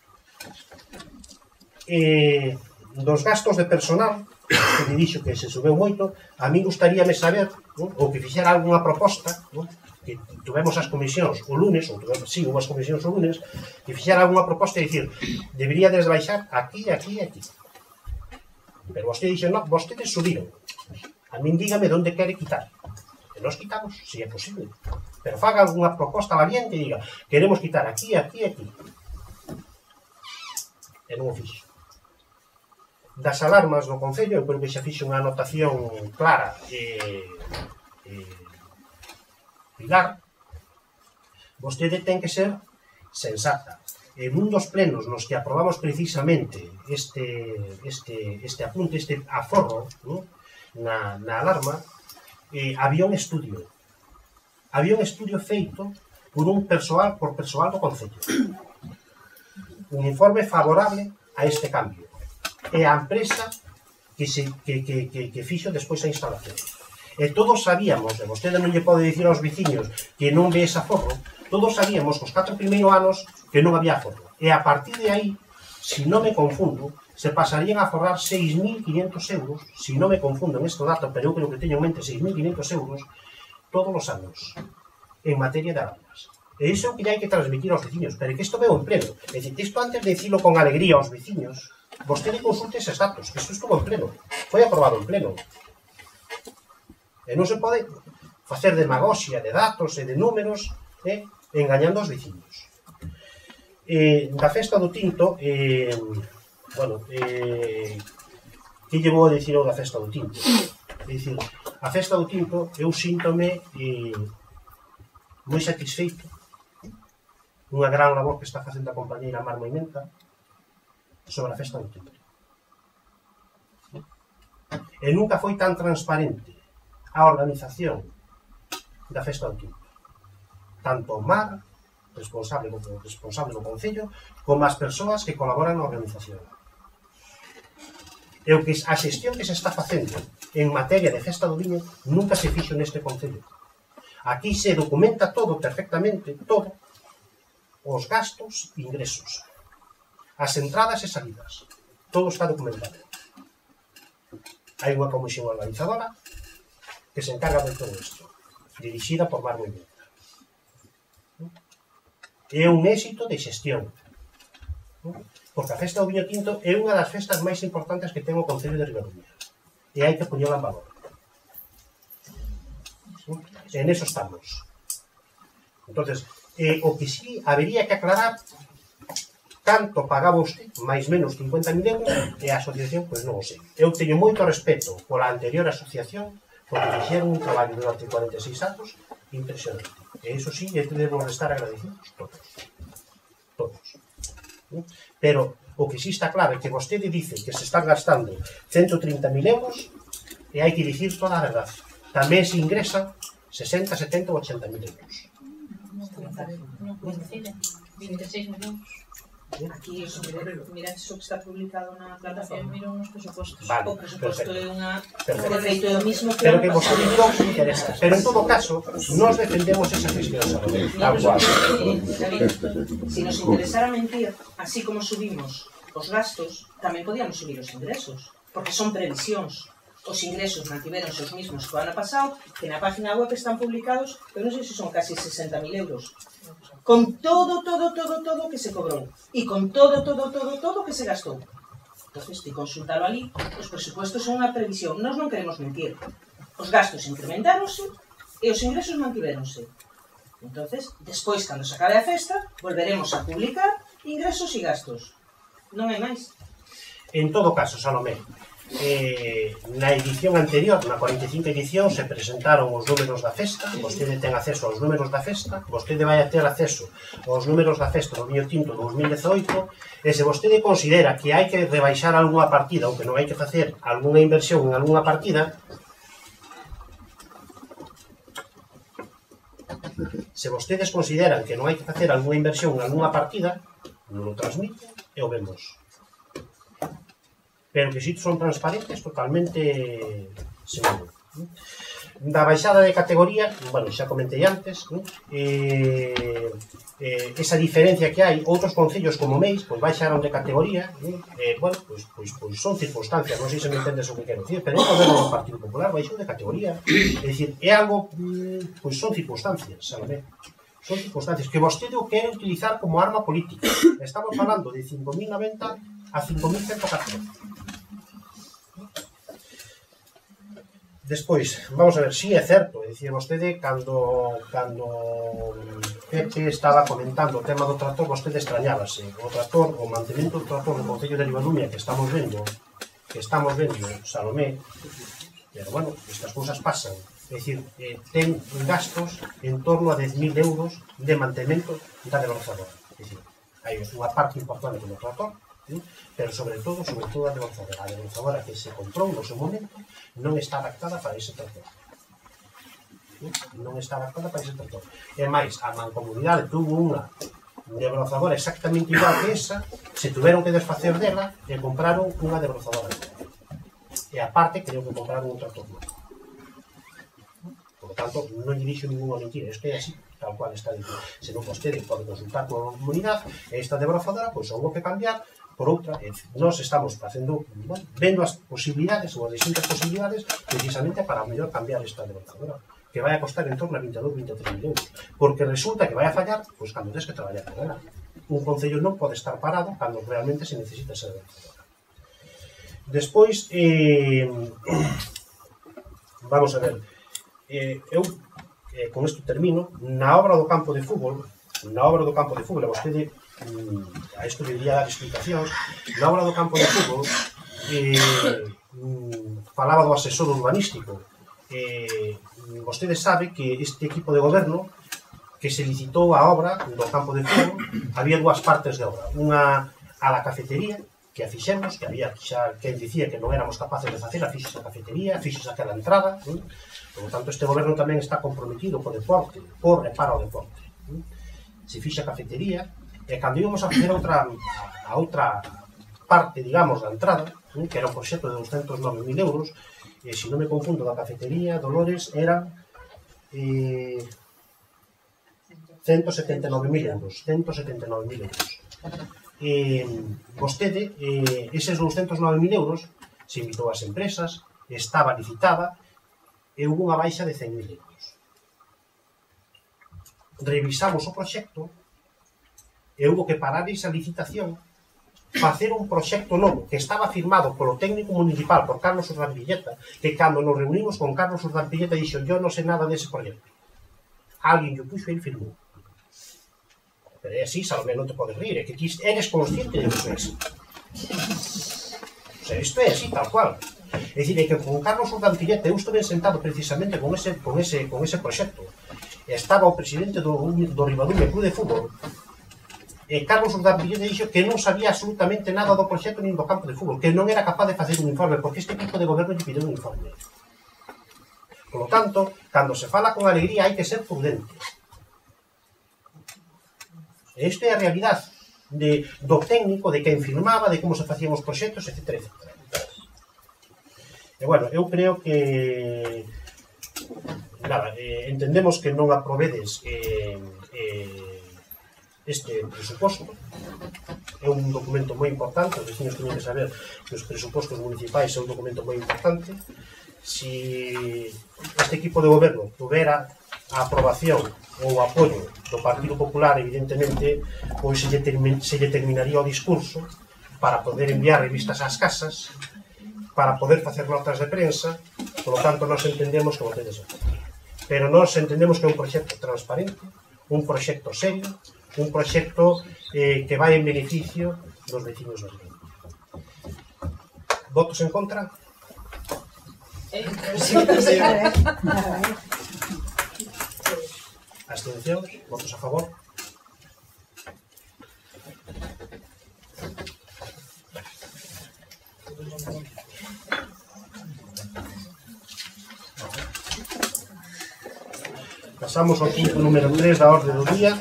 Dos gastos de personal, que me dixo que se subeu moito, a mí gustaríame saber, ou que fixera algunha proposta, que tuvemos as comisións o lunes, ou sí, unhas comisións o lunes, que fixera algunha proposta e dicir, debería desbaixar aquí, aquí e aquí. Pero vostede dixe, non, vostedes subiron. A min dígame onde quere quitar. E nós quitamos, se é posible. Pero faga algunha proposta valiente e diga, queremos quitar aquí, aquí e aquí. E non o fixo. Das alarmas do Concello, eu creo que xa fixe unha anotación clara e pilar. Vostede ten que ser sensata. En un dos plenos nos que aprobamos precisamente este apunte, este aforro, na alarma, había un estudio. Había un estudio feito por persoal do Concello. Un informe favorable a este cambio. É a empresa que fixo despois a instalación. E todos sabíamos, e vostede non lle pode dicir aos veciños que non ve ese aforro, todos sabíamos que os 4 primeiros anos que non había aforro. E a partir de aí, se non me confundo, se pasarían a aforrar 6.500 euros, se non me confundo en este dato, pero eu creo que teño en mente 6.500 euros, todos os anos, en materia de alarmas. E iso é o que hai que transmitir aos veciños, pero é que isto veo en pleno. É dicir, isto antes de dicilo con alegría aos veciños, vostede consulte eses datos, que isto estuvo en pleno, foi aprobado en pleno. E non se pode facer demagoxia de datos e de números engañando aos veciños. Da festa do tinto, bueno, que lle vou a dicir eu da festa do tinto? É dicir, a festa do tinto eu síntome moi satisfeito unha gran labor que está facendo a compañeira Mar Moimenta sobre a festa do tinto. E nunca foi tan transparente a organización da festa do tinto. Tanto Mar responsable do Concello, como as persoas que colaboran na organización. E a xestión que se está facendo en materia de festa do viño nunca se fixo neste Concello. Aquí se documenta todo perfectamente, todo, os gastos e ingresos, as entradas e salidas, todo está documentado. Hai unha comisión organizadora que se encarga de todo isto, dirixida por Mar Moimenta. É un éxito de xestión, porque a festa do viño tinto é unha das festas máis importantes que ten o Concello de Ribadulla e hai que poñela en valor. En eso estamos. Entonces, o que sí habería que aclarar canto pagaba usted, máis menos 50.000 euros, e a asociación, pois non o sei. Eu teño moito respeto pola anterior asociación, porque fixeron un traballo durante 46 anos impresionante. E iso sí, debemos estar agradecidos todos. Todos. Pero o que sí está claro é que vostede dice que se están gastando 130.000 euros e hai que dicir toda a verdade. Tamén se ingresan 60, 70 ou 80.000 euros. Non coincide, 26 millóns. Aquí, mirad o que está publicado na plataforma. Miro uns presupostos. Vale, O presuposto é unha... perfecto. De feito, é o mismo que... Pero que vos non interesa. Pero en todo caso, nos defendemos esa gestión salarial. Tal cual. Si nos interesara mentir, así como subimos os gastos, tamén podíamos subir os ingresos, porque son previsións. Os ingresos mantiveronse os mismos que o ano pasado, que na página web están publicados, eu non sei se son casi 60.000 euros. Con todo que se cobrou. E con todo que se gastou. Entonces, ti consultalo ali, os presupuestos son unha previsión. Nós non queremos mentir. Os gastos incrementaronse e os ingresos mantiveronse. Entonces, despois, cando se acabe a festa, volveremos a publicar ingresos e gastos. Non hai máis. En todo caso, Salomé, na edición anterior, na 45 edición, se presentaron os números da festa, vostede ten acceso aos números da festa, vostede vai a ter acceso aos números da festa do viño tinto 2018, e se vostede considera que hai que rebaixar algunha partida ou que non hai que facer algunha inversión en algunha partida, se vostedes consideran que non hai que facer algunha inversión en algunha partida, non o transmiten e o vemos. Pero que si son transparentes totalmente seguro. Da baixada de categoría, bueno, xa comentei antes, esa diferencia que hai, outros concellos como Meis, pois baixaron de categoría, bueno, pois son circunstancias, non sei se me entendes o que quero dicir, pero o goberno do Partido Popular baixou de categoría, é dicir, é algo, pois son circunstancias, sabe? Son circunstancias que vostede o quere utilizar como arma política. Estamos falando de 5.090 a 5.114. Despois, vamos a ver, si é certo, é dicir, vostede, cando Pepe estaba comentando o tema do tractor, vostede extrañábase. O tractor, o mantemento do tractor do Concello de Ribadulla que estamos vendo, Salomé, pero bueno, estas cousas pasan. É dicir, ten gastos en torno a 10.000 euros de mantemento da debrorzadora. É dicir, hai unha parte importante do tractor, pero sobre todo a debrorzadora. A debrorzadora que se comprou no seu momento non está adaptada para ese tractor. Non está adaptada para ese tractor. E máis, a mancomunidade tuvo unha debrorzadora exactamente igual que esa, se tuveron que desfacer dela e compraron unha debrorzadora. E aparte, creo que compraron un tractor novo. Por lo tanto, non lle dixo ninguna mentira. Isto é así, tal cual está dicindo. Se non vostede pode consultar con a comunidade, esta debrorzadora, pois houve que cambiar por outra. Nós estamos facendo, bueno, vendo as posibilidades, ou as distintas posibilidades, precisamente para mellor cambiar esta debrorzadora, que vai a costar en torno a 22-23.000 euros. Porque resulta que vai a fallar, pois cando tens que traballar con ela. Un concello non pode estar parado cando realmente se necesita esa debrorzadora. Despois, vamos a ver, eu, con isto termino, na obra do campo de fútbol, a vostede, a isto debería dar explicacións, na obra do campo de fútbol, falaba do asesor urbanístico. Vostede sabe que este equipo de goberno, que se licitou a obra do campo de fútbol, había dúas partes de obra. Unha a la cafetería, que a fixemos, que había xa quen dicía que non éramos capaces de facer, a fixes a cafetería, a fixes aquela entrada. Por lo tanto, este goberno tamén está comprometido co deporte, por reparo ao deporte. se fixa a cafetería, e cando íbamos a facer a outra parte, digamos, da entrada, que era un proxecto de 209.000 euros, e se non me confundo da cafetería, Dolores, eran 179.000 euros. 179.000 euros. Vostede, eses 209.000 euros, se invitou ás empresas, estaba licitada, e hubo unha baixa de 100.000 euros. Revisamos o proxecto, e hubo que parar esa licitación, facer un proxecto novo, que estaba firmado polo técnico municipal, por Carlos Urdampilleta, que cando nos reunimos con Carlos Urdampilleta dixo, yo non sei nada dese proxecto. Alguén que o puxo e ele firmou. Pero é así, Salomé, non te podes rir, é que ti eres consciente de que isto é así. O sea, isto é así, tal cual. É dicir, é que con Carlos Urdampilleta eu estuve sentado precisamente con ese proxecto. Estaba o presidente do Ribadume Club de Fútbol, e Carlos Urdampilleta dixo que non sabía absolutamente nada do proxecto nin do campo de fútbol, que non era capaz de facer un informe, porque este equipo de goberno lle pideu un informe. Por lo tanto, cando se fala con alegría hai que ser prudente. Esta é a realidade do técnico, de quen firmaba, de como se facían os proxectos, etc. E bueno, eu creo que nada, entendemos que non aprovedes este presuposto. É un documento moi importante, os vecinos teñen que saber que os presupostos municipais é un documento moi importante. Si este equipo de goberno tuvera a aprobación ou o apoio do Partido Popular, evidentemente, pois se lle terminaría o discurso para poder enviar revistas ás casas, para poder facer notas de prensa. Por lo tanto, nós entendemos que votedes a favor. Pero nós entendemos que é un proxecto transparente, un proxecto serio, un proxecto que vai en beneficio dos vecinos do Río. Votos en contra? Abstencións? Votos a favor? Pasamos ao punto número 3 da orde do día,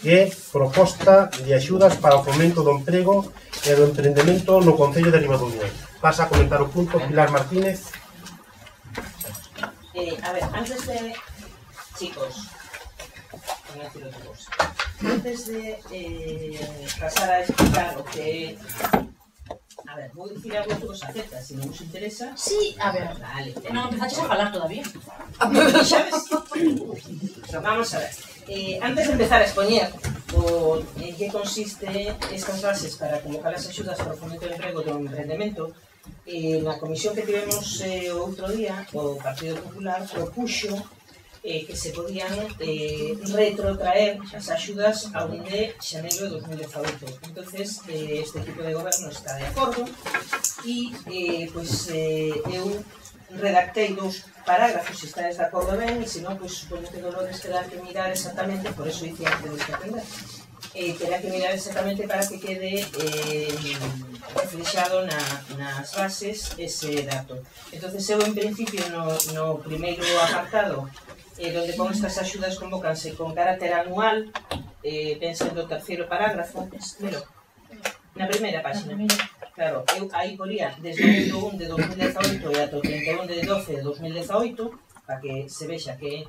que é proposta de axudas para o fomento do emprego e do emprendemento no Concello de Ribadumia. Pasa a comentar o punto Pilar Martínez. A ver, antes de... Chicos, antes de pasar a explicar o que... A ver, vou dicir algo que vos afecta, se non vos interesa... Sí, a ver, vale. non empezaches a falar todavía. ¿Sabes? Vamos a ver. Antes de empezar a expoñer en que consiste estas bases para convocar as axudas para o fomento do emprego do emprendemento, na comisión que tivemos o outro día, o Partido Popular propuxo que se podían retrotraer as axudas ao de xaneiro de 2018. Entonces, este equipo de goberno está de acordo e eu redactei 2 parágrafos, se estades de acordo ben, e se non, supoño que Dolores terá que mirar exactamente, por eso dicía que tenéis que aprender, terá que mirar exactamente para que quede reflexado nas bases ese dato. Entonces, eu en principio no primeiro apartado, donde pon estas axudas convócanse con carácter anual, pensando o terceiro parágrafo, na primeira página. Claro, eu aí poría desde o 1 de 2018 e ata o 31 de 12 de 2018, para que se vexa que é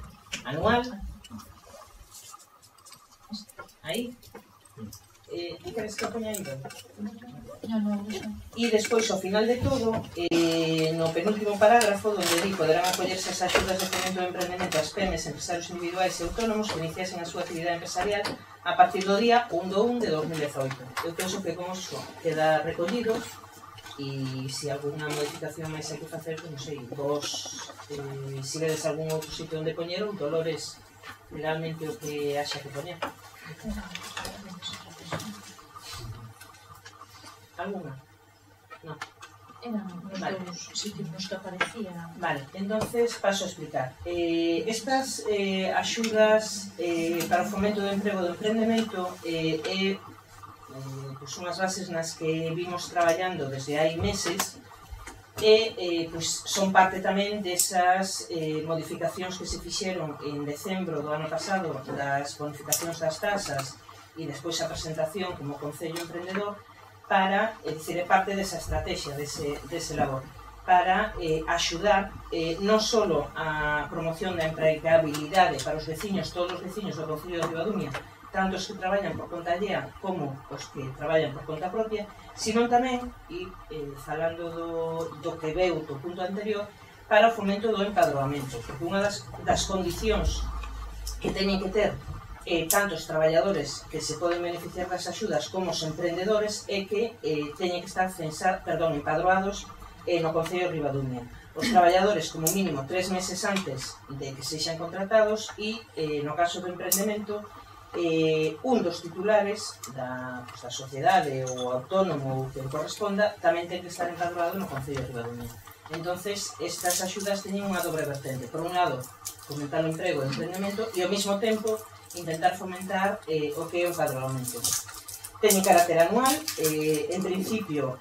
anual. Aí. E queres que o poña aí? E despois, ao final de todo, no penúltimo parágrafo, onde di poderán acollerse as axudas de fomento do emprendemento ás PEMES, empresarios individuais e autónomos que iniciasen a súa actividade empresarial a partir do día 1 de 1 de 2018. Eu penso que con iso queda recollido, e se alguna modificación máis hai que facer, non sei, vos, se vedes algún outro sitio onde poñeron, Dolores, legalmente o que haxa que poñer. ¿Alguna? No. Eran os dous sitios nos que aparecía. Vale, entonces paso a explicar. Estas axudas para o fomento do emprego do emprendemento son as bases nas que vimos traballando desde hai meses e son parte tamén desas modificacións que se fixeron en decembro do ano pasado das bonificacións das tasas e despois a presentación como Concello Emprendedor para, é dicir, é parte desa estrategia, dese labor, para axudar non só a promoción da empregabilidade para os veciños, todos os veciños do Concello de Ribadumia, tanto os que traballan por conta allea como os que traballan por conta propia, sino tamén, e falando do que veu do punto anterior, para o fomento do empadroamento, porque unha das condicións que teñen que ter tanto os traballadores que se poden beneficiar das axudas como os emprendedores é que teñen que estar empadroados no Concello de Ribadumia. Os traballadores como mínimo 3 meses antes de que sexan contratados e, no caso do emprendemento, un dos titulares da sociedade ou autónomo ou que corresponda tamén ten que estar empadroado no Concello de Ribadumia. Entonces, estas axudas teñen unha dobre vertente. Por un lado, fomentar o emprego e o emprendemento e ao mesmo tempo intentar fomentar o que é o empadroamento. Teñen carácter anual, en principio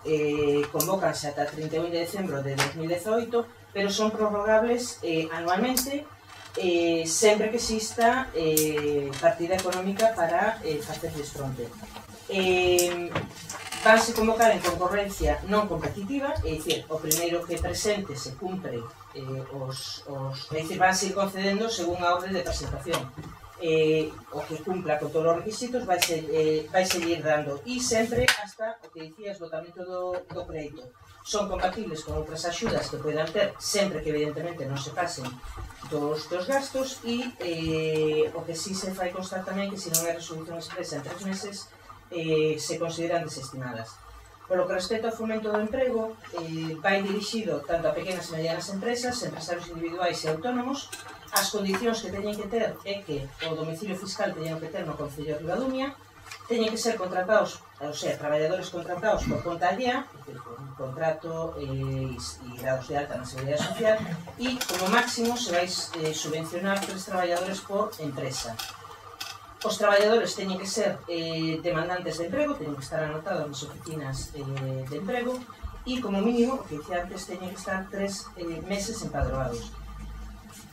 convócanse ata 31 de decembro de 2018, pero son prorrogables anualmente sempre que exista partida económica para facerles fronte. Vanse convocar en concorrencia non competitiva, é dicir, o primeiro que presente se cumpre é dicir, vanse ir concedendo según a orde de presentación. O que cumpla con todos os requisitos vai seguir dando e sempre hasta o que dicía esgotamento do crédito. Son compatibles con outras axudas que poidan ter sempre que evidentemente non se pasen dos gastos e o que sí se fai constar tamén que se non hai resolución expresa en 3 meses se consideran desestimadas. Polo que respecta ao fomento do emprego, vai dirixido tanto a pequenas e medianas empresas, empresarios individuais e autónomos. As condicións que teñen que ter é que o domicilio fiscal teñen que ter no Concello de Ribadumia, teñen que ser contratados, ou sea, traballadores contratados por conta allea, con contrato e dados de alta na Seguridade Social, e como máximo se vai subvencionar 3 traballadores por empresa. Os traballadores teñen que ser demandantes de emprego, teñen que estar anotados nas oficinas de emprego e, como mínimo, o que dicía antes, teñen que estar 3 meses empadroados.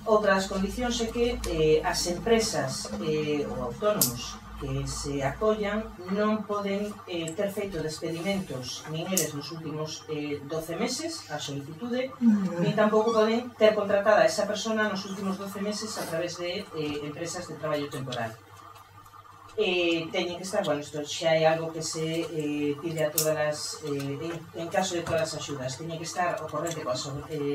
Outras condicións é que as empresas ou autónomos que se acollan non poden ter feito despedimentos nin eles nos últimos 12 meses, a solicitude, nin tampouco poden ter contratada a esa persona nos últimos 12 meses a través de empresas de traballo temporal. Teñen que estar, bueno, isto xa é algo que se pide a todas as, en caso de todas as axudas, teñen que estar ao corrente coas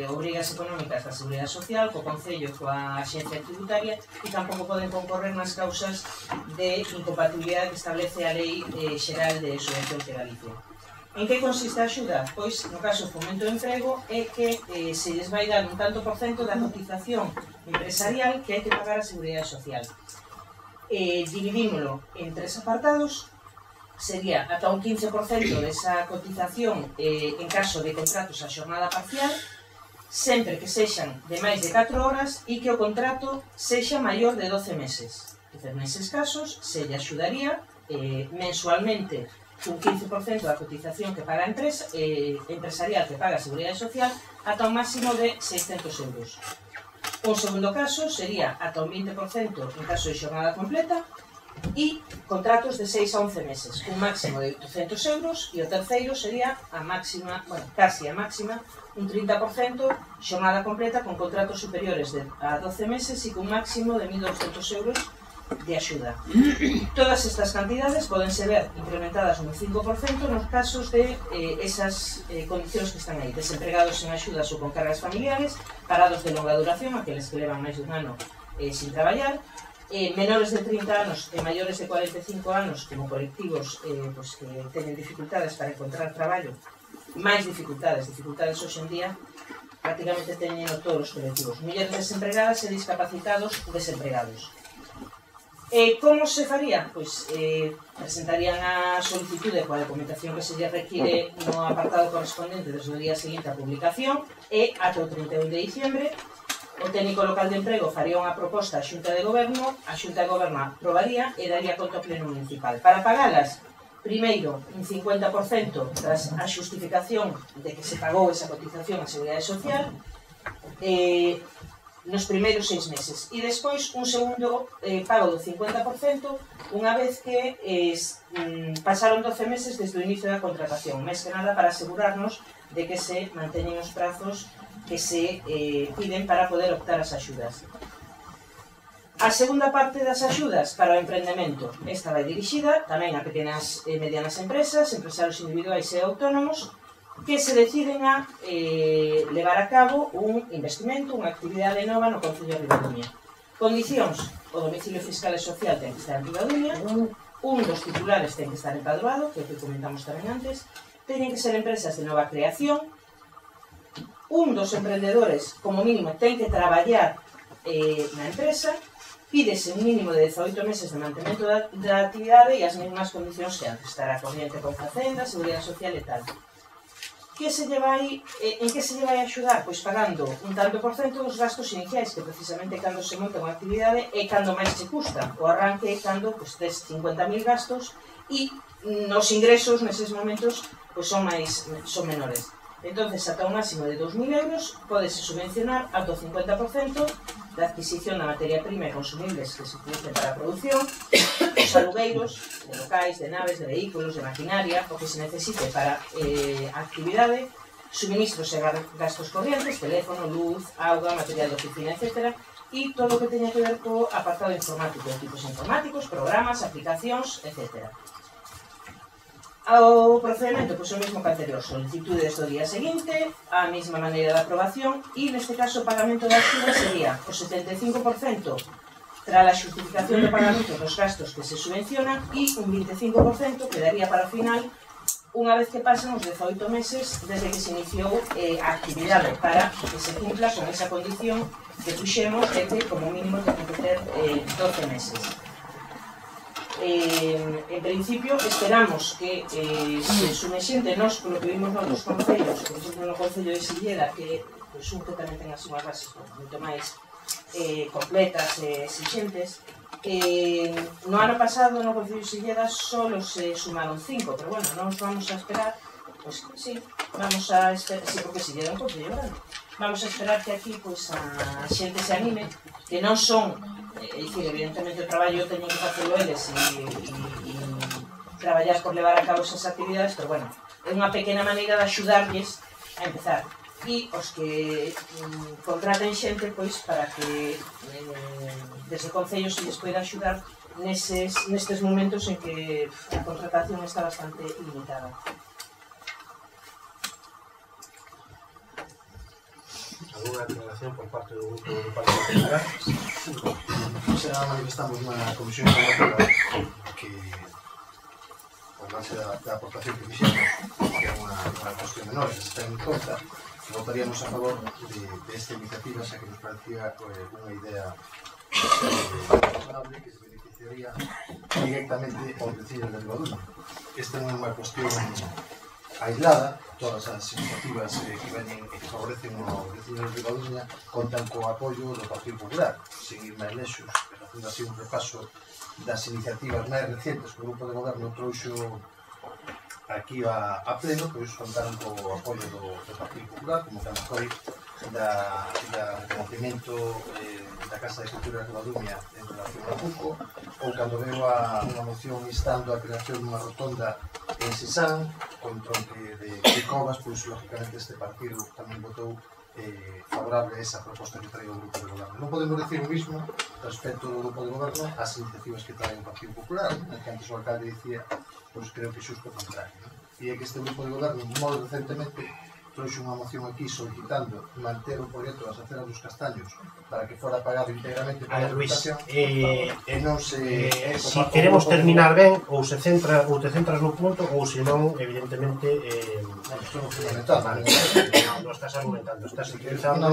obrigas económicas da Seguridade Social, co Concello, coa Axencia Tributaria, e tampouco poden concorrer nas causas de incompatibilidade que establece a Lei Xeral de Subvencións de Galicia. En que consiste a axuda? Pois, no caso do fomento do emprego, é que se les vai dar un tanto por cento da cotización empresarial que hai que pagar a Seguridade Social. Dividímolo en 3 apartados, sería ata un 15% desa cotización en caso de contratos a xornada parcial, sempre que sexan de máis de 4 horas e que o contrato sexa maior de 12 meses. Neses casos, se lle axudaría mensualmente un 15% da cotización que paga a empresa empresarial que paga a Seguridade Social ata un máximo de 600 euros. Un segundo caso sería ata un 20% en caso de xornada completa e contratos de 6 a 11 meses, un máximo de 800 euros, e o terceiro sería a máxima, bueno, casi a máxima, un 30% xornada completa con contratos superiores a 12 meses e con un máximo de 1.200 euros de axuda. Todas estas cantidades podense ver incrementadas un 5% nos casos de esas condicións que están aí, desempregados en axudas ou con cargas familiares, parados de longa duración, aqueles que levan máis dun ano sin traballar, menores de 30 anos e maiores de 45 anos como colectivos que teñen dificultades para encontrar traballo, máis dificultades hoxe en día, prácticamente teñen todos os colectivos, mulleres desempregadas e discapacitados desempregados. Como se faría? Pois presentarían a solicitude coa documentación que se lle require no apartado correspondente desde o día seguinte á publicación e ata o 31 de diciembre o técnico local de emprego faría unha proposta á Xunta de Goberno, a Xunta de Goberno aprobaría e daría conta ao Pleno Municipal. Para pagalas, Primeiro, un 50% tras a xustificación de que se pagou esa cotización á Seguridade Social nos primeiros 6 meses. E despois, un segundo pago do 50% unha vez que pasaron 12 meses desde o inicio da contratación, máis que nada para asegurarnos de que se manteñen os prazos que se piden para poder optar as axudas. A segunda parte das axudas para o emprendemento, esta vai dirixida tamén a pequenas e medianas empresas, empresarios individuais e autónomos, que se deciden a levar a cabo un investimento, unha actividade nova no Concello de Ribadumia. Condicións: o domicilio fiscal e social ten que estar en Ribadumia, un dos titulares ten que estar empadroado, que é o que comentamos tamén antes, teñen que ser empresas de nova creación, un dos emprendedores, como mínimo, ten que traballar na empresa, pídese un mínimo de 18 meses de mantemento da actividade e as mesmas condicións que antes, estar a corriente con Facenda, Seguridade Social e tal. En que se lle vai axudar? Pois pagando un tanto por cento dos gastos iniciais, que precisamente cando se monta unha actividade é cando máis se custa. O arranque é cando tes 50.000 gastos e nos ingresos neses momentos son menores. Entonces, ata un máximo de 2.000 euros, podese subvencionar ata o 50% da adquisición da materia prima e consumibles que se utilicen para a produción, os alugueiros de locais, de naves, de vehículos, de maquinaria, o que se necesite para a actividade, suministros e gastos corrientes, teléfono, luz, auga, material de oficina, etc. E todo o que teña que ver co apartado informático, equipos informáticos, programas, aplicacións, etc. O procedimento, pois o mesmo que anterior, solicitude desde o día seguinte, a mesma maneira de aprobación e, neste caso, o pagamento da axuda sería o 75% tras a xustificación do pagamento dos gastos que se subvencionan e un 25% que daría para o final unha vez que pasan os 18 meses desde que se iniciou a actividade para que se cumpla con esa condición que puxemos de que como mínimo ten que ter 12 meses. En principio, esperamos que se sume xente, nós, polo que vimos noutros concellos, por exemplo, no Concello de Silleda, que un que tamén ten así unhas bases moito máis completas e exigentes. No ano pasado, no Concello de Silleda, só se sumaron 5, pero bueno, non nos vamos a esperar, pois sí, vamos a esperar, sí, porque Silleda é un concello grande. Vamos a esperar que aquí a xente se anime, que non son, é dicir, evidentemente o traballo teñen que facelo eles e traballar por levar a cabo esas actividades, pero bueno, é unha pequena maneira de axudarlles a empezar. E os que contraten xente, pois, para que desde o Concello se lles poida axudar nestes momentos en que a contratación está bastante limitada. Alguna declaración por parte do Grupo do Partido Popular? Xa manifestamos na Comisión Informativa que por base da aportación que fixemos, que é unha cuestión menor, que se ten en conta, votaríamos a favor de esta iniciativa, xa que nos parecía unha idea razonable que se beneficiaría directamente aos vecinos de Ribadumia. Esta non é unha cuestión aislada, todas as iniciativas que veñen e que favorecen os vecinos de Ribadumia contan co apoio do Partido Popular. Sin ir máis lexos, facendo así un repaso das iniciativas máis recentes que o Grupo de Goberno trouxo aquí a pleno, pois contaron co apoio do Partido Popular, como cando foi da reconocimiento da Casa de Cultura de Ribadumia en relación ao Cuco, ou cando veo unha moción instando a creación dunha rotonda en Sisán, con tronque de Covas, pois lógicamente este partido tamén votou favorable a esa proposta que trae o Grupo de Goberno. Non podemos decir o mismo respecto do Grupo de Goberno ás iniciativas que trae o Partido Popular, que antes o alcalde dicía, pois creo que xusto o contrario. E é que este Grupo de Goberno, moi recentemente, trouxe unha moción aquí solicitando manter o proxecto das aceras dos Castaños para que fora pagado íntegramente pola Deputación e non se... Si queremos terminar ben, ou te centras no punto, ou se non, evidentemente... Non estás argumentando, estás utilizando...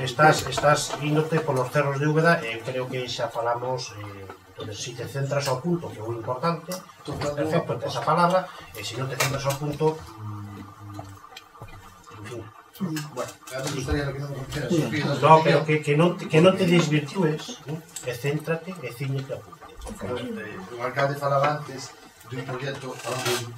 Estás índote polos cerros de Úbeda e creo que xa falamos... Entonces, si te centras ao punto, que é moi importante, perfecto, tes a palabra, e se non te centras ao punto... Bueno, a mí me gustaría que non me confiera. No, pero que non te desvirtúes, e céntrate e ciñete a punto. O alcalde falaba antes dun proxecto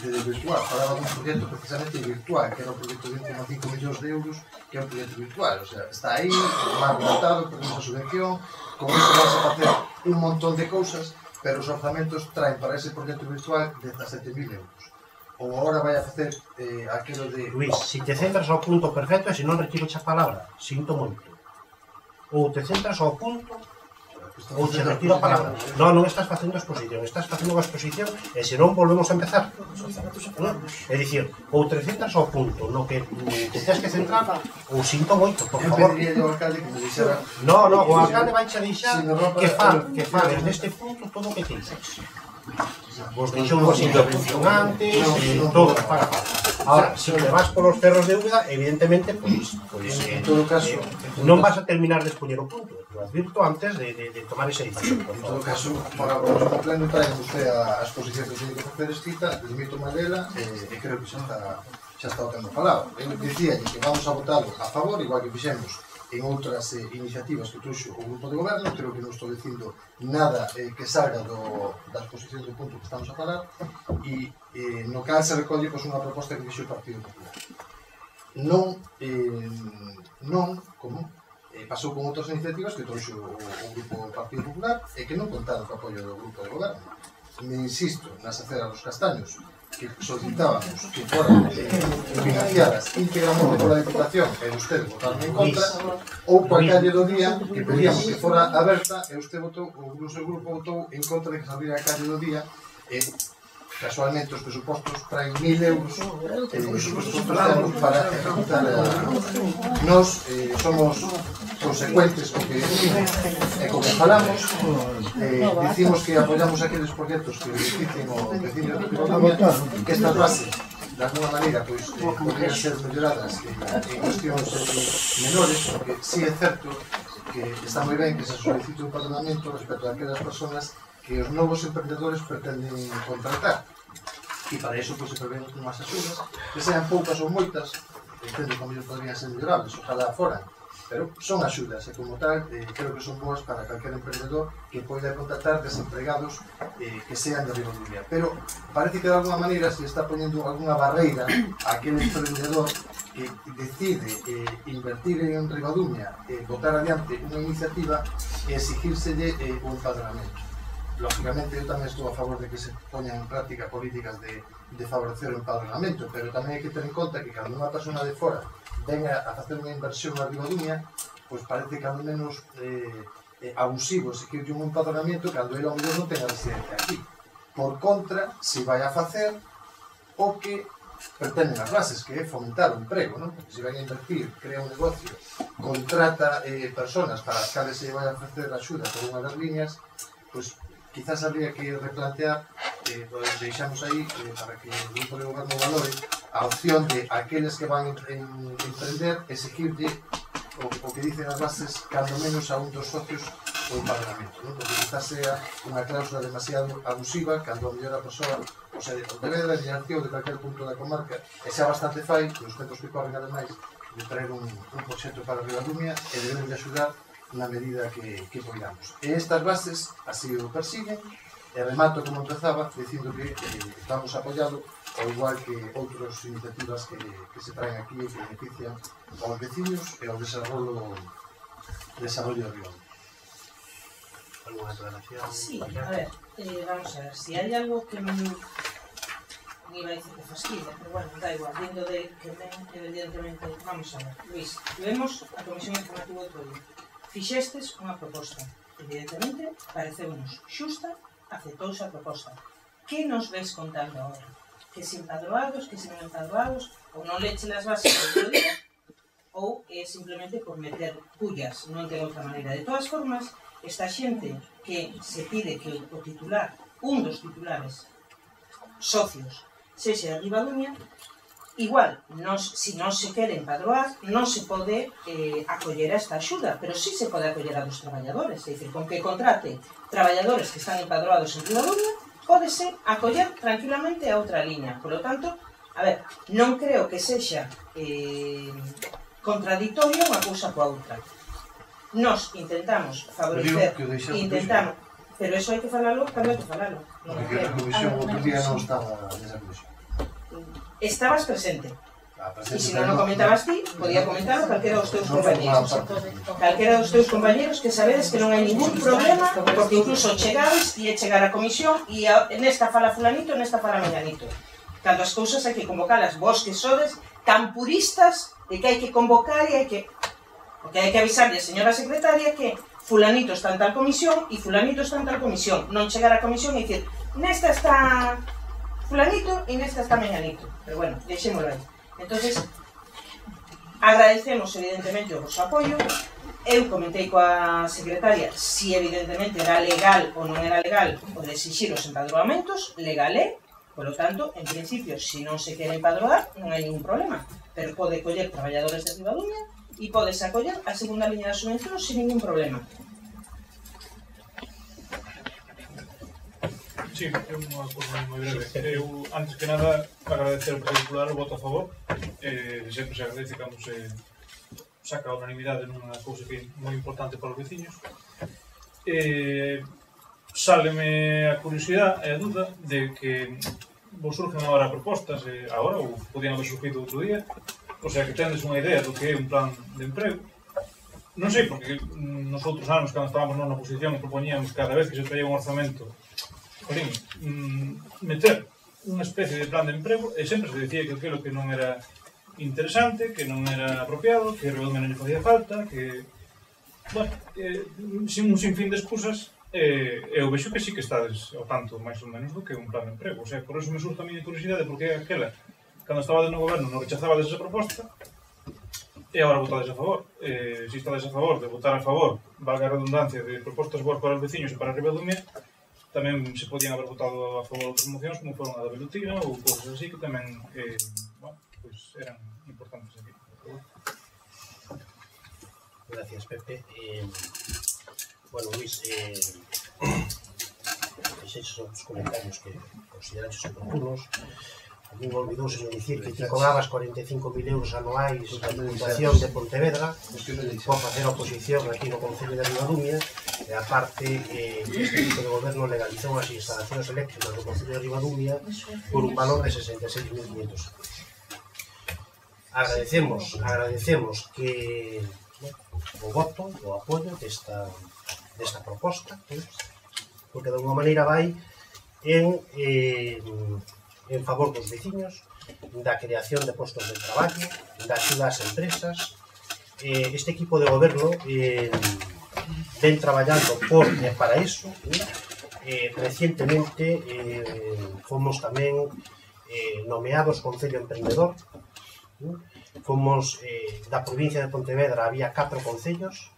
de virtual, falaba dun proxecto precisamente virtual, que era o proxecto de 1,5 millóns de euros, que é un proxecto virtual, o sea, está aí, mal montado, perdemos a subvención, con isto vas a facer un montón de cousas, pero os orzamentos traen para ese proxecto virtual 17.000 euros. Ou agora vai a facer aquilo de... Luís, se te centras ao punto perfecto e se non retiro xa palabra, sinto moito. Ou te centras ao punto ou te retiro a palabra. Non estás facendo exposición, estás facendo unha exposición e se non volvemos a empezar. É dicir, ou te centras ao punto no que te tens que centrar ou sinto moito, por favor. Eu pediría ao alcalde que me deixara... No, o alcalde vai che deixar que fales neste punto todo o que queixas. Vos deixo unha intervención antes, todo, para. Ahora, se te vas polos cerros de Úbeda, evidentemente, pois En todo caso... non vas a terminar de expoñer o punto. Lo advirto antes de tomar esa decisión, por En todo favor. caso, para o próximo pleno traen usted a exposición que tiene que facer escrita, limito Malela, e creo que xa está o tendo falado. Eu dicía que vamos a votar a favor, igual que fixemos en outras iniciativas que trouxo o grupo de goberno, creo que non estou dicindo nada que salga da exposición do punto que estamos a falar, e no cal se recolle unha proposta que fixo o Partido Popular. Non, como pasou con outras iniciativas que trouxo o grupo do Partido Popular e que non contaron co apoio do grupo de goberno. Me insisto nas aceras dos castaños, que solicitábamos que foran financiadas íntegramente pola Diputación e usted votaron en contra, ou coa calle do día, que pedíamos que fora aberta e usted votou, o seu grupo votou en contra de que se abriera a calle do día e casualmente os presupostos traen 1.000 euros para ejecutar Nos somos consecuentes co que decimos e co que falamos, dicimos que apoyamos aqueles proxectos que beneficien o veciño de Ribadumia, que estas bases de alguna maneira podrían ser melloradas en cuestións menores, porque sí é certo que está moi ben que se solicite un padronamento respecto a aquelas personas que os novos emprendedores pretenden contratar. E para iso se prevén unhas axudas, que sean poucas ou moitas, entendo que mellor podrían ser mellorables, ojalá foran, pero son axudas e como tal creo que son boas para calquer emprendedor que poida contratar desempregados que sean de Ribadumia. Pero parece que de alguna maneira se está poñendo alguna barreira a aquel emprendedor que decide invertir en Ribadumia, botar adiante unha iniciativa e exigírselle un empadronamento. Lógicamente, eu tamén estou a favor de que se poñan en práctica políticas de favorecer o empadronamento, pero tamén hai que ter en conta que cando unha persona de fora venga a facer unha inversión na Ribadumia, pois parece que ao menos abusivo se quere un empadronamento cando ele ao mellor non tenga residencia aquí. Por contra, se vai a facer o que pretenden as bases, que é fomentar o emprego, non? Porque se vai a invertir, crea un negocio, contrata personas para as cales se vai a ofrecer axuda por unha das líneas, pois quizás habría que replantear, deixamos aí para que o grupo de goberno valore a opción de aqueles que van a emprender exigirle o que dicen as bases cando menos a un dos socios o empadronamento, non? Porque quizás sea unha cláusula demasiado abusiva cando a mellor a persoa, o sea, de Pontevedra, de Narceo, de calquer punto da comarca, e xa bastante fai, nos tempos que corren ademais, de traer un proxecto para Ribadumia e debemos de axudar na medida que poidamos. E estas bases así o persiguen, e remato como empezaba dicindo que estamos apoiado ao igual que outras iniciativas que se traen aquí e que benefician aos veciños e ao desarrollo de Ribadumia. ¿Alguna aclaración? Sí, a ver, vamos a ver, si hay algo que me iba a decir que fastidia, pero bueno, da igual, viendo de que evidentemente, vamos a ver, Luis, vemos a Comisión Informativa outro día. Fixestes unha proposta, evidentemente, pareceunos xusta, aceptouse a proposta. Que nos ves contando agora? Que se empadroados, que se non empadroados, ou non leche as bases do día, ou é simplemente por meter pullas, non ten outra maneira. De todas formas, esta xente que se pide que o titular, un dos titulares socios, sexa de Ribadumia, igual, se non se quere empadroar, non se pode acoller a esta axuda, pero sí se pode acoller a dos traballadores, é dicir, con que contrate traballadores que están empadroados en Ribadumia, pódese acoller tranquilamente a outra liña. Por lo tanto, a ver, non creo que sexa contradictoria unha cousa coa outra. Nos intentamos favorecer, Pero eso hai que falalo cando hai que falalo. Porque a comisión outro día non estaba nesa comisión. Estabas presente. E se non o comentabas ti, podía comentarlo calquera dos teus compañeros. Calquera dos teus compañeros que sabedes que non hai ningún problema, porque incluso chegades e chegar a comisión e nesta fala fulanito, nesta fala menganito. Cando as cousas hai que convocalas, vos que sodes tan puristas de que hai que convocar e hai que... Porque hai que avisarle a señora secretaria que fulanito está en tal comisión e fulanito está en tal comisión. Non chegar a comisión e dicir, nesta está fulanito e nesta está menganito. Pero bueno, deixémolo aí. Entonces, agradecemos evidentemente o vosso apoio. Eu comentei coa secretaria si evidentemente era legal ou non era legal o de exixir os empadroamentos. Legal é, polo tanto, en principio, se non se quere empadroar, non hai ningún problema. Pero pode coller traballadores de Ribadumia e podes acoller a segunda liña da subvención sin ningún problema. Sí, é unha cousa moi breve. Eu, antes que nada, agradecer ao Partido Popular o voto a favor. Sempre se agradece cando se saca a unanimidade nunha cousa que é moi importante para os veciños. Sáleme a curiosidade e a duda de que vos surgen agora propostas, agora, ou podían haber surgido outro día, o sea, que tendes unha idea do que é un plan de emprego. Non sei, porque nos outros anos, cando estábamos na oposición, propoñíamos cada vez que se traía un orzamento meter unha especie de plan de emprego e sempre se dicía que aquilo que non era interesante, que non era apropiado, que Ribadumia non lle facía falta, que... Bueno, sin un sinfín de excusas, eu vexo que sí que estades ao tanto máis ou menos do que un plan de emprego. O sea, por eso me surta a miña curiosidade, porque aquela, cando estaba no goberno, non rechazabades esa proposta e agora votades a favor. Se estades a favor de votar a favor, valga a redundancia, de propostas boas para os veciños e para Ribadumia, tamén se podían haber votado a favor de outras mocións como foron a da Velutina ou cousas así que tamén bueno, pues eran importantes aquí. Gracias, Pepe. Bueno, Luis, fixeches outros comentarios que consideraches oportunos. A mí me olvidouse de dicir que ti cobrabas 45.000 euros anuais da Diputación de Pontevedra por facer oposición aquí no Concello de Ribadumia e aparte este tipo de goberno legalizou as instalacións eléctricas do Concello de Ribadumia por un valor de 66.500 euros. Agradecemos que o voto, o apoio desta proposta, porque de alguma maneira vai en favor dos veciños, da creación de postos de traballo, da axuda ás empresas. Este equipo de goberno ven traballando por e para iso. Recientemente fomos tamén nomeados Concello Emprendedor. Fomos da provincia de Pontevedra, había 4 concellos,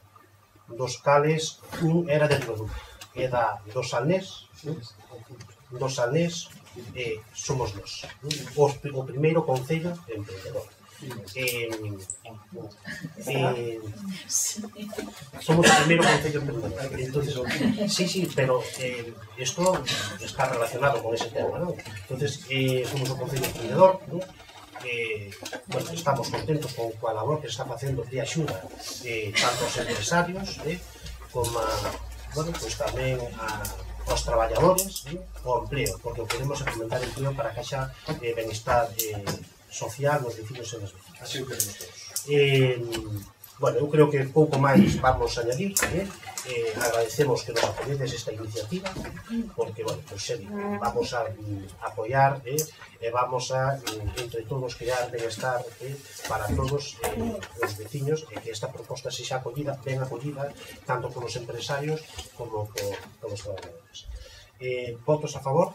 dos cales un era de Ribadumia, e do Salnés, somos nós, o primeiro concello emprendedor. Somos o primeiro concello emprendedor. Entonces, sí, pero esto está relacionado con ese tema, ¿no? Entonces, somos o concello emprendedor, ¿no? Bueno, estamos contentos con a labor que se está facendo de axuda tanto aos empresarios como bueno, pues tamén aos traballadores, o empleo, porque o queremos é fomentar empleo para que haxa benestar social nos vecinos e nas vecinas. Así o queremos todos. Bueno, eu creo que pouco máis vamos a añadir. Agradecemos que nos apoyedes esta iniciativa, porque, bueno, pues, vamos a apoiar e vamos a, entre todos, crear benestar para todos os veciños e que esta proposta se xa ben acollida tanto polos empresarios como polos traballadores. Votos a favor?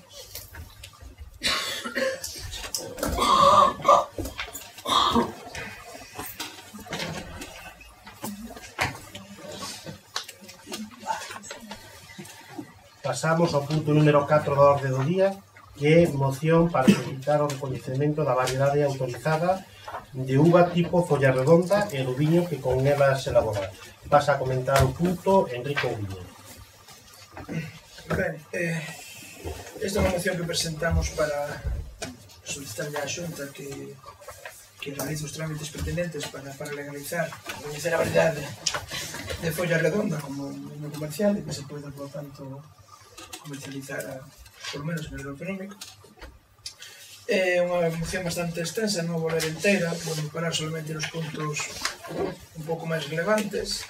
Pasamos ao punto número 4 da orde do día, que é moción para solicitar o recoñecemento da variedade autorizada de uva tipo folla redonda e do viño que con ela se elabora. Pasa a comentar o punto Enrique Ouviño. Ben, esta é unha moción que presentamos para solicitarle á Xunta que realice os trámites pertinentes para legalizar a variedade de folla redonda como viño comercial e que se poida, por tanto, comercializara, por menos en el autonómico. É unha moción bastante extensa, non vou ler inteira, vou parar solamente nos puntos un pouco máis relevantes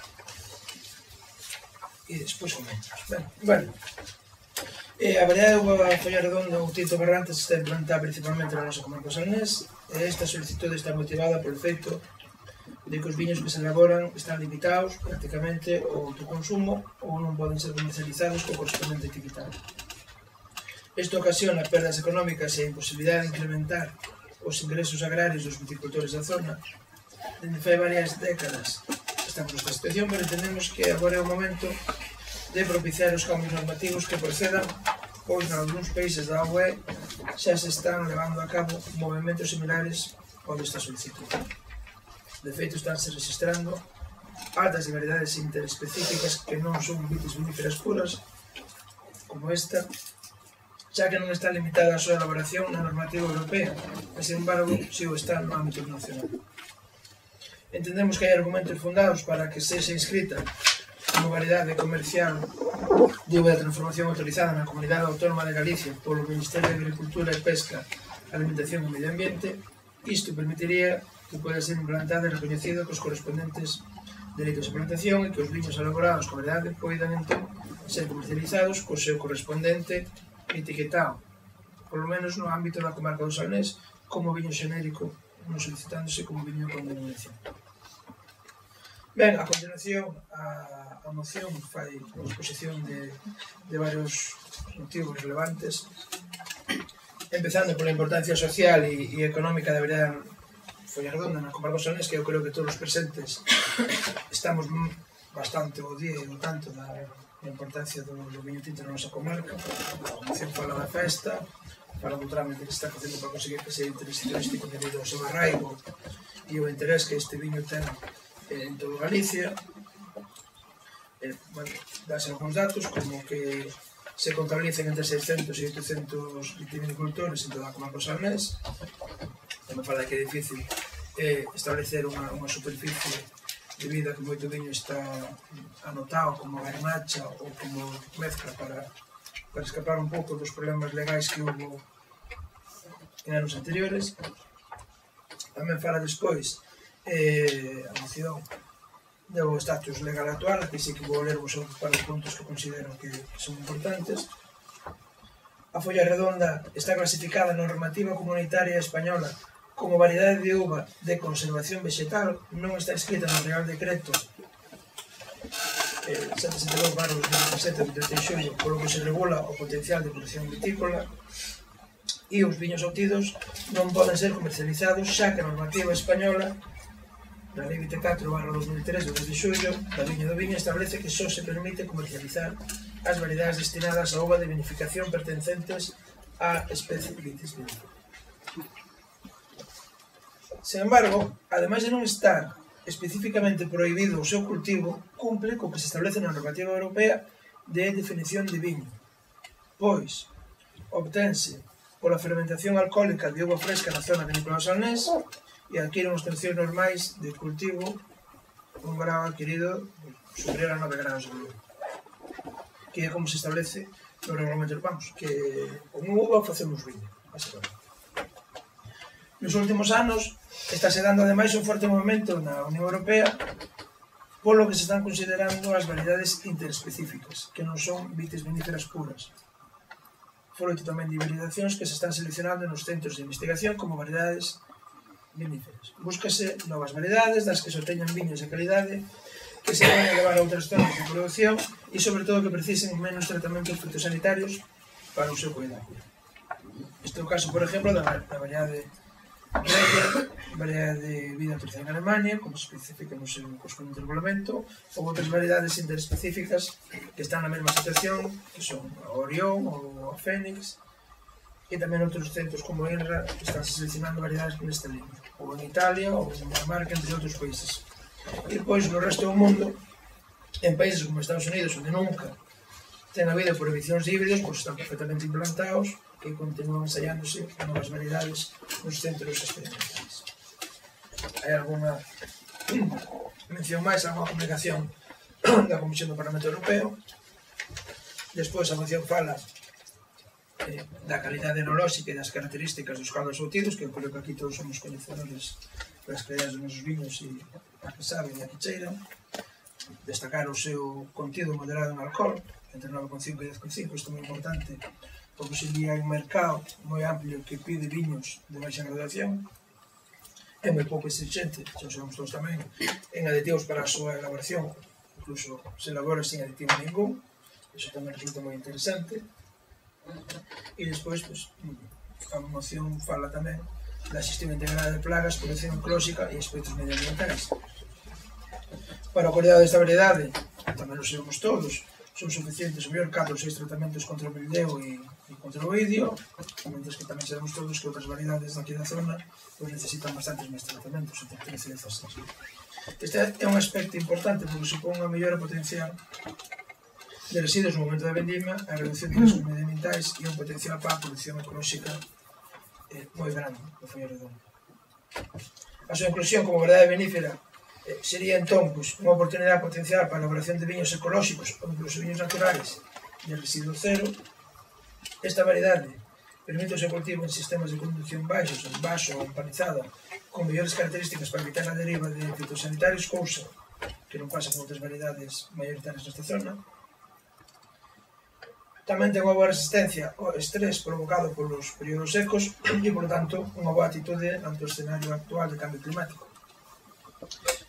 e despois comentamos. Bueno, a variedade de uva folla redonda ou Tinto Barrantes está implantada principalmente na nosa comarca salnés e esta solicitude está motivada polo feito de que os viños que se elaboran están limitados prácticamente ao autoconsumo ou non poden ser comercializados co correspondente etiquetado. Isto ocasiona perdas económicas e a imposibilidade de incrementar os ingresos agrarios dos viticultores da zona. Dende fai varias décadas estamos nesta situación, pero entendemos que agora é o momento de propiciar os cambios normativos que procedan, pois en algúns países da UE xa se están levando a cabo movimentos similares ao desta solicitud. De feito, estánse registrando altas de variedades interespecíficas que non son vitis viníferas puras, como esta, xa que non está limitada a súa elaboración na normativa europea, e, sin embargo, si o está no ámbito nacional. Entendemos que hai argumentos fundados para que sexa inscrita como variedade comercial de uva de transformación autorizada na Comunidade Autónoma de Galicia polo Ministerio de Agricultura e Pesca, Alimentación e Medio Ambiente. Isto permitiría que poida ser implantada e recoñecido cos correspondentes dereitos de plantación e que os viños elaborados con variedade poidan, entón, ser comercializados co seu correspondente etiquetado, polo menos no ámbito da comarca do Salnés, como viño xenérico, non solicitándose como viño con denominación. Ben, a continuación, a moción fai unha exposición de varios motivos relevantes, empezando pola importancia social e económica da variedade folla redonda na comarca do Salnés, que eu creo que todos os presentes estamos bastante ao día e ao tanto da importancia do viño tinto na nosa comarca. A moción fala da festa, fala do trámite que se está facendo para conseguir que sea interés turístico debido ao seu arraigo e o interés que este viño ten en toda Galicia. Bueno, dáse algúns datos como que se contabilizan entre 600 e 800 vitivinicultores en toda a comarca do Salnés. Tambén fala que é difícil establecer unha superficie debido a que moito viño está anotado como garnacha ou como mezcla para escapar un pouco dos problemas legais que houve en anos anteriores. Tamén fala despois a moción do estatus legal actual, que sí que vou ler vos para os puntos que considero que son importantes. A folla redonda está clasificada na normativa comunitaria española como variedade de uva de conservación vegetal, non está escrita no Real Decreto 772/2017 de 30 de xullo, polo que se regula o potencial de produción vitícola, e os viños obtidos non poden ser comercializados, xa que a normativa española da Lei 24/2003 de 10 de xullo da Viña do Viño establece que só se permite comercializar as variedades destinadas a uva de vinificación pertencentes á especie vitis vinifera. Sen embargo, ademais de non estar especificamente prohibido o seu cultivo, cumple co que se establece na normativa europea de definición de viño, pois obtense pola fermentación alcohólica de uva fresca na zona vinícola do Salnés e adquire unhas condicións normais de cultivo un grau adquirido superior a 9 graus de volumen, que é como se establece no regulamento urbano, que con uva facemos viño, basicamente. Nos últimos anos estáse dando ademais un forte movimento na Unión Europea polo que se están considerando as variedades interespecíficas, que non son vitis viníferas puras. Froito tamén de hibridacións que se están seleccionando nos centros de investigación como variedades viníferas. Búscase novas variedades das que se obteñan viños de calidade que se van a levar a outras zonas de producción e, sobre todo, que precisen menos tratamentos fitosanitarios para o seu cuidado. Este é o caso, por exemplo, da variedade Reger, variedade de vida autorizada en Alemania, como se especifica no seu correspondente regulamento, ou outras variedades interespecíficas que están na mesma situación, que son a Orión ou a Fénix, e tamén outros centros como INRA que están seleccionando variedades nesta línea, ou en Italia, ou en Dinamarca, entre outros países. E depois, no resto do mundo, en países como Estados Unidos, onde nunca ten habido prohibicións de híbridos, pois están perfectamente implantados e continúan ensaiándose novas variedades nos centros experimentais. Hai alguna mención máis, alguna comunicación da Comisión do Parlamento Europeo. Despois a moción fala da calidade enolóxica e das características dos caldos obtidos, que eu creo que aquí todos somos coñecedores das calidades dos nosos viños e a que saben e a que cheiran. Destacar o seu contido moderado en alcohol, entre 9,5 e 10,5, isto é moi importante, porque hoxe en día hai un mercado moi amplio que pide viños de baixa graduación, é moi pouco exigente, xa o sabemos todos tamén, en aditivos para a súa elaboración, incluso se elabora sin aditivo ningún, iso tamén resulta moi interesante. E despois, a moción fala tamén da xestión integrada de plagas, protección ecolóxica e aspectos medioambientais. Para o cuidado desta variedade, tamén o sabemos todos, son suficientes o mellor 4 ou 6 tratamentos contra o mildiou e contra o oidio, mentres que tamén sabemos todos que outras variedades daqui da zona necesitan bastantes máis tratamentos, entre 13 e 16. Este é un aspecto importante porque supón unha mellora potencial de residuos no momento da vendima, a reducción de riscos medioambientais e un potencial para a producción ecolóxica moi grande do Follaño Redondo. A súa inclusión como variedade vinífera sería entón unha oportunidade potencial para a elaboración de viños ecolóxicos ou incluso viños naturales de residuo cero. Esta variedade permite o seu cultivo en sistemas de conducción baixos, en vaso ou empanizada, con mellores características para evitar a deriva de fitosanitarios, cousa que non pasa con outras variedades maioritarias nesta zona. Tamén ten unha boa resistencia ao estrés provocado polos períodos secos e, por tanto, unha boa actitude ante o escenario actual de cambio climático.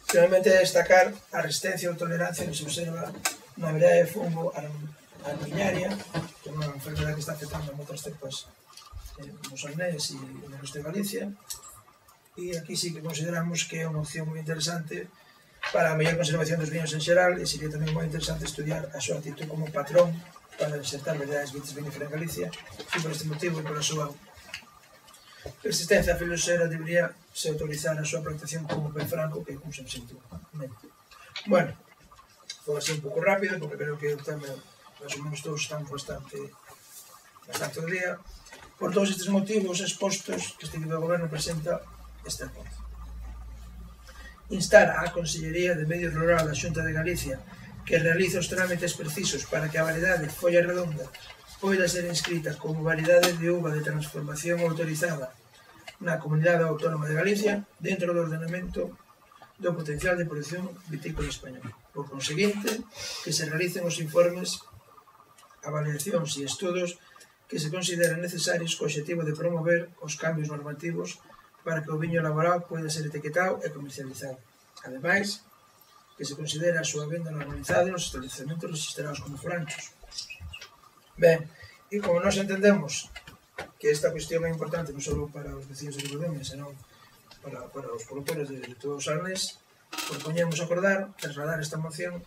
Finalmente, destacar a resistencia ou tolerancia que se observa na variedade de fungo armillaria, que é unha enfermedade que está afectando a moitas cepas no Salnés e no resto de Galicia. E aquí sí que consideramos que é unha opción moi interesante para a mellor conservación dos viños en xeral e sería tamén moi interesante estudiar a súa actitud como patrón para insertar variedades viníferas en Galicia e por este motivo e por a súa persistencia filosera debería se autorizar a súa plantación como pé franco que como se sentiu. Bueno, foi así un pouco rápido porque creo que o tema máis ou menos todos estamos bastante ao día. Por todos estes motivos expostos que este equipo de goberno presenta este acordo. Instar á Consellería de Medio Rural da Xunta de Galicia que realice os trámites precisos para que a variedade Folla Redonda poida ser inscrita como variedade de uva de transformación autorizada na Comunidade Autónoma de Galicia dentro do ordenamento do potencial de produción vitícola español. Por conseguinte, que se realicen os informes, avaliacións e estudos que se consideran necesarios co obxectivo de promover os cambios normativos para que o viño elaborado poida ser etiquetado e comercializado. Ademais, que se considera a súa venda normalizada nos establecementos registrados como foranchos. Ben, e como nós entendemos que esta cuestión é importante non só para os vecinos de Ribedonia, senón para os produtores de todo o Salnés, propoñemos acordar, trasladar esta moción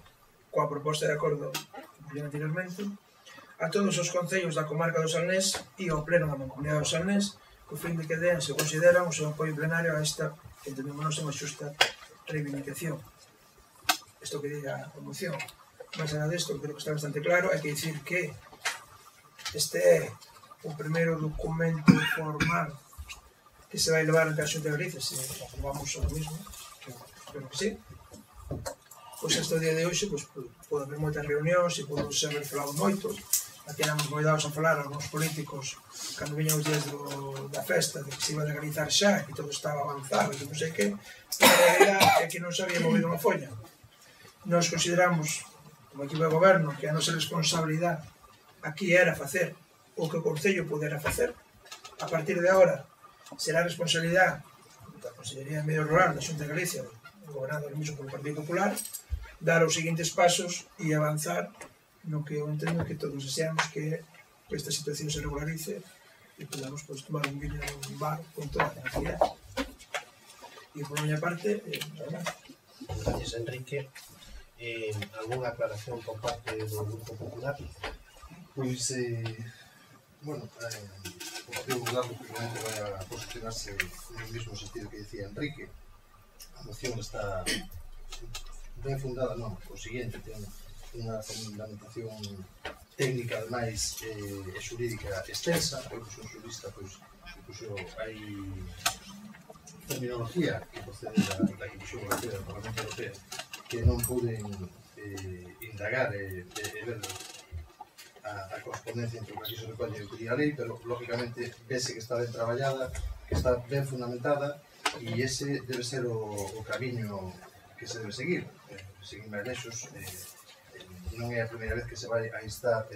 coa proposta de acordo que publiquei anteriormente a todos os concellos da comarca do Salnés e ao pleno da Mancomunidade do Salnés, co fin de que den, se consideran, o seu apoio plenario a esta, que entendemos nós, unha xusta reivindicación. Isto que diga a moción. Mas nada disto, creo que está bastante claro. Hai que dicir que este é o primeiro documento formal que se vai levar ante a Xunta de Galicia, se aprobamos o mismo, que espero que sí. Pois hasta o día de hoxe pode haber moitas reunións e podemos haber falado moito. Aquí éramos moi dados a falar algúns políticos cando viñan os días da festa de que se iba a legalizar xa, que todo estaba avanzado e que non sei que, pero a realidade é que non se había movido unha folla. Nós consideramos, como equipo de goberno, que a nosa responsabilidade aquí era facer o que o Concello pudera facer. A partir de agora será responsabilidade da Consellería de Medio Rural da Xunta de Galicia, gobernado mesmo polo Partido Popular, dar os seguintes pasos e avanzar no que eu entendo que todos deseamos que esta situación se regularice e podamos tomar un viño nun bar con toda a tranquilidade. E por miña parte, nada máis. Gracias, Enrique. Alguna aclaración por parte do Grupo Popular? Pois, bueno, o Partido Popular probablemente vai a posicionarse no mesmo sentido que decía Enrique. A moción está ben fundada, non, o seguinte, ten unha fundamentación técnica, ademais, e xurídica extensa. Eu que son xurista, pois, incluso hai terminología que procede da Comisión Europea, do Parlamento Europeo, que non poden indagar e ver a a correspondencia entre o que aquí se recolle e o que di a lei, pero lógicamente vese que está ben traballada, que está ben fundamentada, e ese debe ser o camiño que se debe seguir. Seguir máis lexos, non é a primeira vez que se vai a instar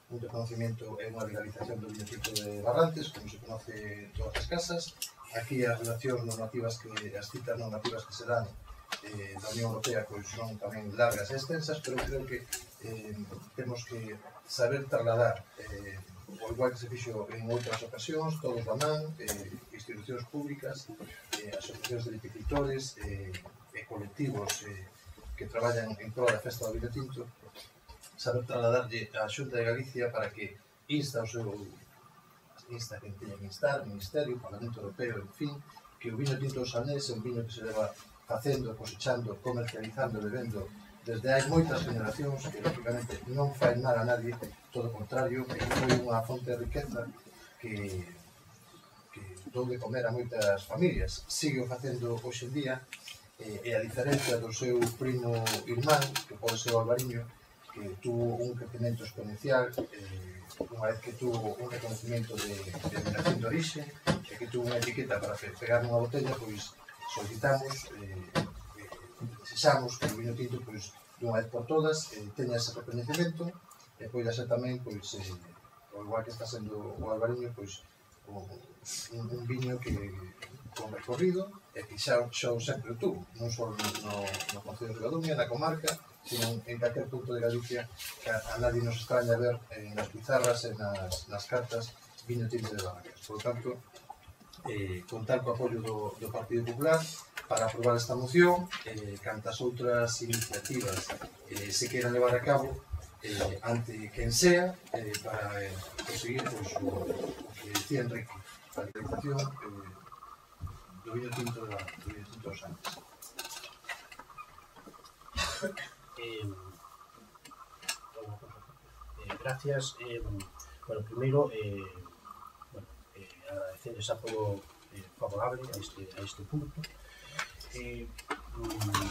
un reconocimiento e unha legalización do viño tinto de Barrantes, como se conoce todas as casas. Aquí as relacións normativas, as citas normativas que se dan da Unión Europea pois son tamén largas e extensas, pero creo que temos que saber trasladar, o igual que se fixo en outras ocasións, todos da man, institucións públicas, asociacións de viticultores e colectivos que traballan en prol da festa do viño tinto, saber trasladarlle a Xunta de Galicia para que insta que teña que instar, o Ministerio, o Parlamento Europeo, en fin, que o viño tinto do Salnés é un viño que se leva facendo, cosechando, comercializando, bebendo desde hai moitas generacións, que lógicamente non fai mal a nadie, todo o contrario, que foi unha fonte de riqueza que dou de comer a moitas familias. Sigue o facendo hoxe en día, e a diferencia do seu primo irmán, que pode ser o Albariño, que tuvo un crecemento exponencial, unha vez que tuvo un reconocimiento de denominación de orixe, e que tuvo unha etiqueta para pegar unha botella, pois solicitamos, desexamos que o viño tinto, pois, dunha vez por todas, teña ese reconhecimento, e poida ser tamén, pois, o igual que está sendo o Albariño, pois, un viño que con recorrido, e que xa sempre o tuvo, non só no Concello de Ribadumia, na comarca, sino en calquer punto de Galicia, que a nadie nos extraña ver nas pizarras e nas cartas viño tinto de Barrancas. Por lo tanto, contar co apoio do Partido Popular para aprobar esta moción, cantas outras iniciativas se queiran levar a cabo ante quen sea, para conseguir o que decía Enrique, a legalización do viño tinto dos anos. Gracias. Bueno, primeiro, agradecer ese apoio favorable a este punto,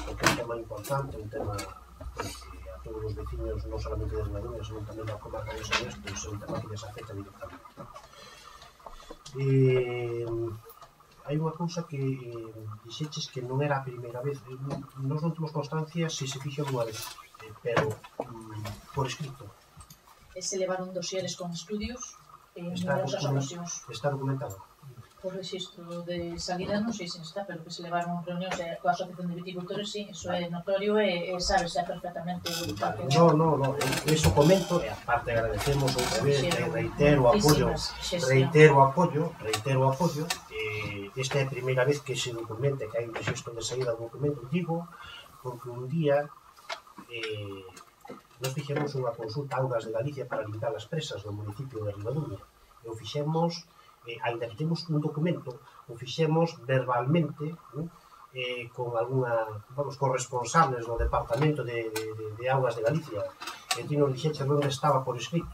porque é un tema importante, un tema que a todos os vecinos, non solamente de Ribadumia, sino tamén da comarca do Salnés, pois é un tema que les afecta directamente. Hai unha cousa que dixeches que non era a primeira vez. Nós non temos constancia se se fixo unha vez, pero por escrito. Se levaron dosieres con estudios en Está numerosas ocasións. Está documentado. Por registro de salida non sei se está, pero que se levaron reunións coa Asociación de Viticultores, sí, eso é notorio e sabese perfectamente o impacto. No, eso comento e aparte agradecemos outra vez e reitero o apoio. Esta é a primeira vez que se documenta que hai un registro de saída do documento, digo, porque un día nos fixemos unha consulta a Augas de Galicia para limpiar as presas do municipio de Ribadumia. E o fixemos, ainda que temos un documento, o fixemos verbalmente, con con responsables do Departamento de Augas de Galicia. E ti nos dixeche onde estaba por escrito.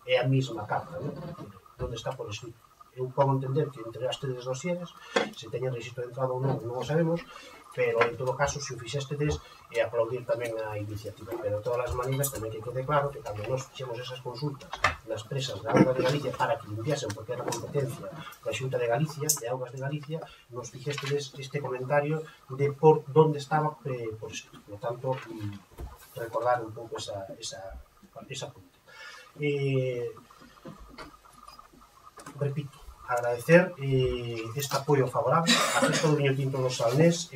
É a mesma carta, onde está por escrito. Eu podo entender que entregastes dosieres, se teñen registro de entrada ou non, non o sabemos, pero en todo caso, se o fixestedes, é aplaudir tamén a iniciativa. Pero de todas as maneiras, tamén que quede claro que cando nos fixemos esas consultas nas presas de Augas de Galicia para que limpiasen, porque era competencia da Xunta de Galicia, de Augas de Galicia, nos fixestedes este comentario de por onde estaba por escrito. Por lo tanto, recordar un pouco esa punta. Repito, agradecer este apoio favorable a festa do viño tinto do Salnés.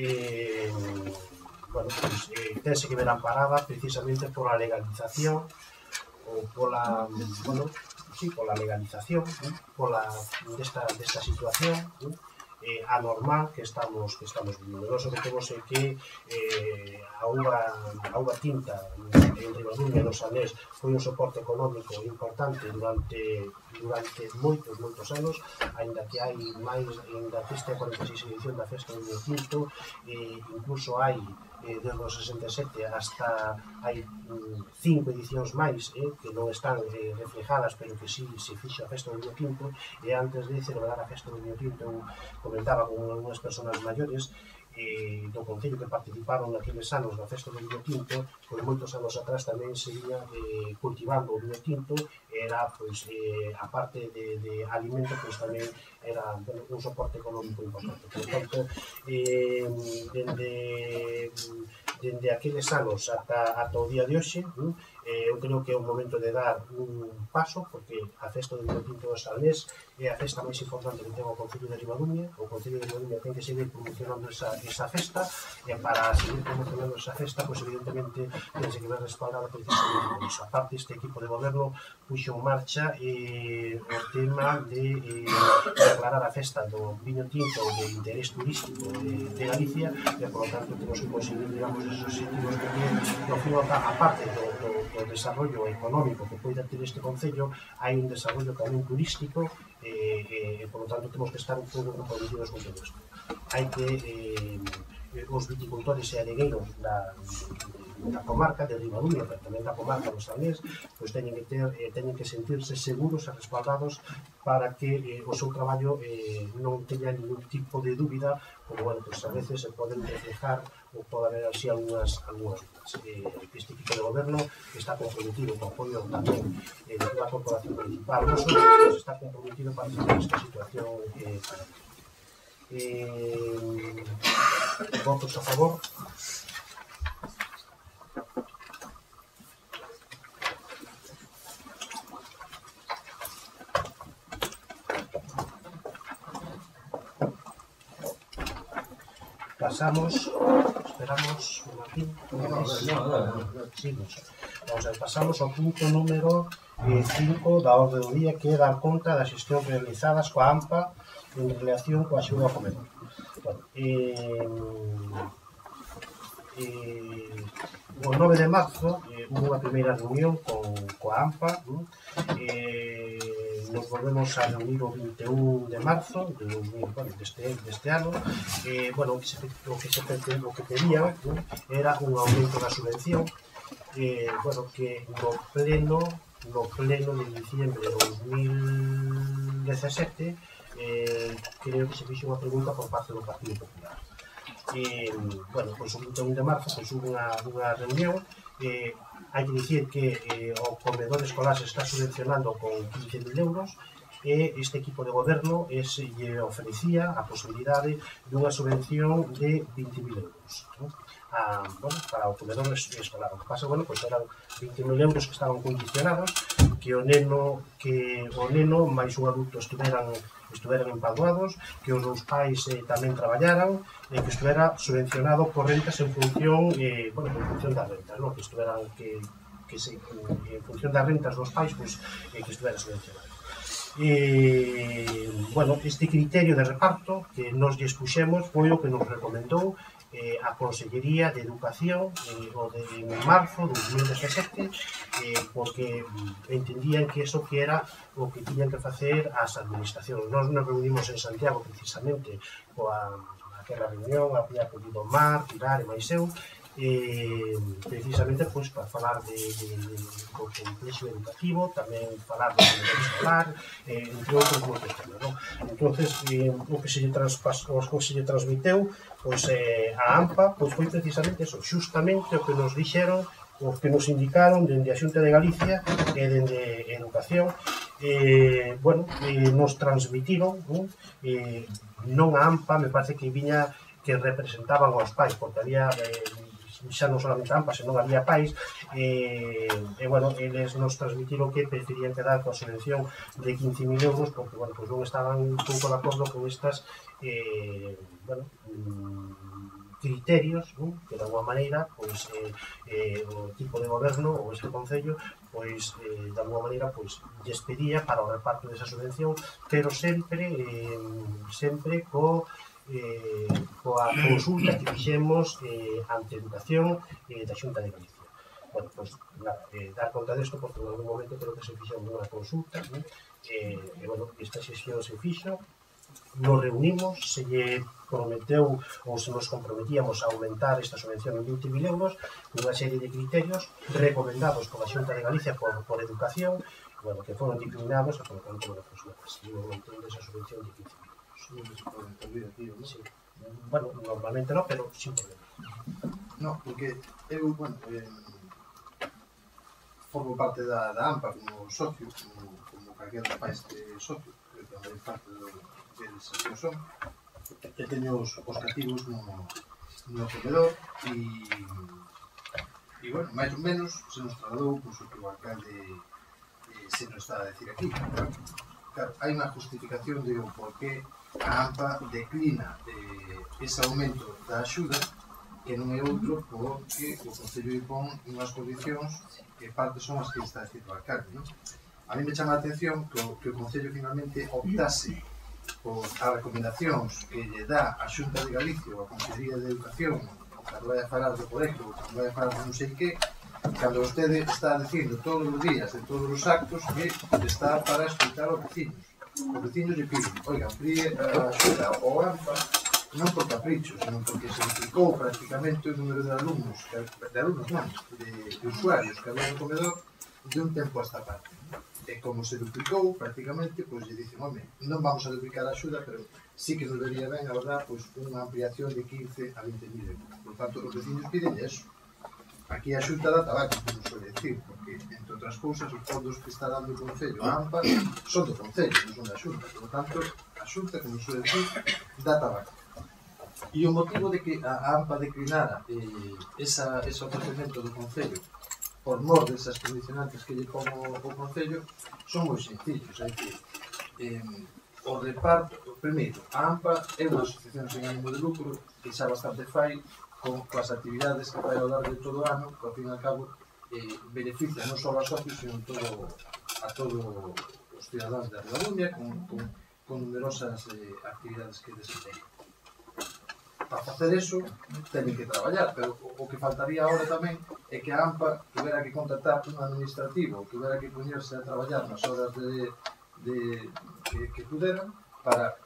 Tense que ver amparada precisamente pola legalización ou pola legalización desta situación anormal que estamos vivindo. Nós o que temos é que a uva tinta en Ribadumia, no Salnés, foi un soporte económico importante durante moitos anos, aínda que hai máis, aínda que esta 46 edición da festa do viño tinto, incluso hai desde o 67 hasta hai 5 edicións máis que non están reflejadas, pero que sí se fixo a festa do viño tinto, e antes de celebrar a festa do viño tinto, comentaba con unhas persoas maiores do Concello que participaron naqueles anos na festa do viño tinto, pois moitos anos atrás tamén se viña cultivando o viño tinto, era, pois, a parte de alimento, pois tamén era un soporte económico importante. Por tanto, dende aqueles anos ata o día de hoxe, eu creo que é o momento de dar un paso, porque a festa do viño tinto do Salnés é a festa máis importante que ten o Concello de Ribadumia. O Concello de Ribadumia ten que seguir promocionando esa festa, e para seguir promocionando esa festa, pois evidentemente ten que ver respaldada precisamente por iso. Aparte, este equipo de goberno puxo en marcha o tema de declarar a festa do viño tinto de interés turístico de Galicia, e por lo tanto temos que conseguir, digamos, esos objetivos que ten, ao final, aparte do desarrollo económico que poida ter este concello, hai un desarrollo tamén turístico, e por lo tanto temos que estar un pouco comprometidos con todo isto. Hai que os viticultores e adegueiros da comarca de Ribadumia, pero tamén da comarca do Salnés, pois teñen que sentirse seguros e respaldados para que o seu traballo non teña ningún tipo de dúbida, como, bueno, pois a veces se poden reflejar ou pode haber así algunhas dúbidas. Este equipo de goberno está comprometido co apoio tamén da corporación municipal, non só está comprometido para hacer esta situación votos a favor. Esperamos, Martín. Pasamos ao punto número 5 da orde do día, que é dar conta das xestións realizadas coa AMPA en relación coa axuda ao comedor. O 9 de marzo hubo unha primeira reunión coa AMPA. Nos volvemos a reunir o 21 de marzo deste ano. O que pedían era un aumento da subvención, que no pleno de diciembre de 2017 creo que se fixo unha pregunta por parte do Partido Popular. Pois o 21 de marzo hubo unha reunión. Hai que dicir que o comedor escolar se está subvencionando con 15.000 euros, e este equipo de goberno lle ofrecía a posibilidade dunha subvención de 20.000 euros para o comedor escolar. O que pasa, pois eran 20.000 euros que estaban condicionados, que o neno máis un adulto estuveran empadroados, que os dous pais tamén traballaran, e que estuvera subvencionado por rentas en función das rentas, que estuveran en función das rentas dos pais, pois que estuvera subvencionado. Este criterio de reparto que nos lle expuxemos foi o que nos recomendou a Consellería de Educación en marzo de 2017, porque entendían que eso que era o que tiñan que facer as administracións. Nos reunimos en Santiago precisamente coa aquela reunión, había pedido Mar, Pilar e máis eu, precisamente para falar do complexo educativo, tamén falar do comedor escolar, entre outros moitos temas. Entonces, o que se lle transmiteu a AMPA foi precisamente eso, xustamente o que nos dixeron, o que nos indicaron dende a Xunta de Galicia e dende Educación. Nos transmitiron, non a AMPA, me parece que viña que representaban aos pais, porque había xa non solamente AMPA, senón había pais, eles nos transmitiron que preferían quedar coa subvención de 15.000 euros, porque non estaban un pouco de acordo con estas criterios, que de alguma maneira o equipo de goberno ou este concello de alguma maneira lles pedía para o reparto desa subvención, pero sempre coa consulta que fixemos ante Educación da Xunta de Galicia. Dar conta desto, porque en algún momento creo que se fixou unha consulta, esta xestión se fixo, nos reunimos, se lle prometeu ou se nos comprometíamos a aumentar esta subvención en 20.000 euros, unha serie de criterios recomendados pola Xunta de Galicia por Educación, que foron dictaminados, e por lo tanto, recibimos un aumento desa subvención de 15.000 euros. Non se pode intervir aquí, non? Sí. Bueno, normalmente no, pero sin problema. No, porque eu, bueno, formo parte da AMPA como socio, como calquera país socio, que tamén parte deles que son, e teño os cativos no comedor e, bueno, máis ou menos se nos trasladou o que o alcalde se nos está a decir aquí. Claro, hai unha justificación de por que a AMPA declina ese aumento da axuda que non é outro porque o Concello impón unhas condicións que parte son as que está a decir o alcalde, non? A mí me chama a atención que o Concello finalmente optase por as recomendacións que lle dá a Xunta de Galicia ou a Consellería de Educación cando vai a falar do proxecto ou cando vai a falar de non sei que, cando vostede está dicindo todos os días de todos os actos que está para escutar aos vecinos. Os vecinos lle piden, oiga, amplíe a axuda ao AMPA non por capricho, senón porque se duplicou prácticamente o número de alumnos, de usuarios que había no comedor de un tempo a esta parte. E como se duplicou prácticamente, pois lle dicen, home, non vamos a duplicar a axuda, pero sí que nos vería ben, a verdad, pois unha ampliación de 15 a 20.000 euros. Por tanto, os vecinos piden eso. Aquí a Xunta da tabaco, como suele decir, porque, entre outras cousas, os fondos que está dando o Concello a AMPA son do Concello, non son da Xunta. Por tanto, a Xunta, como suele decir, dá tabaco. E o motivo de que a AMPA declinara ese ofrecemento do Concello por mor desas condicionantes que lle pon o Concello son moi sencillos. É dicir, o reparto, primeiro, a AMPA é unha asociación sen ánimo de lucro que xa bastante fai con as actividades que vai ao largo de todo o ano, que ao fin e ao cabo beneficia non só a socios, sino a todos os cidadáns da Ribaduña con numerosas actividades que desempeñan. Para facer eso, teñen que traballar, pero o que faltaría ahora tamén é que a AMPA tuvera que contratar un administrativo, tuvera que poñerse a traballar nas horas que puderan para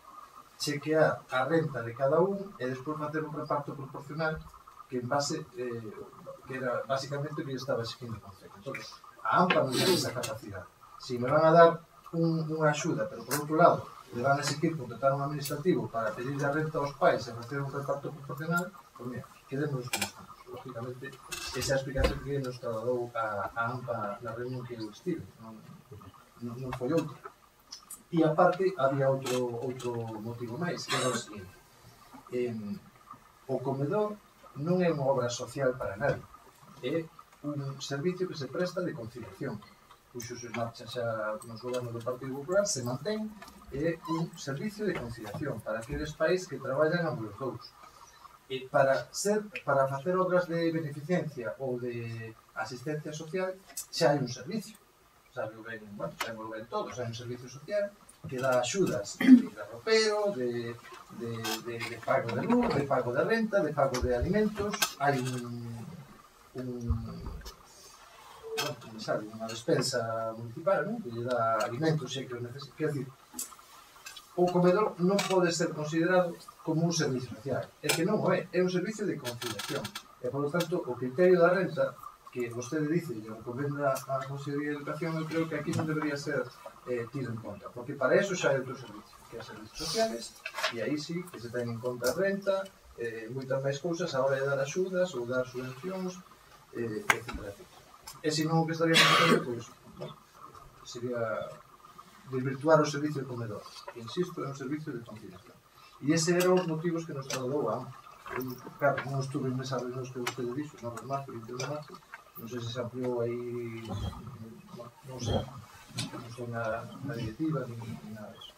chequear a renta de cada un e despois facer un reparto proporcional que en base que era basicamente o que estaba exigindo o Concello. Entón, a AMPA non ten esa capacidade. Se me van a dar unha axuda, pero por outro lado le van a exigir contratar un administrativo para pedir a renta aos pais e facer un reparto proporcional, pois mira, quedémonos como estamos. Lógicamente, esa explicación que nos trasladou a AMPA na reunión que eu estive, non foi outra. E aparte, había outro motivo máis, que era o seguinte. O comedor non é unha obra social para nadie, é un servicio que se presta de conciliación. Puxos en marcha xa nos gobernos do Partido Popular, se mantén, é un servicio de conciliación para aqueles pais que traballan ambos os dous. E para facer obras de beneficencia ou de asistencia social xa hai un servicio. Sabe ben, bueno, sabemos ben todos, hai un servicio social que dá axudas de ropero, de pago de luz, de pago de renta, de pago de alimentos, hai unha despensa municipal, non? Que lle dá alimentos e que o necesita. Quer dizer, o comedor non pode ser considerado como un servicio social. É que non o é, é un servicio de conciliación. E, por lo tanto, o criterio da renta que vostede dice e recomenda a Consellería de Educación, eu creo que aquí non debería ser tido en conta, porque para eso xa hai outro servicio, que é servicios sociales, e aí sí que se ten en conta a renta, moitas máis cousas a hora de dar axudas ou dar subvencións, etc. E se non o que estaríamos facendo, pois, sería desvirtuar o servicio de comedor, que, insisto, é un servicio de conciliación. E ese eran os motivos que nos trasladou a AMPA. Claro, non estuve en esa reunión que vostede dixo, 9 de marzo, 21 de marzo, non sei se se ampliou aí, non sei, non sei na directiva ni nada disso.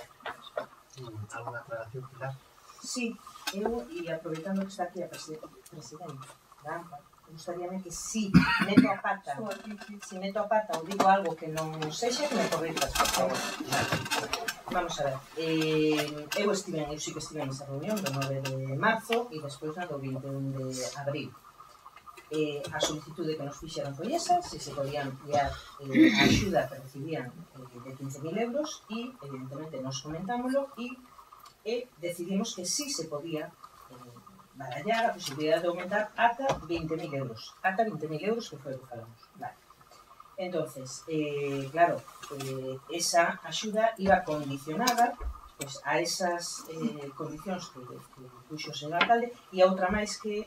Alguna aclaración, Pilar? Sí, eu, e aproveitando que está aquí a presidente da AMPA, gustaríame que si meto a pata ou digo algo que non sexa, que me corrijas, por favor. Vamos a ver, eu sí que estive nesa reunión do 9 de marzo e despois na do 21 de abril. A solicitude que nos fixeron foi esa, se se podía ampliar a axuda que recibían de 15.000 euros e, evidentemente, nos comentámoslo e decidimos que sí se podía barallar a posibilidade de aumentar ata 20.000 euros. Ata 20.000 euros que foi o que falamos. Vale. Entonces, claro, esa axuda iba condicionada a esas condicións que puxo o señor alcalde, e a outra máis que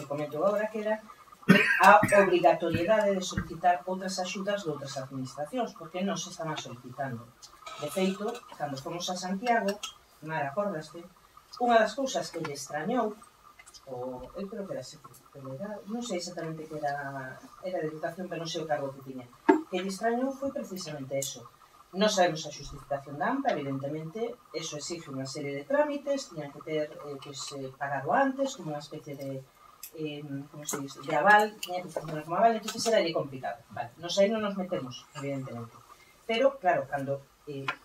comento agora, que era a obrigatoriedade de solicitar outras axudas de outras administracións, porque non se estaban solicitando. De feito, cando fomos a Santiago, Mara, acordaste, unha das cousas que lle extrañou, eu creo que era secretario, non sei exactamente que era de educación, pero non sei o cargo que tiña, que lle extrañou foi precisamente eso. Non sabemos a justificación da AMPA, evidentemente, eso exige unha serie de trámites, tiñan que ter pagado antes, como unha especie de de aval, tiña que funcionar como aval, entonces era complicado. Nos aí non nos metemos, evidentemente. Pero, claro, cando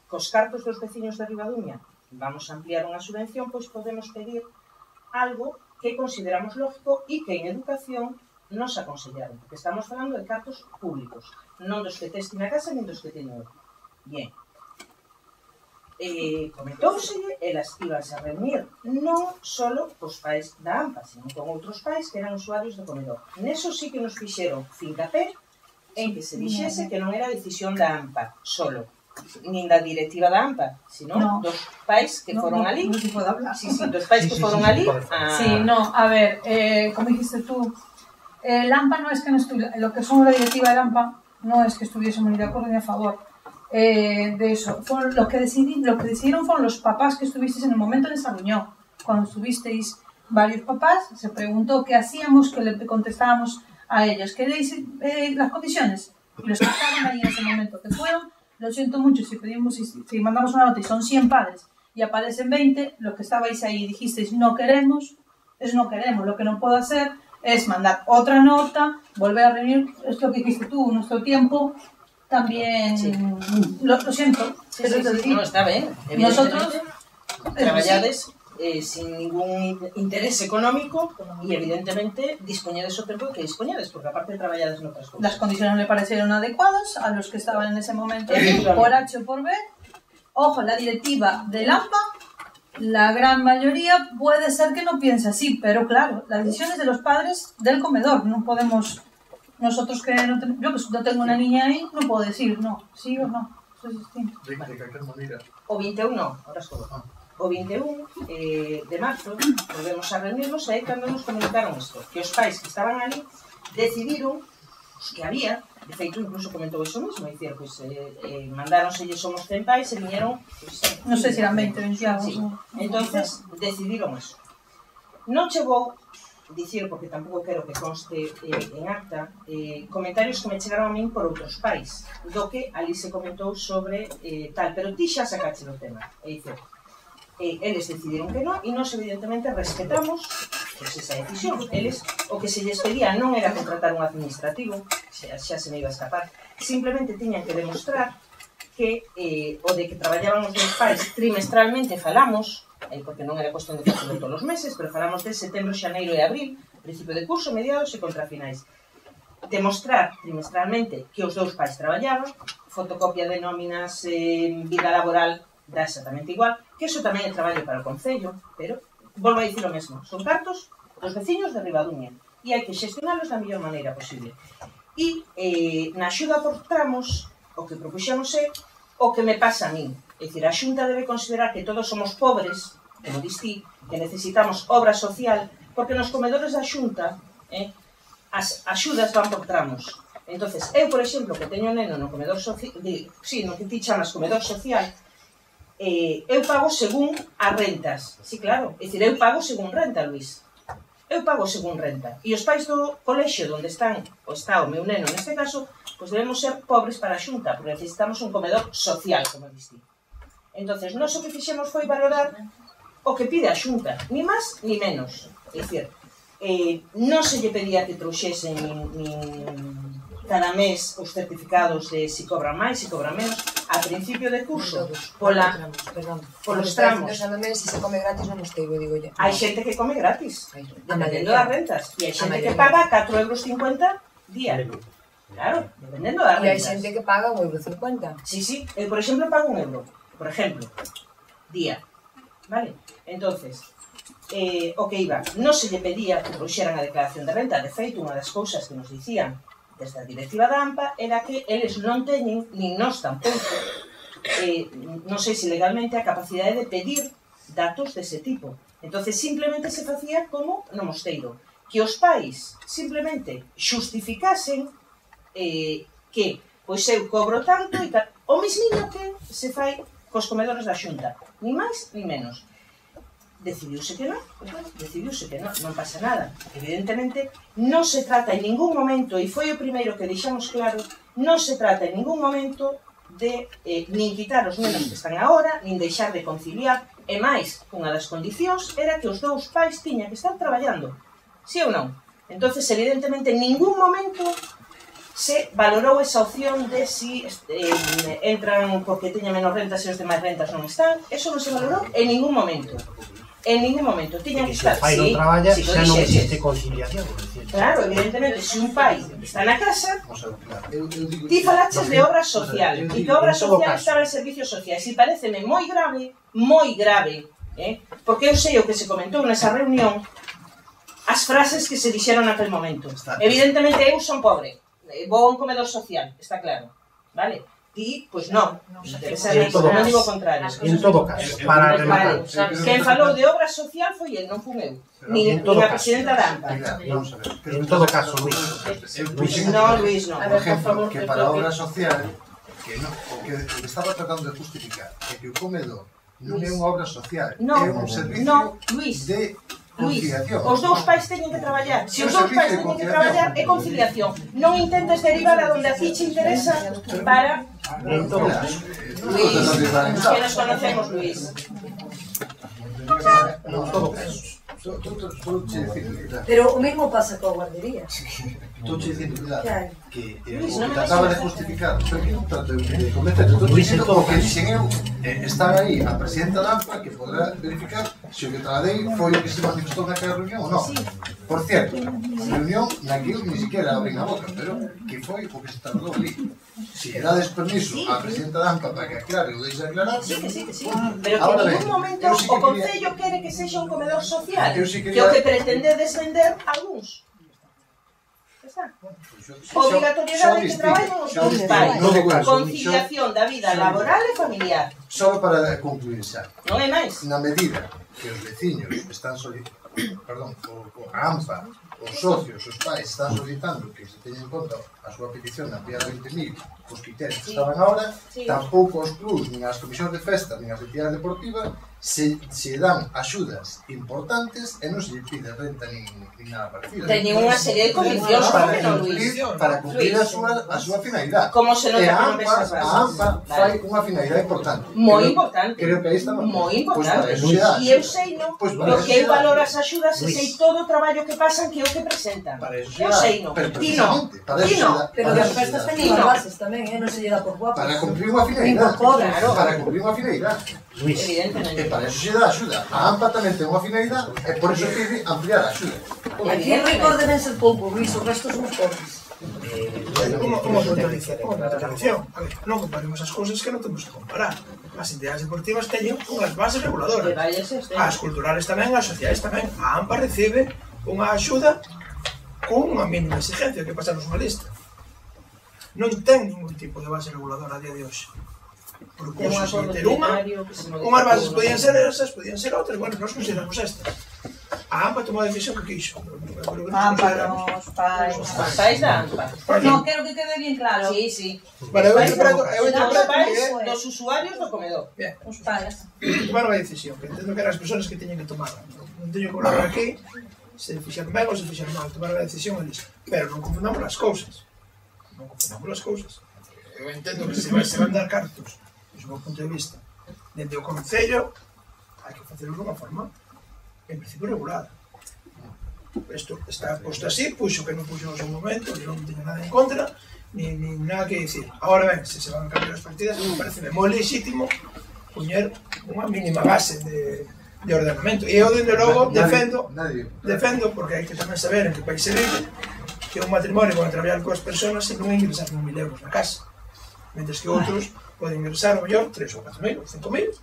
cos cartos dos veciños de Ribaduña vamos a ampliar unha subvención, pois podemos pedir algo que consideramos lógico e que en educación nos aconsellaron, porque estamos falando de cartos públicos, non dos que tes na casa, nin dos que teño eu. Bien. Comentouselle, elas íbanse a reunir non só cos pais da AMPA, sino con outros pais que eran usuarios do comedor. Neso sí que nos fixeron fincapé en que se dixese que non era decisión da AMPA solo, nin da directiva da AMPA, sino dos pais que foron ali. Non se pode hablar. Sí, dos pais que foron ali. Sí, no, a ver, como dijiste tú, el AMPA no es que no estuviera, lo que somos la directiva del AMPA no es que estuviésemos ni de acuerdo ni a favor de eso. Lo que decidieron fueron los papás que estuvisteis en el momento de esa reunión. Cuando estuvisteis varios papás, se preguntó qué hacíamos, que le contestábamos a ellos. ¿Queréis las condiciones? Y los que estaban ahí en ese momento que fueron, lo siento mucho, si mandamos una nota y son 100 padres y aparecen 20, los que estabais ahí y dijisteis no queremos, es no queremos. Lo que no puedo hacer es mandar otra nota, volver a reunir, es lo que dijiste tú, nuestro tiempo también, sí. Lo siento, sí, pero sí, no, está ben, nosotros traballades sin ningún interés económico y evidentemente dispoñedes o tempo que dispoñedes, porque aparte traballades noutras cousas. Las condiciones le parecieron adecuadas a los que estaban en ese momento por H o por B. Ojo, la directiva del AMPA, la gran mayoría puede ser que no piense así, pero claro, la decisión es de los padres del comedor, no podemos... Nosotros que no yo que no tengo una niña ahí, no puedo decir no, sí o no, eso es distinto. De calquer maneira. O 21, ahora es todo. O 21 de marzo volvemos a reunirnos e aí cando nos comunicaron isto, que os pais que estaban ali decidiron, os que había, de feito incluso comentou eso mismo, dicir, pues, mandáronselle somos 100 pais e viñeron, pues, non sei se eran 20, 20 sí. Entonces decidiron eso. Non chegou dicir, porque tampouco quero que conste en acta, comentarios que me chegaron a min por outros pais, do que ali se comentou sobre tal, pero ti xa sacache do tema, é dicir, eles decidiron que non, e nós evidentemente respetamos pues, esa decisión. Eles, o que se lles pedía non era contratar un administrativo, xa se me iba a escapar, simplemente tiñan que demostrar que o de que traballábamos dos pais trimestralmente falamos, porque non era cuestión de facelo todos os meses, pero falamos de setembro, xaneiro e abril, principio de curso, mediados e contrafinais. Demostrar trimestralmente que os dous pais traballaban, fotocopia de nóminas, vida laboral, dá exactamente igual, que iso tamén é traballo para o Concello, pero volvo a dicir o mesmo, son cartos dos veciños de Ribaduña e hai que xestionalos da mellor maneira posible. E na axuda por tramos, o que propuxemos é o que me pasa a min. É dicir, a Xunta debe considerar que todos somos pobres, como distí, que necesitamos obra social, porque nos comedores da Xunta as axudas van por tramos. Entonces, eu, por exemplo, que teño neno no comedor social, no que ti chamas comedor social, eu pago según as rentas. Sí, claro, é dicir, eu pago según renta, Luís. Eu pago según renta. E os pais do colexio onde está o meu neno, neste caso, pois debemos ser pobres para a Xunta, porque necesitamos un comedor social, como distí. Entonces, nós o que fixemos foi valorar o que pide a Xunta, ni máis ni menos. É dicir, non se lle pedía que trouxesen cada mes os certificados de si cobran máis, si cobran menos, a principio de curso, polos tramos. Cada mes, se se come gratis, non nos teigo, digo yo. Hai xente que come gratis, dependendo das rentas, e hai xente que paga 4,50 € día. Claro, dependendo das rentas. E hai xente que paga 1,50 €. Sí, sí, eu, por exemplo, pago 1 €. Por ejemplo, día, ¿vale? Entonces, o que iba, non se lle pedía que trouxeran a declaración de renta. De feito, unha das cousas que nos dicían desde a directiva da AMPA era que eles non teñen, nin nós tampouco, non sei se legalmente, a capacidade de pedir datos dese tipo. Entonces simplemente se facía como no mosteiro, que os pais simplemente xustificasen que pois eu cobro tanto e tal, o mismo que se fai cos comedores da Xunta, ni máis ni menos. Decidiuse que non, non pasa nada. Evidentemente, non se trata en ningún momento, e foi o primeiro que deixamos claro, non se trata en ningún momento de nin quitar os nenos que están agora, nin deixar de conciliar, e máis, unha das condicións era que os dous pais tiñan que estar traballando, sí ou non? Entonces, evidentemente, en ningún momento se valorou esa opción de si entran porque teñen menos rentas e os demais rentas non están. Eso non se valorou en ningún momento. En ningún momento. Tiñan que estar, se o pai non traballa, xa non existe conciliación. Claro, evidentemente, se un pai está na casa, ti falaches de obra social, e que obra social estaba en servicios sociais, e pareceme moi grave, porque eu sei o que se comentou nesa reunión, as frases que se dixeron naquele momento. Evidentemente, eu son pobre, vou a un comedor social, está claro, vale? Ti, pois non, non digo o contrario. En todo caso, para rematar. Quen falou de obra social foi el, non fun eu, nin a presidenta da AMPA. En todo caso, Luis. Non, Luis, non. Por exemplo, que para a obra social, o que estaba tratando de justificar é que o comedor non é unha obra social, é un servicio de conciliación. Os dous pais teñen que traballar. Se os dous pais teñen que traballar, é conciliación. Non intentes derivar a donde a ti te interesa para... En todo caso. Luis, que nos conocemos, Luis. En todo caso. Pero o mesmo pasa coa guardería. Estou che dicindo, cuidado, que trataba de justificar, tanto de convencer, estou dicindo porque dixen eu, estar aí a presidenta da AMPA que podrá verificar se o que trasladei foi o que se manifestou naquela reunión ou non. Por cierto, reunión naquilo que ni siquiera abren a boca, pero que foi o que se trasladou ali. Se dades permiso á presidenta da AMPA para que aclare ou deixe aclarar... Sí. Pero que en ningún momento o Concello quere que sexa un comedor social, que o que pretende desvender algúns. Obrigatoriedade que traballen os dous pais. Conciliación da vida laboral e familiar. Só para concluir xa. Non é máis. Na medida que os veciños están solicitando, a AMPA, os socios, os pais, están solicitando que se teña en conta a súa petición de ampliar a 20.000 os criterios que estaban agora, tampouco os clubs, nin as comisións de festa, nin as entidades deportivas se dan axudas importantes e non se lle pide renta nin nada parecido. Teñen unha serie de condicións para cumplir a súa finalidade. Como se nota que non ves as bases. A AMPA fai unha finalidade importante. Moi importante. Creo que aí estamos. Moi importante. E eu sei, non? Porque eu valoro as axudas e sei todo o traballo que pasan que é o que presentan. Eu sei, non? Ti non. Pero as festas teñen as bases tamén, non se lle dá por guapo. Para cumplir unha finalidade. Para cumplir unha finalidade. Evidentemente. E para eso se dá axuda. A AMPA tamén ten unha finalidade e por eso pide ampliar a axuda. Aquí en Rincón deben ser pouco, Luis, o resto son pobres. Como contradicción. A ver, non comparemos as cousas que non temos que comparar. As entidades deportivas teñen unhas bases reguladoras. As culturales tamén, as sociais tamén. A AMPA recibe unha axuda con unha mínima exigencia, que pasarnos unha lista. Non ten ningún tipo de base reguladora a día de hoxe. Porque se ter unhas bases podían ser esas, podían ser outras, bueno, nós consideramos estas. A AMPA tomou a decisión que quixo. A AMPA, os pais. Os pais da AMPA. Non, quero que quede bien claro. Sí. Pero eu interpreto os pais dos usuarios do comedor. Os pais. Tomaron a decisión, que entendo que eran as persoas que teñen que tomar. Non teño que hablar aquí, se fixaron ben ou se fixaron mal, tomaron a decisión eles. Pero non confundamos as cousas. Eu entendo que se van dar cartos, desde o meu punto de vista, dentro do Concello, hai que facelo de unha forma, en principio, regulada. Isto está posto así, puxo que non puxo no seu momento, non teño nada en contra, nin nada que dicir. Agora ben, se van a cambiar as partidas, me parece moi legítimo poñer unha mínima base de ordenamento. E eu, dende logo, defendo, porque hai que tamén saber en que país se vive, que un matrimonio pode traballar coas persoas e non ingresar 1.000 euros na casa. Mentres que outros poden ingresar, ao mellor, 3 ou 4.000 ou 5.000,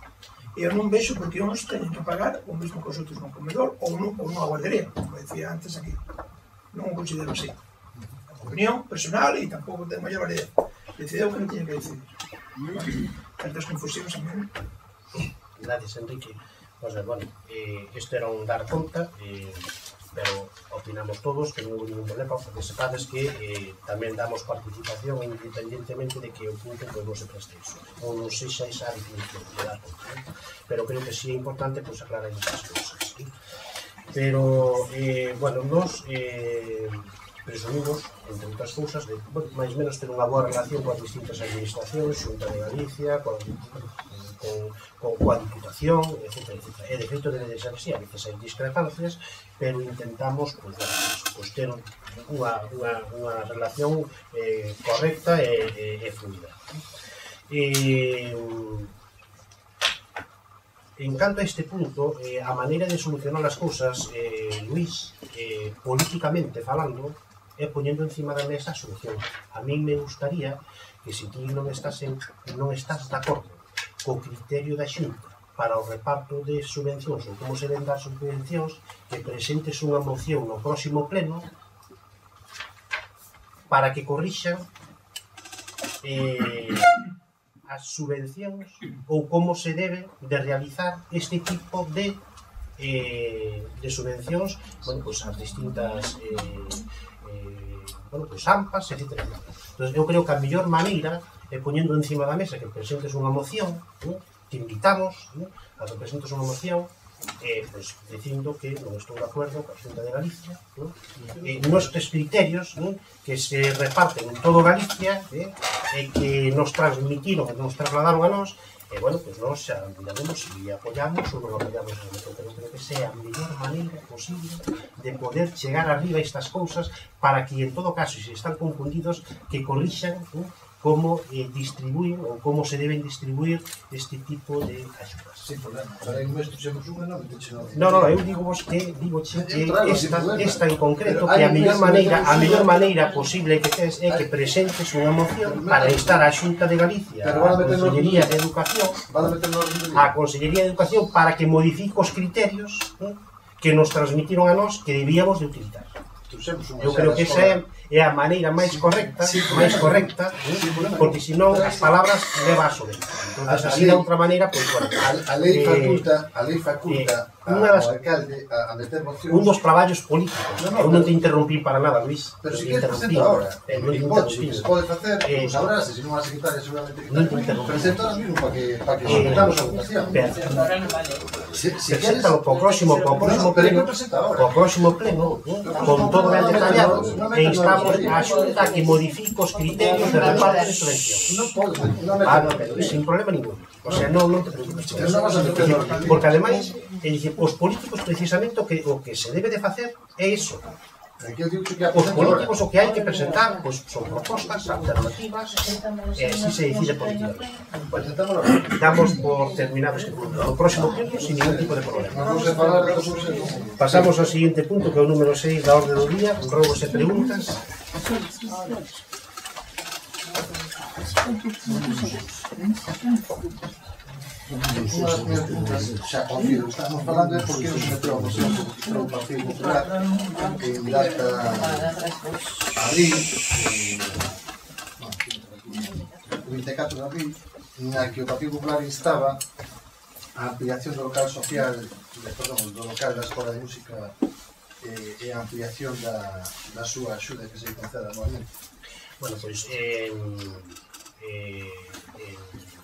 e eu non vexo porque uns teñen que pagar o mesmo que os outros nun comedor ou nunha guardería, como decía antes aquí. Non o considero así. A opinión personal e tampouco ten maior validez. Decideu que non tiña que decidir. tantas confusións. Gracias, Enrique. Pues, bueno, isto era un dar conta, pero opinamos todos que non houve ningún problema, porque sepades que tamén damos participación independentemente de que o punto pues, non se preste iso, ou non sexa esa definición de dar conta, ¿no? Pero creo que sí é importante pues, aclarar estas cousas, ¿sí? Pero, bueno, nos presumimos, entre outras cousas, de, bueno, máis ou menos ter unha boa relación coas distintas administracións, Xunta de Galicia, coa Diputación, etc. E de feito debe de ser así, a veces hai discrepancias, pero intentamos pues, ter unha relación correcta e fluida. En canto a este punto, a maneira de solucionar as cousas, Luís, políticamente falando, é poñendo encima da mesa a solución. A mí me gustaría que se ti non estás de acordo co criterio da Xunta para o reparto de subvencións ou como se deben dar subvencións, que presentes unha moción no próximo pleno para que corrixan as subvencións ou como se debe de realizar este tipo de subvencións, bueno, pues, as distintas bueno, pues, AMPAs, etc. Entón, eu creo que a mellor maneira é poñendo encima da mesa que presentes unha moción, ¿no? Te invitamos, ¿no? A que presentes unha moción pues, dicindo que non estou de acordo coa Xunta de Galicia, ¿no? Nuestros criterios, ¿no? Que se reparten en todo Galicia, que nos transmitiron, que nos trasladaron a nós, bueno, pues nós xa miraremos se apoyamos ou non apoyamos a nosotros, pero creo que sea a mellor maneira posible de poder chegar arriba a estas cousas para que, en todo caso, se están confundidos, que corrixan, ¿no? Como distribuir ou como se deben distribuir este tipo de axudas. Sin problema. Para ir mesmo xemos unha, non me teche nada. Non, eu digoche que esta en concreto, que a mellor maneira posible que tes é que presentes unha moción para instar a Xunta de Galicia, a Consellería de Educación, para que modifique os criterios que nos transmitiron a nós que debíamos de utilizar. Eu creo que esa é a maneira máis correcta, porque senón as palabras leva a sobre. Entón, así de outra maneira, pois, bueno, a lei faculta ao alcalde a meter mocións. Un dos traballos políticos. Eu non te interrompí para nada, Luís. Pero si queres presenta ahora. Se pode facer, sabrás, se non a secretaria seguramente presenta ahora mismo para que sometamos a votación. Preséntalo para o próximo pleno, con todo ben detallado, e instamos a Xunta a que modifique os criterios de reparto de subvencións. Non pode, sin problema ningún. O sea, non te preocupes. Porque, ademais, os políticos, precisamente, o que se debe de facer é iso. Os políticos o que hai que presentar son propostas alternativas e así se decide políticamente. Damos por terminado este punto. O próximo punto, sin ningún tipo de problema. Pasamos ao seguinte punto, que é o número 6 da orde do día, rogos e preguntas. Unhas preguntas xa confiro, estamos falando de por que nos meteu a moción do Partido Popular en data abril, 24 de abril, na que o Partido Popular instaba a ampliación do local social, do local da Escola de Música e a ampliación da súa axuda que se conceda anualmente. Bueno, pois,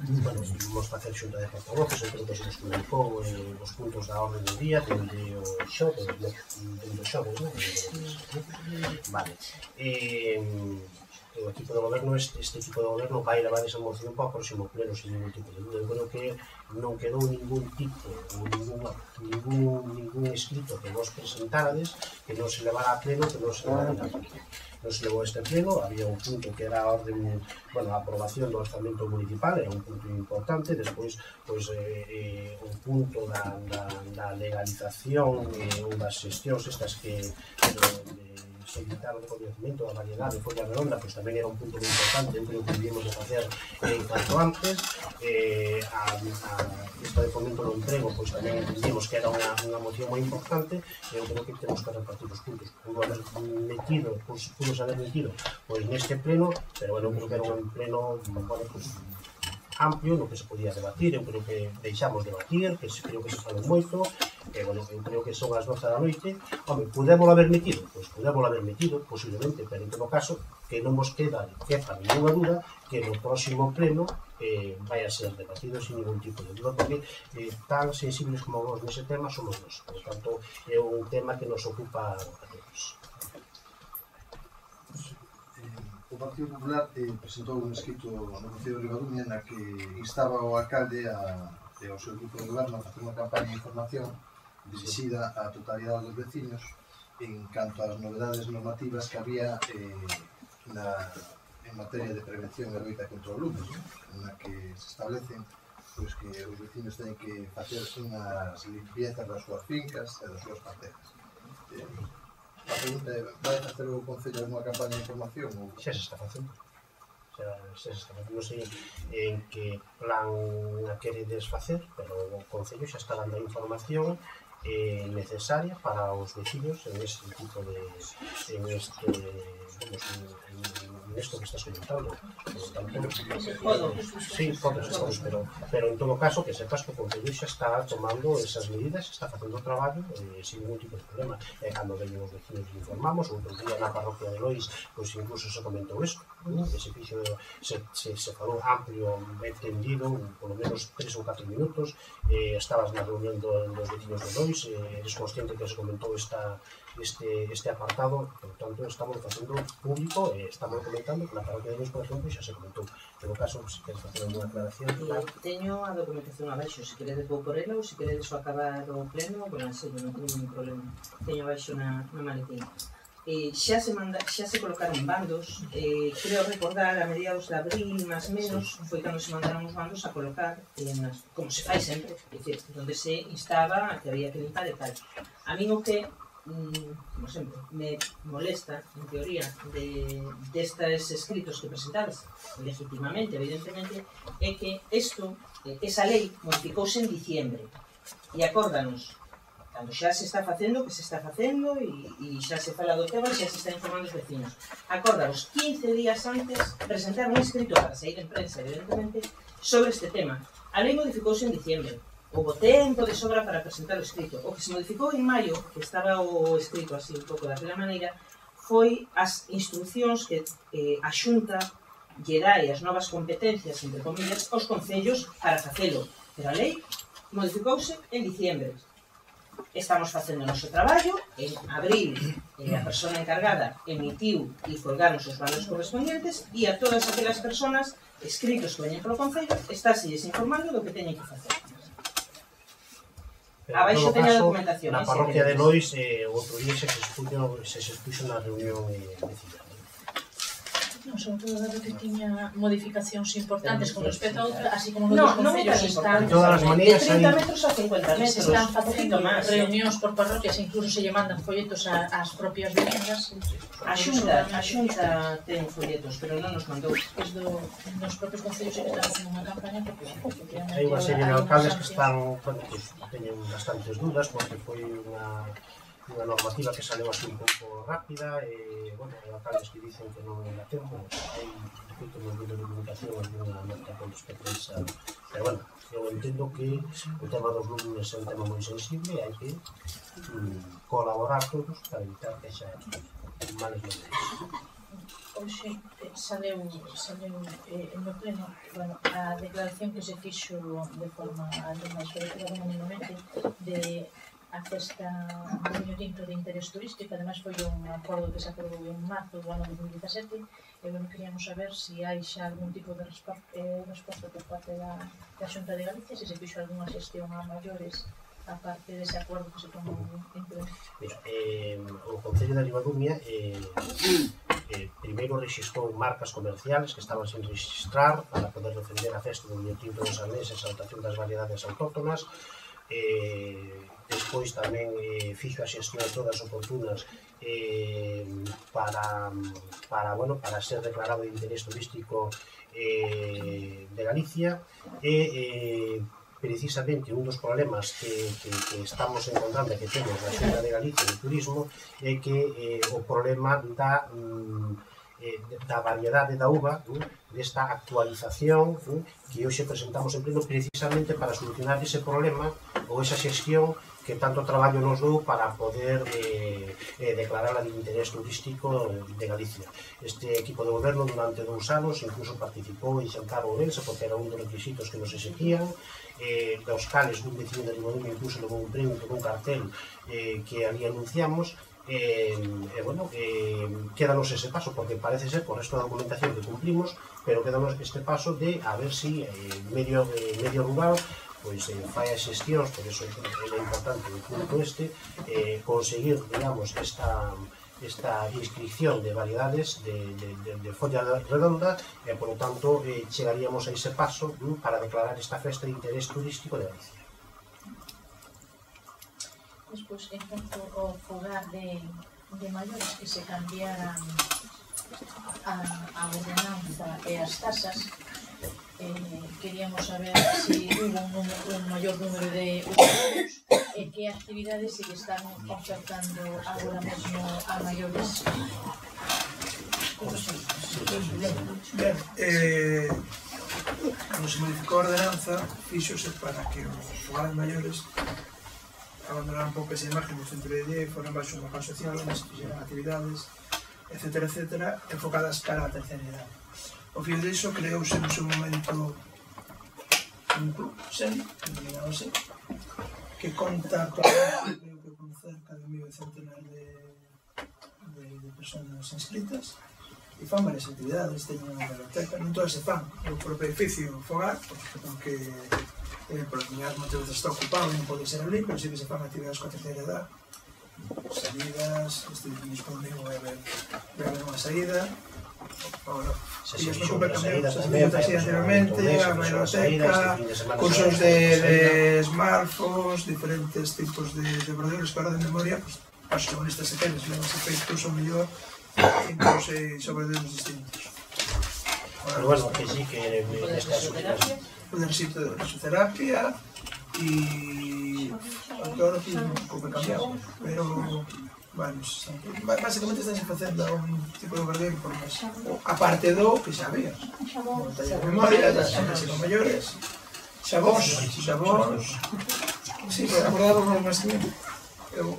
vamos facer xunta de portavoces, creo que se nos comunicou os puntos da orden do día dende o xoves, non? Vale. O equipo de goberno, este equipo de goberno vai levar esa moción para o próximo pleno sin ningún tipo de dúda. Eu creo que non quedou ningún tipo, ningún escrito que vos presentades que non se levara a pleno, que non se levara a pleno. Non se levou a este pleno, había un punto que era a orden, bueno, a aprobación do orzamento municipal, era un punto importante, despois, pois, un punto da legalización ou das xestións estas que se evitaron o coñecemento da variedade de folla redonda, pois tamén era un punto moi importante, eu creo que debíamos de facer cuanto antes. Esta de fomento do emprego, pois tamén entendíamos que era unha moción moi importante, e eu creo que temos que repartir os puntos. Pudo haber metido neste pleno, pero bueno, creo que era un pleno, bueno, pois, amplio no que se podía debatir. Eu creo que deixamos debatir, que creo que se falou moito, bueno, eu creo que son as 12 da noite. Home, podémolo haber metido? Pois podémolo haber metido, posiblemente, pero en todo caso, que non vos quepa ninguna duda que no próximo pleno vai a ser debatido sin ningún tipo de duda, porque tan sensibles como vos nese tema somos nós. Por tanto, é un tema que nos ocupa a todos. O Partido Popular presentou un escrito no Concello de Ribadumia na que instaba ao alcalde e ao seu grupo de goberno a facer unha campaña de información dirixida á totalidade dos veciños en canto ás novedades normativas que había en materia de prevención e loita contra o lume, na que se establecen pois, que os veciños teñen que facer unhas limpiezas das súas fincas e das súas parcelas. A pregunta é, vai facer o Concello unha campaña de información? Xa se está facendo. Xa se está facendo. Non sei en que plan a queredes facer, pero o Concello xa está dando a información necesaria para os veciños en este tipo de en esto que estás comentando. Sí, podes, pero en todo caso que sepas que o Concello xa está tomando esas medidas, está facendo o traballo sin ningún tipo de problema. Cando veñen os vecinos informamos, outro día na parroquia de Lois pois incluso se comentou isto, que se falou amplio, entendido, polo menos 3 ou 4 minutos. Estabas na reunión dos vecinos de Lois, eres consciente que se comentou este apartado, por tanto estamos facendo público, estamos comentando que na parroquia de Lois, por exemplo, xa se comentou. En todo caso, se queres facer unha aclaración, teño a documentación abaixo, se queredes vou por ela ou se queredes o acabar o pleno, bueno, en serio, non teño ningún problema. Teño abaixo na maletín. Xa se colocaron bandos, creo recordar a mediados de abril, máis menos, foi cando se mandaron os bandos a colocar, como se fai sempre, onde se instaba que había que limpar e tal. A min o que, como sempre, me molesta, en teoría, destes escritos que presentades, legítimamente, evidentemente, é que esa lei modificouse en diciembre, e acórdanos, cando xa se está facendo, que se está facendo e xa se fala do tema e xa se está informando os vecinos. Acordaos, 15 días antes presentar un escrito para sair en prensa, evidentemente, sobre este tema. A lei modificouse en diciembre. Houbo tempo de sobra para presentar o escrito. O que se modificou en maio, que estaba o escrito así un pouco daquela maneira, foi as instruccións que a Xunta lle dai as novas competencias, entre comillas, aos concellos para facelo. Pero a lei modificouse en diciembre. Estamos facendo o noso traballo, en abril a persona encargada emitiu e colgaron os bandos correspondientes e a todas aquelas persoas escritos que veñen polo Concello estáselles informando do que teñen que facer. Abaixo teña a documentación. Na parroquia de Lois, outro día se expuxo na reunión vecinal. Sobre todo dado que tiña modificacións importantes con respecto a outra, así como nos concellos están de todas as maneras, de 30 metros a 50 metros, se están facendo reunións por parroquias, incluso se lle mandan folletos ás propias vivendas. A Xunta ten folletos, pero non nos mandou. Nos propios concellos que están facendo unha campaña porque hai unha serie de alcaldes que teñen bastantes dudas porque foi unha normativa que saleu así un pouco rápida e, bueno, hai alcaldes que dicen que non dá tempo, hai escrito nos vídeos de comunicación alguna nota con respecto a esa, pero, bueno, eu entendo que o tema dos lumes é un tema moi sensible e hai que colaborar todos para evitar que xa males medidas. Hoxe saleu no pleno, bueno, a declaración que se fixo de forma máis anonimamente de a festa do Viño Tinto de interés turístico. Ademais foi un acordo que se acordou en marzo do ano 2017 e queríamos saber se hai xa algún tipo de resposta por parte da Xunta de Galicia, se fixo algunha xestión a maiores a parte dese acordo que se tomou en pleno. Mira, o Concello de Ribadumia primeiro registrou marcas comerciales que estaban sen registrar para poder defender a festa do Viño Tinto dos Arneses, a exaltación das variedades autóctonas. Despois tamén fixo as xestións todas oportunas para ser declarado de interés turístico de Galicia e precisamente un dos problemas que estamos encontrando e que temos na Xunta de Galicia de Turismo é que o problema da da variedade da uva, desta actualización que hoxe presentamos en pleno precisamente para solucionar ese problema ou esa xestión que tanto traballo nos dou para poder declarar de interés turístico de Galicia. Este equipo de goberno durante 2 anos incluso participou en Xantar Ourense porque era un dos requisitos que nos exigían, dos cales dun vecino de Ribadumia incluso levou un premio con un cartel que ali anunciamos. Quédanos ese paso porque parece ser por resto da documentación que cumplimos, pero quédanos este paso de a ver si medio rural fai as xestións, por eso é importante o punto conseguir, digamos, esta inscripción de variedades de folla redonda e, por lo tanto, chegaríamos a ese paso para declarar esta festa de interés turístico de Galicia. Despois, en cuanto ao fogar de maiores que se cambiaran a ordenanza e as tasas, queríamos saber se hubo un maior número de usuarios e que actividades se están ofertando agora mesmo a maiores. Cando se modificou a ordenanza, fíxose para que os fogares maiores abandonaran un pouco esa imagen do centro de día e foran baixo unha casa social onde se fixeran actividades, etcétera, enfocadas cara á terceira idade. Ao fío diso, creouse no seu momento un club, denominado así, que conta con cerca de 1.000 centenares de personas inscritas e fan varias actividades, teñen unha biblioteca, non todas se fan no propio edificio fogar, porque por determinados motivos está ocupado e non pode ser ali, pero sí que se fan actividades coa terceira edad, salidas, este mismo domingo vai haber unha saída, ellos me ocupan tamén, se hacen así anteriormente, a biblioteca, cursos de smartphones, diferentes tipos de borderos que ahora de memoria, paso con estas sequenes, le hemos feito curso mellor 5 ou 6 sobrederos distintos. Pero bueno, que sí que nesta Podercito de risoterapia y ahora tiene un pouco cambiado, pero bueno, básicamente están facendo un tipo de verdeo por mes. Aparte do que xa había, taller de memoria, das xentes con maiores, xabóns, sí, acordamos máis que eu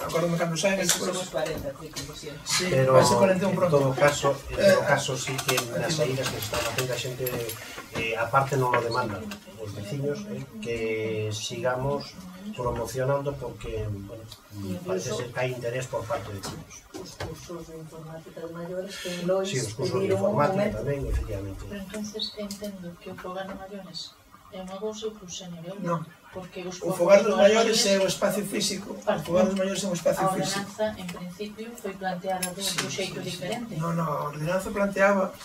acordo-me cando saen el somos 40, sí, pero vai ser 41 en pronto. todo caso sí que nas saídas que se están facendo a xente aparte non lo demandan os veciños que sigamos promocionando porque parece ser que hai interés por parte de chinos. Os cursos de informática de maiores que en Lois Sí, os cursos de informática tamén, efectivamente. Pero entonces entendo que o fogar de maiores é unha cousa e o curso senior Non. Porque O fogar dos maiores é o espacio físico, o fogar dos maiores é un espacio a físico. ordenanza, en principio, foi planteada de un xeito diferente. Non, a ordenanza planteaba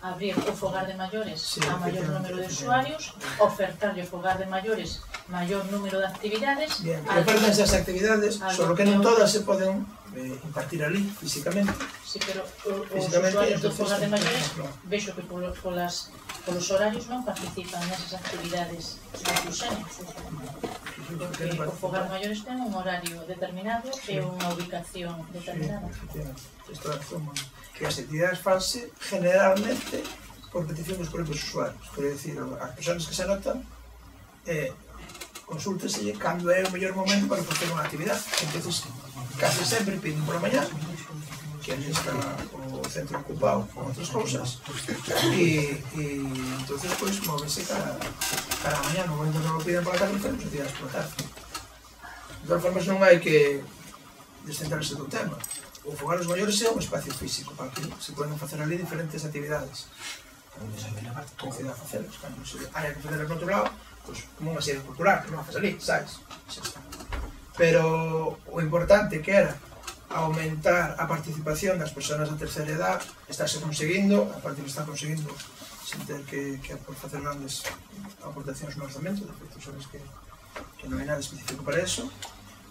Abrir o fogar de maiores Sí, a maior número de usuarios, ofertarlle o fogar de maiores maior número de actividades. bien, repartense as actividades, só que non todas se poden impartir ali, físicamente. Sí, pero os Físicamente, usuarios do entonces, fogar de maiores no. vexo que polos horarios non participan nesas actividades da Cusenia. Porque o fogar de maiores ten un horario determinado e unha ubicación determinada. Isto é razón. Que as actividades fanse generalmente por petición dos propios usuarios. Quero dicir, as persoas que se anotan consúlteselle cando é o mellor momento para facer unha actividade. Entón, casi sempre piden por a mañá, que ali está o centro ocupado con outras cousas, e entonces pois móvese cara a mañá. No momento non lo piden por a tarde, facemos actividades por a tarde. De todas formas, non hai que descentrarse do tema. O fogar dos maiores é un espacio físico para que se poden facer ali diferentes actividades. Cando se hai que facelas, cando se hai que facelas no outro lado, pois como unha serie cultural, non a faces ali, sabes? Xa está. Pero o importante que era aumentar a participación das persoas da terceira edad, estáse conseguindo, a parte que está conseguindo sin ter que facer grandes aportacións no orzamento, de feito sabes que non hai nada específico para eso,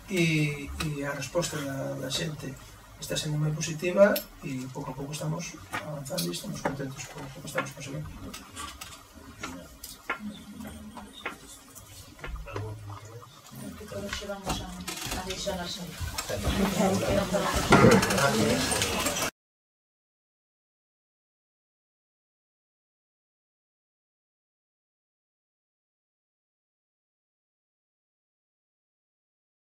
e a resposta da xente está sendo moi positiva e pouco a pouco estamos avanzando e estamos contentos con o que estamos conseguindo. Todos vamos a deixar así.